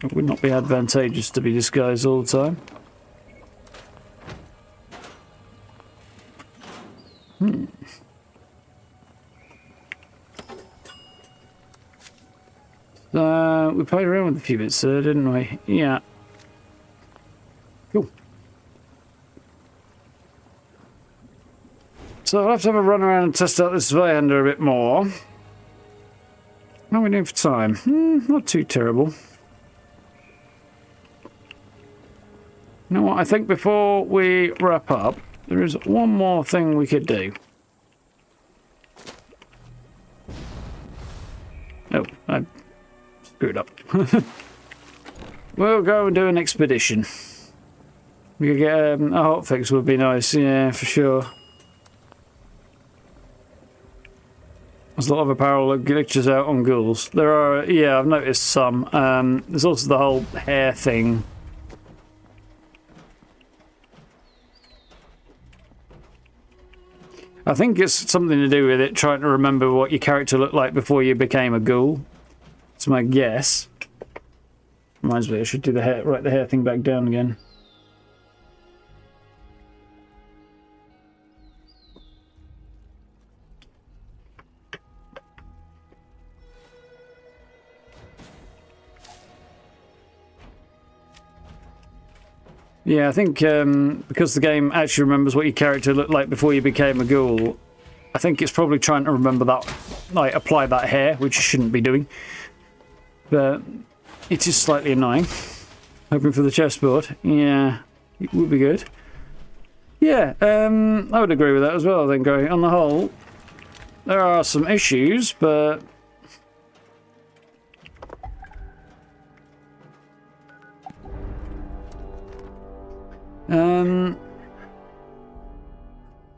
It would not be advantageous to be disguised all the time. We played around with a few bits there, didn't we? Yeah. Cool. So I'll have to have a run around and test out this Viander a bit more. How are we doing for time? Not too terrible. You know what? I think before we wrap up, there is one more thing we could do. Oh, I screwed up. We'll go and do an expedition. We could get a hotfix would be nice, yeah, for sure. There's a lot of apparel that glitches out on ghouls. There are, yeah, I've noticed some. There's also the whole hair thing. I think it's something to do with it trying to remember what your character looked like before you became a ghoul. That's my guess. Reminds me, I should do the hair, write the hair thing back down again. Yeah, I think because the game actually remembers what your character looked like before you became a ghoul, I think it's probably trying to remember that, like apply that hair, which you shouldn't be doing. But it is slightly annoying. Hoping for the chessboard. Yeah, it would be good. Yeah, I would agree with that as well, I think, on the whole. There are some issues, but...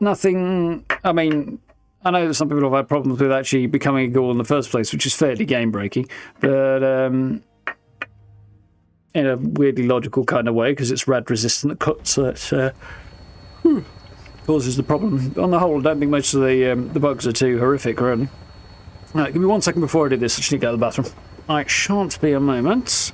nothing... I mean, I know that some people have had problems with actually becoming a ghoul in the first place, which is fairly game-breaking, but in a weirdly logical kind of way, because it's rad-resistant cuts, so it causes the problem. On the whole, I don't think most of the bugs are too horrific, really. Right, give me 1 second before I do this. I just need to go to the bathroom. I shan't be a moment.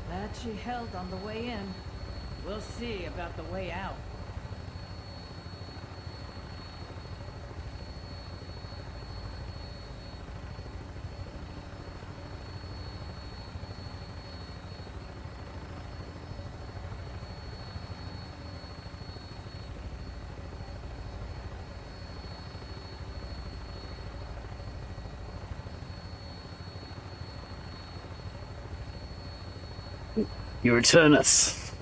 That she held on the way in. We'll see about the way out. You returneth.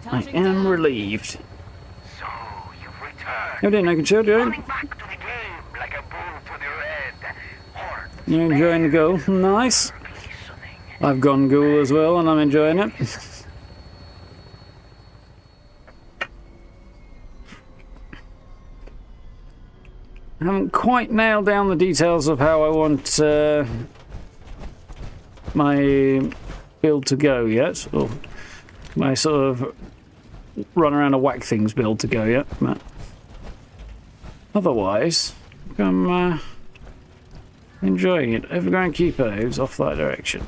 I am relieved. So, you've returned. How did I can show you? Running back to the game like a bull to the red. Horde. You enjoying the ghoul? Nice. I've gone ghoul as well, and I'm enjoying it. I haven't quite nailed down the details of how I want my build to go yet, or my sort of run around and whack things build to go yet, but otherwise I'm enjoying it. Overground keeper who's off that direction.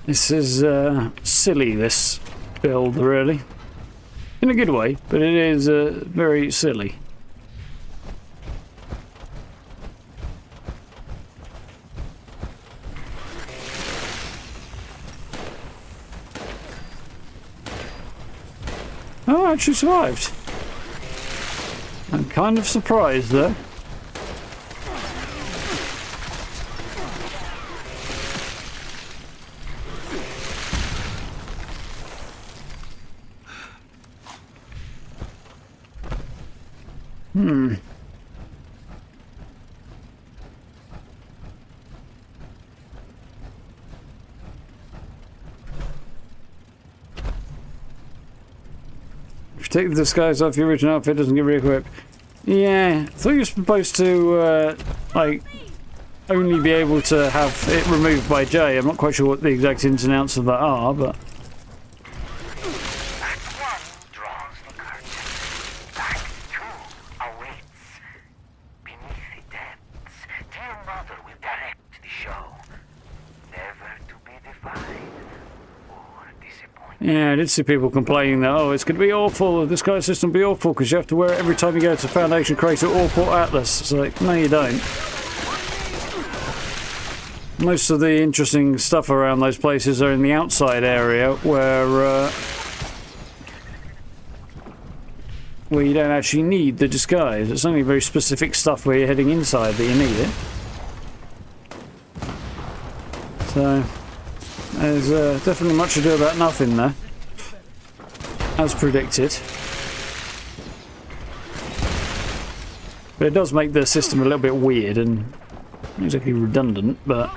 This is silly, this build, really. In a good way, but it is very silly. Oh, I actually survived. I'm kind of surprised, though. If you take the disguise off your original outfit, doesn't get re-equipped. Yeah, I thought you were supposed to, like, only be able to have it removed by Jay. I'm not quite sure what the exact ins and outs of that are, but... Yeah, I did see people complaining that, oh, it's going to be awful, this kind of system will be awful because you have to wear it every time you go to Foundation Crater or Port Atlas. It's like, no you don't. Most of the interesting stuff around those places are in the outside area where you don't actually need the disguise. It's only very specific stuff where you're heading inside that you need it. So... there's definitely much ado about nothing there, as predicted. But it does make the system a little bit weird and not exactly redundant, but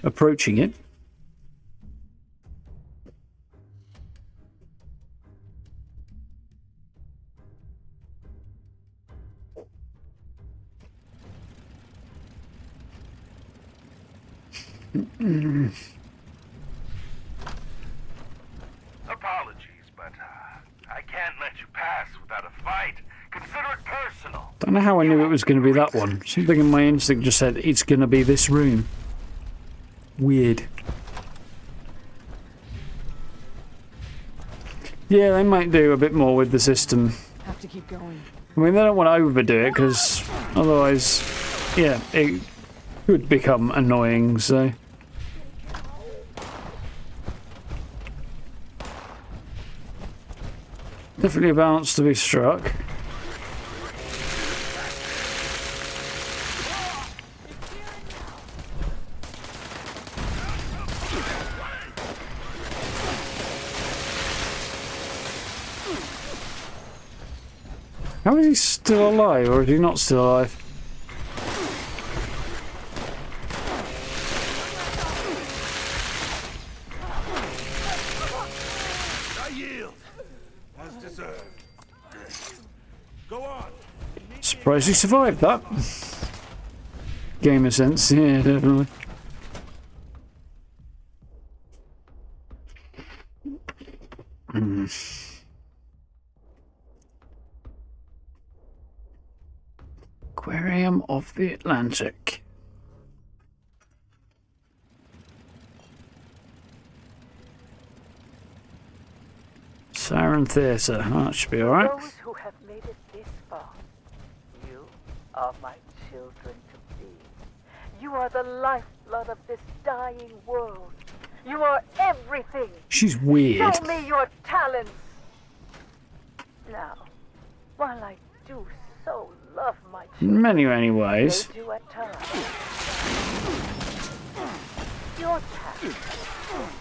approaching it. Apologies, but I can't let you pass without a fight. Consider it personal. Don't know how I knew it was going to be that one. Something in my instinct just said it's going to be this room. Weird. Yeah, they might do a bit more with the system. Have to keep going. I mean, they don't want to overdo it because otherwise, yeah, it could become annoying. So. Definitely a balance to be struck. How is he still alive, or is he not still alive? Surprised he survived that. Gamer sense, yeah, definitely. Aquarium of the Atlantic. Siren Theatre. Oh, that should be alright. Those who have made it this far, you are my children to be. You are the lifeblood of this dying world. You are everything. She's weird. Show me your talents. Now, while I do so love my children, In many ways. they do at times. Your task is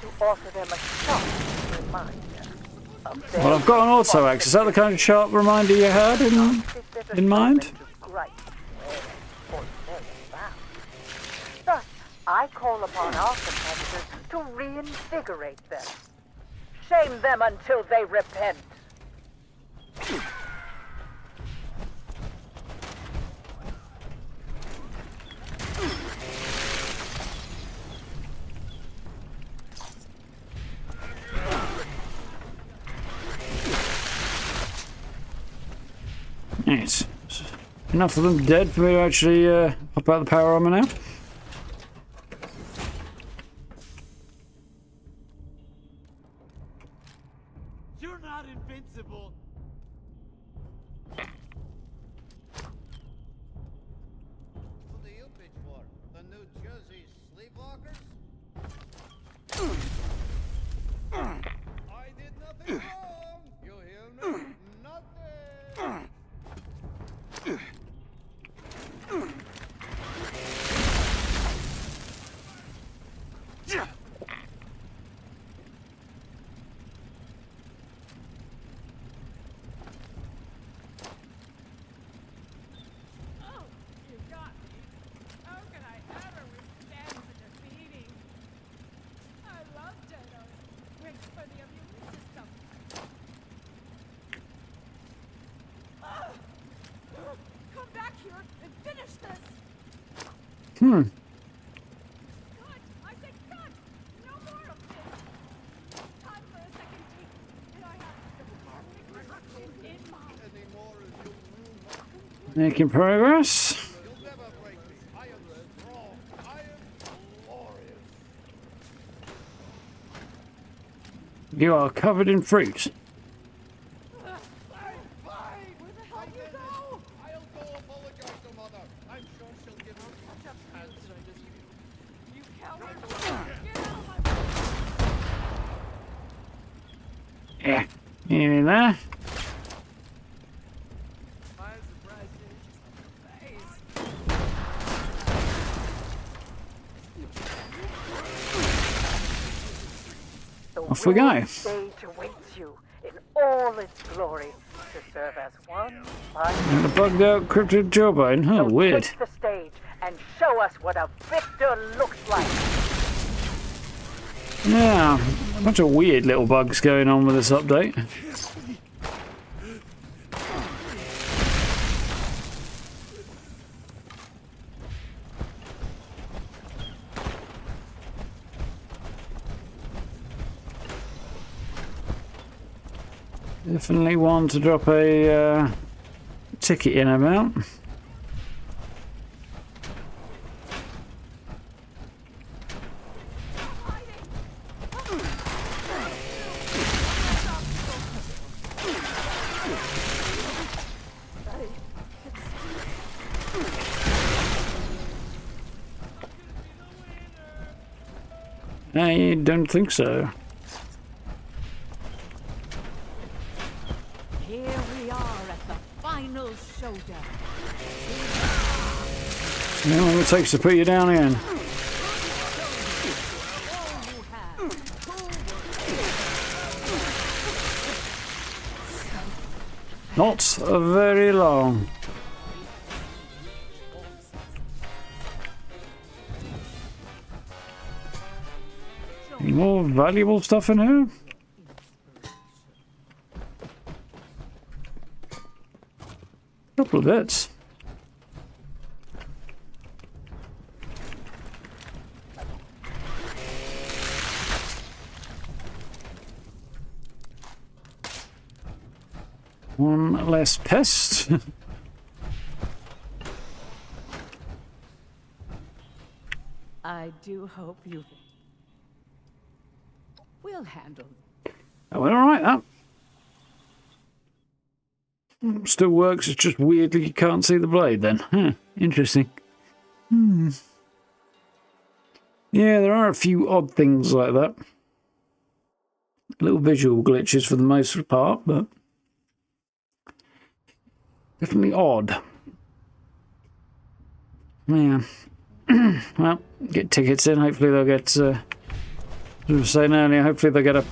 to offer them a sharp reminder of their Well, I've got an auto axe. Is that the kind of sharp reminder you had in mind? Thus, I call upon our competitors to reinvigorate them. Shame them until they repent. Yes. Enough of them dead for me to actually pop out the power armor now. You're not invincible. What do you pitch for? The New Jersey Sleepwalkers? I did nothing wrong. You hear me? Nothing. Oh, you got me. How can I ever withstand such a beating? I love Dedos. Wings for the immune system. Come back here and finish this. Hmm. Making progress. You are covered in fruit. Yeah, in there. Off we go. Stage awaits you in all its glory to serve as one And a bugged out cryptid jawbone. Oh, weird. Take the stage and show us what a victor looks like. Yeah, a bunch of weird little bugs going on with this update. Definitely one to drop a ticket in about. I don't think so. Here we are at the final showdown. How long it takes to put you down again? Not very long. Any more valuable stuff in here? Couple of bits. One less pest. I do hope you will handle. Oh, well, alright, that. Still works, it's just weirdly you can't see the blade then. Huh, interesting. Hmm. Yeah, there are a few odd things like that. Little visual glitches for the most part, but definitely odd. Yeah. Well, get tickets in. Hopefully they'll get, as I was saying earlier, hopefully they'll get a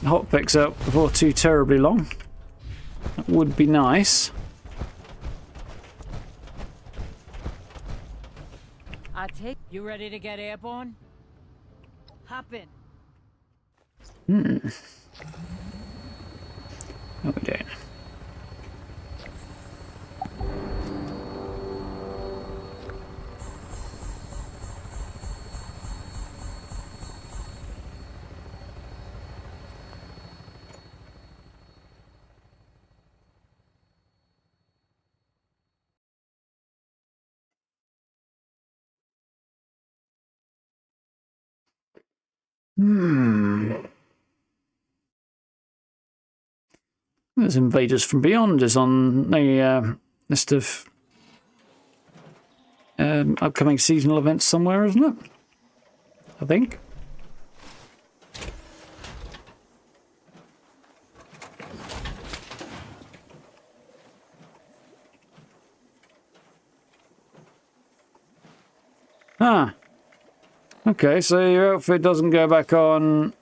hot fix out before too terribly long. That would be nice. I take you ready to get airborne? Hop in. Hmm. Oh, damn. Hmm. There's Invaders from Beyond is on the list of upcoming seasonal events somewhere, isn't it? I think. Ah. Okay, so your outfit doesn't go back on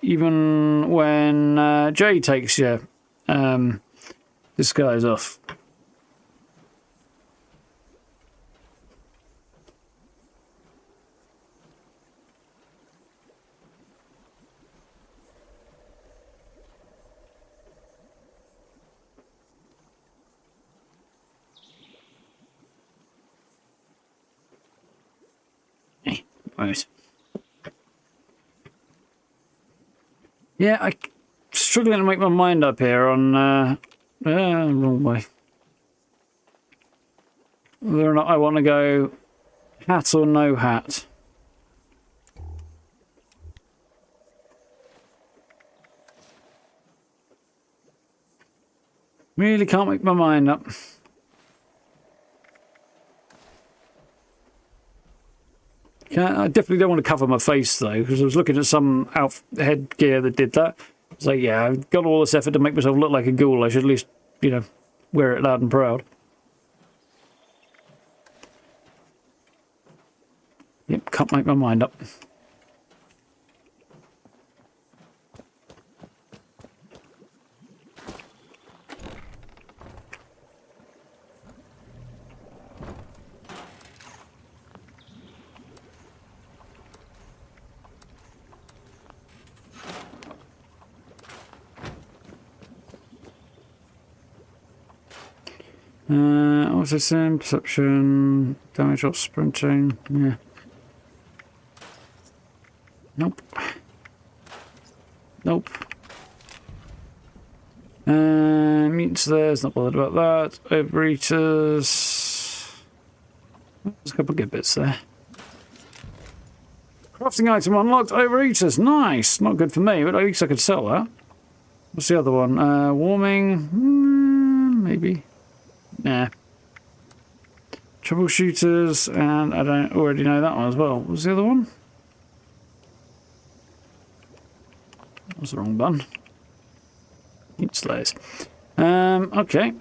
even when Jay takes your disguise off. Yeah, I'm struggling to make my mind up here on... wrong way. Whether or not I want to go hat or no hat. Really can't make my mind up. I definitely don't want to cover my face though, because I was looking at some headgear that did that. It's like, yeah, I've got all this effort to make myself look like a ghoul. I should at least, you know, wear it loud and proud. Yep, can't make my mind up. Also sim, perception, damage or sprinting, yeah. Nope. Nope. Mutants there's not bothered about that. Overeaters. There's a couple of good bits there. Crafting item unlocked, overeaters. Nice. Not good for me, but at least I could sell that. What's the other one? Warming. Maybe. Nah. Troubleshooters, and I don't already know that one as well. What was the other one? That was the wrong button. Eat slayers. Okay.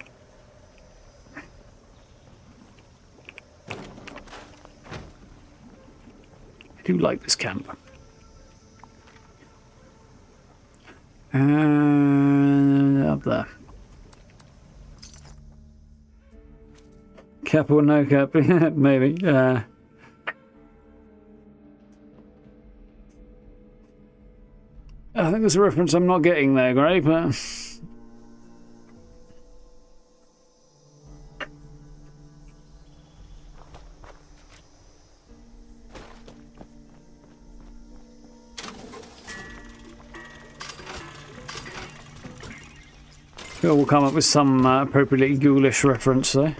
I do like this camp. And up there. Cap or no cap? Maybe. I think there's a reference I'm not getting there, Gray, but... Sure, we'll come up with some appropriately ghoulish reference there.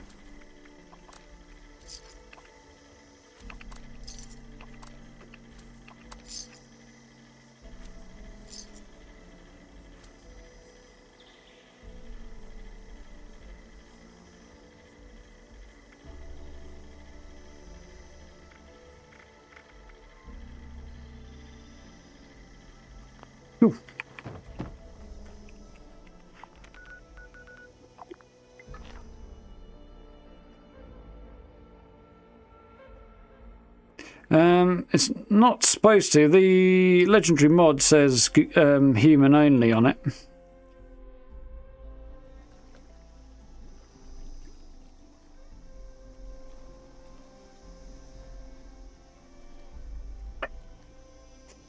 Ooh. It's not supposed to. The legendary mod says human only on it.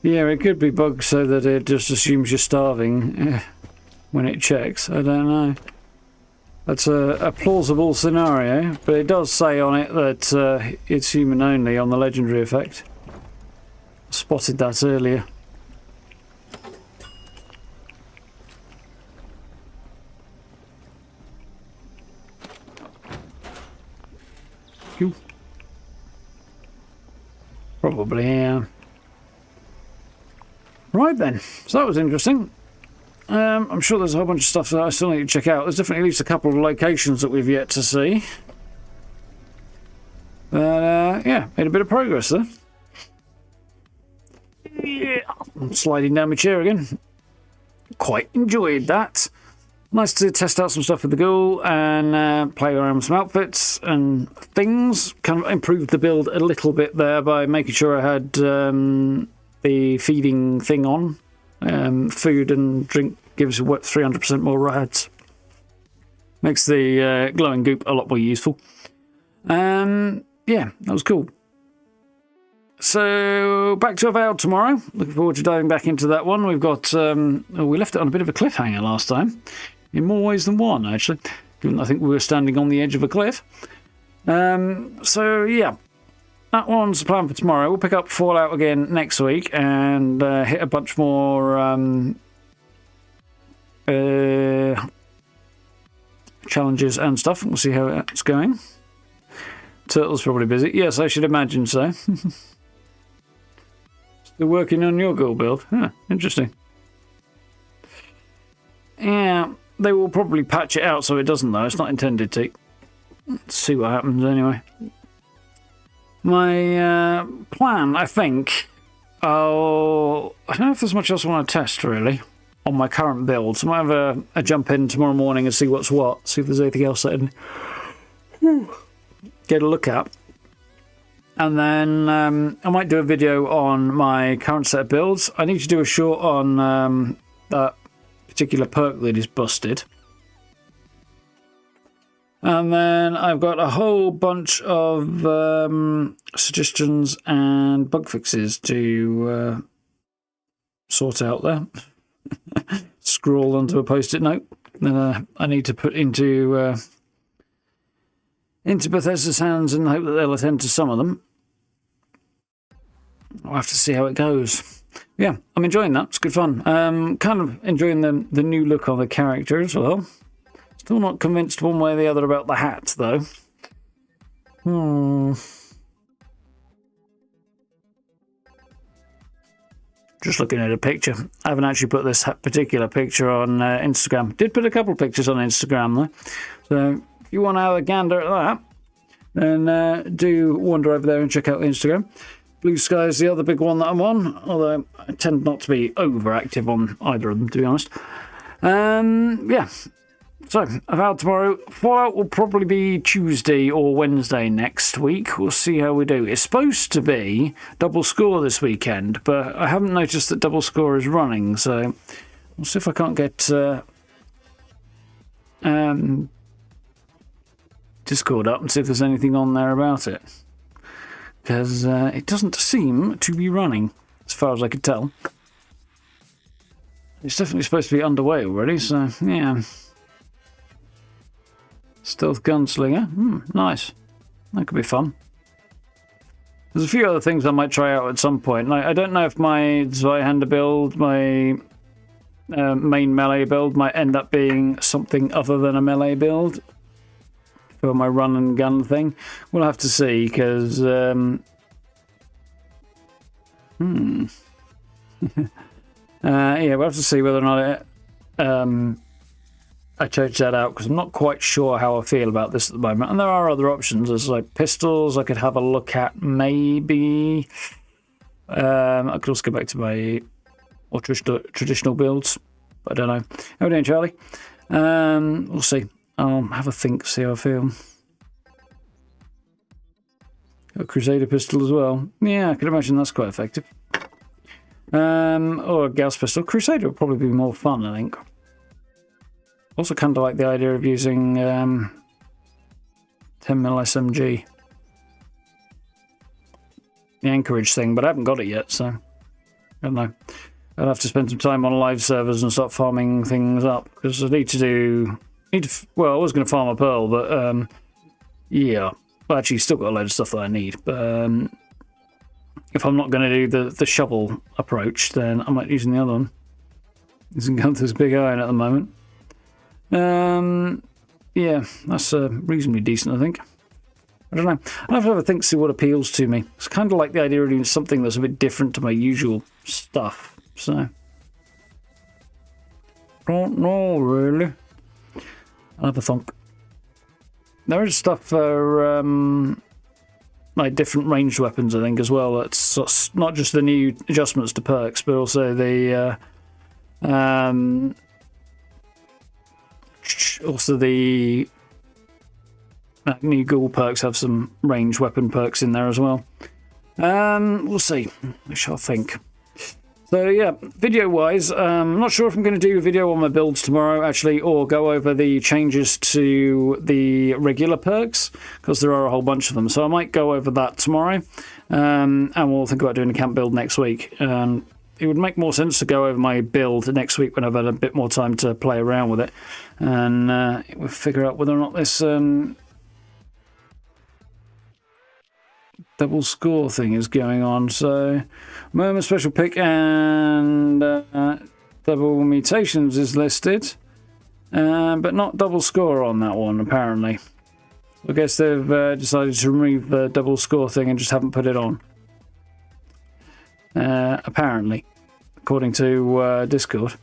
Yeah, it could be bugged so that it just assumes you're starving when it checks. I don't know. That's a plausible scenario, but it does say on it that it's human only on the legendary effect. Spotted that earlier. Phew. Probably, yeah. Right then, so that was interesting. I'm sure there's a whole bunch of stuff that I still need to check out. There's definitely at least a couple of locations that we've yet to see. But, yeah, made a bit of progress there. Yeah, I'm sliding down my chair again. Quite enjoyed that. Nice to test out some stuff with the ghoul and play around with some outfits and things. Kind of improved the build a little bit there by making sure I had the feeding thing on. Food and drink gives 300% more rads. Makes the glowing goop a lot more useful. Yeah, that was cool. So, back to Avowed tomorrow. Looking forward to diving back into that one. We've got... we left it on a bit of a cliffhanger last time. In more ways than one, actually. Given I think we were standing on the edge of a cliff. So, yeah. That one's the plan for tomorrow. We'll pick up Fallout again next week and hit a bunch more challenges and stuff. We'll see how it's going. Turtle's probably busy. Yes, I should imagine so. Still working on your Ghoul build. Huh, interesting. Yeah, they will probably patch it out so it doesn't, though. It's not intended to. Let's see what happens anyway. My plan, I think, I don't know if there's much else I want to test, really, on my current build. So I might have a jump in tomorrow morning and see what's what, see if there's anything else I can get a look at. And then I might do a video on my current set of builds. I need to do a short on that particular perk that is busted. And then I've got a whole bunch of suggestions and bug fixes to sort out there. Scroll onto a post-it note that I need to put into Bethesda's hands and hope that they'll attend to some of them. I'll have to see how it goes. Yeah, I'm enjoying that. It's good fun. Kind of enjoying the new look on the character as well. Still not convinced one way or the other about the hat, though. Just looking at a picture. I haven't actually put this particular picture on Instagram. Did put a couple of pictures on Instagram, though. So if you want to have a gander at that, then do wander over there and check out Instagram. Blue Sky is the other big one that I'm on, although I tend not to be overactive on either of them, to be honest. Yeah. So, about tomorrow. Fallout will probably be Tuesday or Wednesday next week. We'll see how we do. It's supposed to be double score this weekend, but I haven't noticed that double score is running, so we'll see if I can't get Discord up and see if there's anything on there about it. Because it doesn't seem to be running, as far as I could tell. It's definitely supposed to be underway already, so yeah. Stealth Gunslinger. Nice. That could be fun. There's a few other things I might try out at some point. Like, I don't know if my Zweihander build, my main melee build, might end up being something other than a melee build for my run and gun thing. We'll have to see, because yeah, we'll have to see whether or not I change that out, because I'm not quite sure how I feel about this at the moment. And there are other options. There's like pistols I could have a look at, maybe. I could also go back to my more traditional builds, but I don't know. How are we doing, Charlie? We'll see. I'll have a think, see how I feel. Got a Crusader pistol as well. Yeah, I could imagine that's quite effective. Or a Gauss pistol. Crusader would probably be more fun, I think. Also kind of like the idea of using 10mm SMG. The Anchorage thing, but I haven't got it yet, so I don't know. I'll have to spend some time on live servers and start farming things up, because I well, I was going to farm a pearl, but yeah. Well, actually, still got a load of stuff that I need, but if I'm not going to do the shovel approach, then I might use the other one. Using Gunther's big iron at the moment. Yeah, that's reasonably decent, I think. I don't know. I'll have to have a think, see what appeals to me. It's kind of like the idea of doing something that's a bit different to my usual stuff, so don't know, really. I'll have a thunk. There is stuff for like different ranged weapons, I think, as well. That's not just the new adjustments to perks, but also the new Ghoul perks have some ranged weapon perks in there as well. We'll see. I shall think. So yeah, video-wise, I'm not sure if I'm going to do a video on my builds tomorrow, actually, or go over the changes to the regular perks, because there are a whole bunch of them. So I might go over that tomorrow, and we'll think about doing a camp build next week. It would make more sense to go over my build next week when I've had a bit more time to play around with it, and we'll figure out whether or not this double score thing is going on. So moment special pick and Double mutations is listed, but not double score on that one, apparently. I guess they've decided to remove the double score thing and just haven't put it on. Apparently, according to Discord.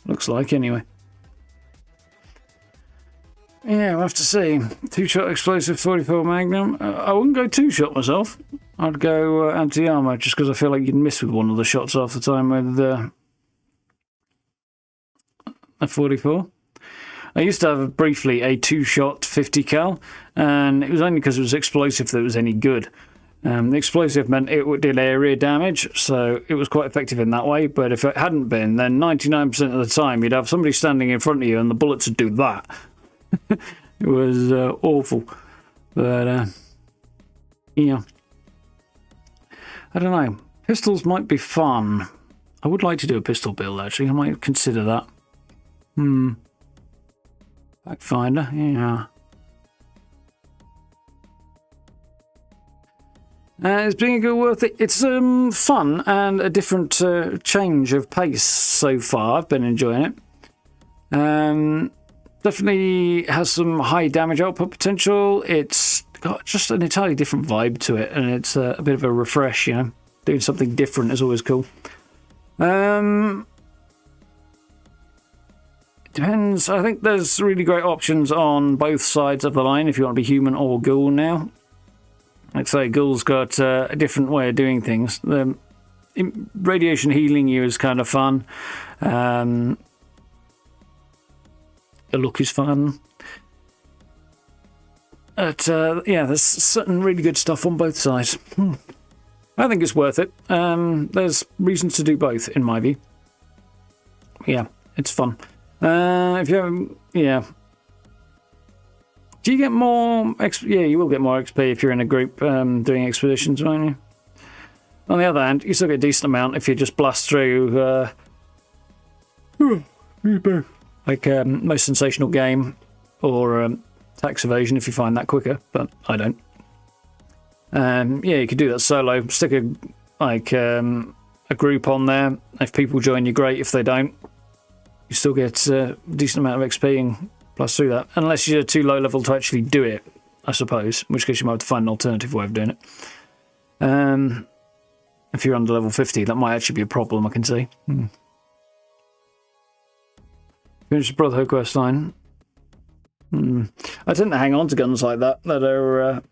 Looks like, anyway. Yeah, we'll have to see. 2-shot explosive 44 Magnum. I wouldn't go 2-shot myself. I'd go anti-armor, just because I feel like you'd miss with one of the shots half the time with a 44. I used to have briefly a 2-shot 50 cal, and it was only because it was explosive that it was any good. The explosive meant it did area damage, so it was quite effective in that way, but if it hadn't been, then 99% of the time you'd have somebody standing in front of you and the bullets would do that. It was awful. But, yeah. I don't know. Pistols might be fun. I would like to do a pistol build, actually. I might consider that. Backfinder, yeah. It's been a good worth it. It's fun and a different change of pace so far. I've been enjoying it. Definitely has some high damage output potential. It's got just an entirely different vibe to it, and it's a bit of a refresh, you know. Doing something different is always cool. Depends. I think there's really great options on both sides of the line if you want to be human or ghoul now. Like I say, Ghoul's got a different way of doing things. The radiation healing you is kind of fun. The look is fun. But yeah, there's certain really good stuff on both sides. I think it's worth it. There's reasons to do both, in my view. Yeah, it's fun. If you haven't, yeah. Do you get more XP? Yeah, you will get more XP if you're in a group doing expeditions, won't you? On the other hand, you still get a decent amount if you just blast through like Most Sensational Game or Tax Evasion if you find that quicker, but I don't. Yeah, you could do that solo. Stick a group on there. If people join you, great. If they don't, you still get a decent amount of XP and plus through that. Unless you're too low level to actually do it, I suppose. In which case you might have to find an alternative way of doing it. If you're under level 50, that might actually be a problem, I can see. Finish the Brotherhood quest line. I tend to hang on to guns like that are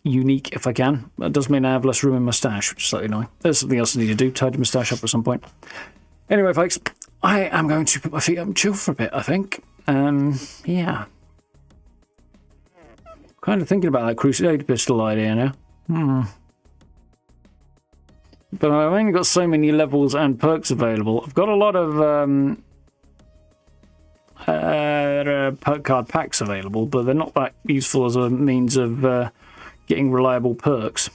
unique if I can. That does mean I have less room in my stash, which is slightly annoying. There's something else I need to do, tidy my stash up at some point. Anyway, folks, I am going to put my feet up and chill for a bit, I think. Yeah. Kind of thinking about that Crusade pistol idea now. But I've only got so many levels and perks available. I've got a lot of perk card packs available, but they're not that useful as a means of getting reliable perks.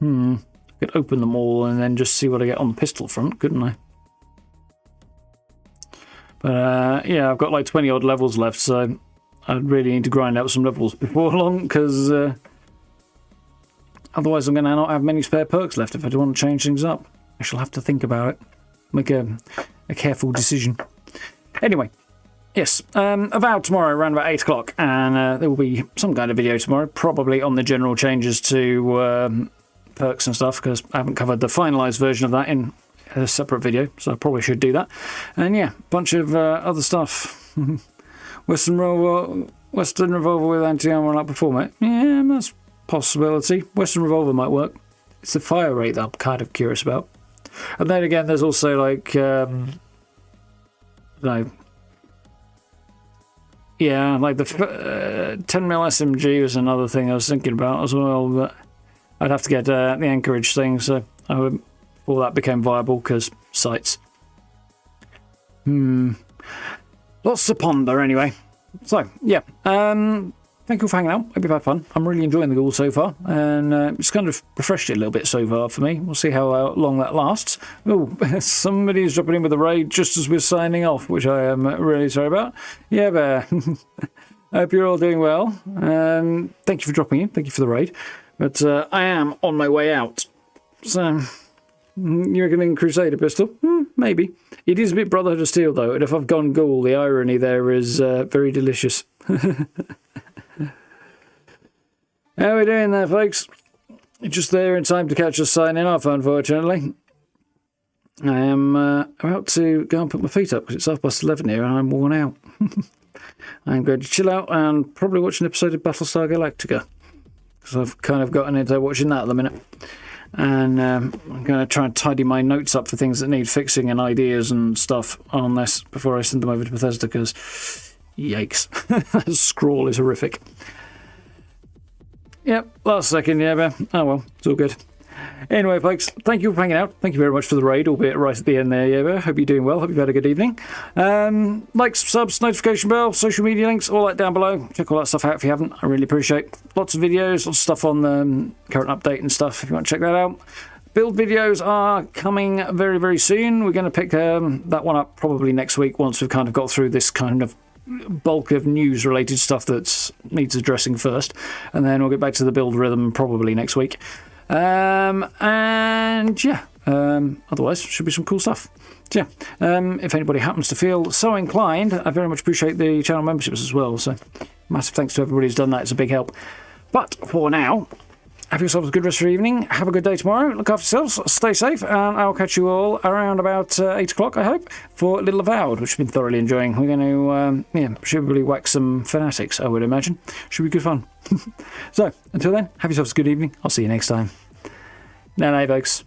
I could open them all and then just see what I get on the pistol front, couldn't I? But yeah, I've got like 20 odd levels left, so I really need to grind out some levels before long, because otherwise I'm going to not have many spare perks left if I do want to change things up. I shall have to think about it. Make a careful decision. Anyway, yes, Avowed tomorrow around about 8 o'clock, and there will be some kind of video tomorrow, probably on the general changes to perks and stuff, because I haven't covered the finalised version of that in a separate video, so I probably should do that. And yeah, a bunch of other stuff. Western Revolver with anti-armor like before, mate. Yeah, that's a possibility. Western Revolver might work. It's the fire rate that I'm kind of curious about. And then again, there's also like, yeah, like the 10mm SMG was another thing I was thinking about as well, but I'd have to get the Anchorage thing, so I would, before that became viable, because sights. Lots to ponder anyway. So, yeah. Thank you for hanging out. Hope you've had fun. I'm really enjoying the Ghoul so far, and it's kind of refreshed it a little bit so far for me. We'll see how long that lasts. Oh, somebody's dropping in with a raid just as we're signing off, which I am really sorry about. Yeah, Bear. I hope you're all doing well. Thank you for dropping in. Thank you for the raid. But I am on my way out. So, You reckon in Crusader pistol? Maybe. It is a bit Brotherhood of Steel, though, and if I've gone Ghoul, the irony there is very delicious. How are we doing there, folks? Just there in time to catch us signing off, unfortunately. I am about to go and put my feet up because it's 11:30 here and I'm worn out. I'm going to chill out and probably watch an episode of Battlestar Galactica because I've kind of gotten into watching that at the minute. And I'm going to try and tidy my notes up for things that need fixing and ideas and stuff on this before I send them over to Bethesda because, yikes, that scrawl is horrific. Yep, last second, yeah, but oh well, it's all good. Anyway, folks, thank you for hanging out. Thank you very much for the raid, albeit right at the end there, yeah. Hope you're doing well. Hope you've had a good evening. Likes, subs, notification bell, social media links, all that down below. Check all that stuff out if you haven't. I really appreciate. Lots of videos, lots of stuff on the current update and stuff if you want to check that out. Build videos are coming very, very soon. We're going to pick that one up probably next week once we've kind of got through this kind of bulk of news related stuff that needs addressing first. And then we'll get back to the build rhythm probably next week. And yeah, otherwise should be some cool stuff. So yeah, if anybody happens to feel so inclined, I very much appreciate the channel memberships as well, so massive thanks to everybody who's done that. It's a big help. But for now, have yourselves a good rest of your evening, have a good day tomorrow, look after yourselves, stay safe, and I'll catch you all around about 8 o'clock, I hope, for Little Avowed, which I've been thoroughly enjoying. We're going to presumably whack some fanatics, I would imagine. Should be good fun. So, until then, have yourselves a good evening. I'll see you next time. Night, folks.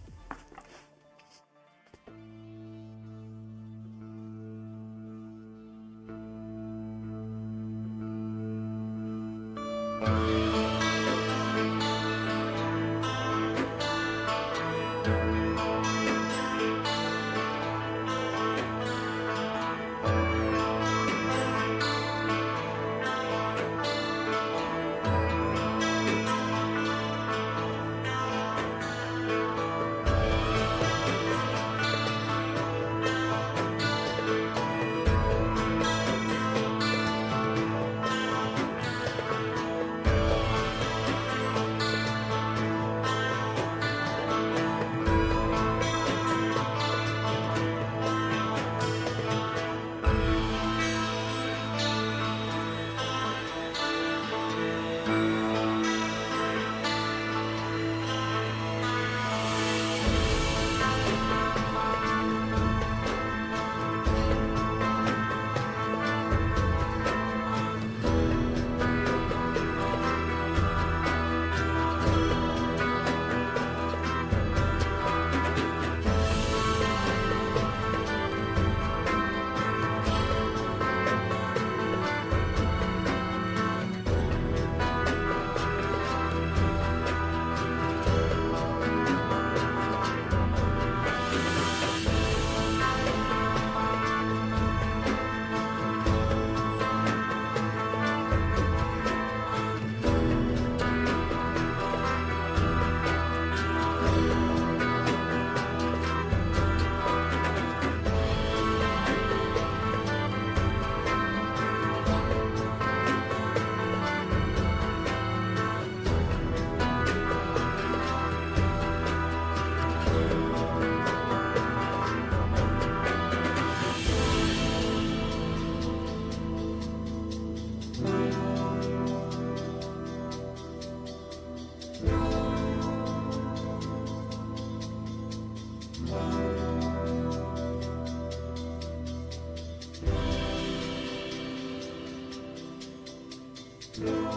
Yeah.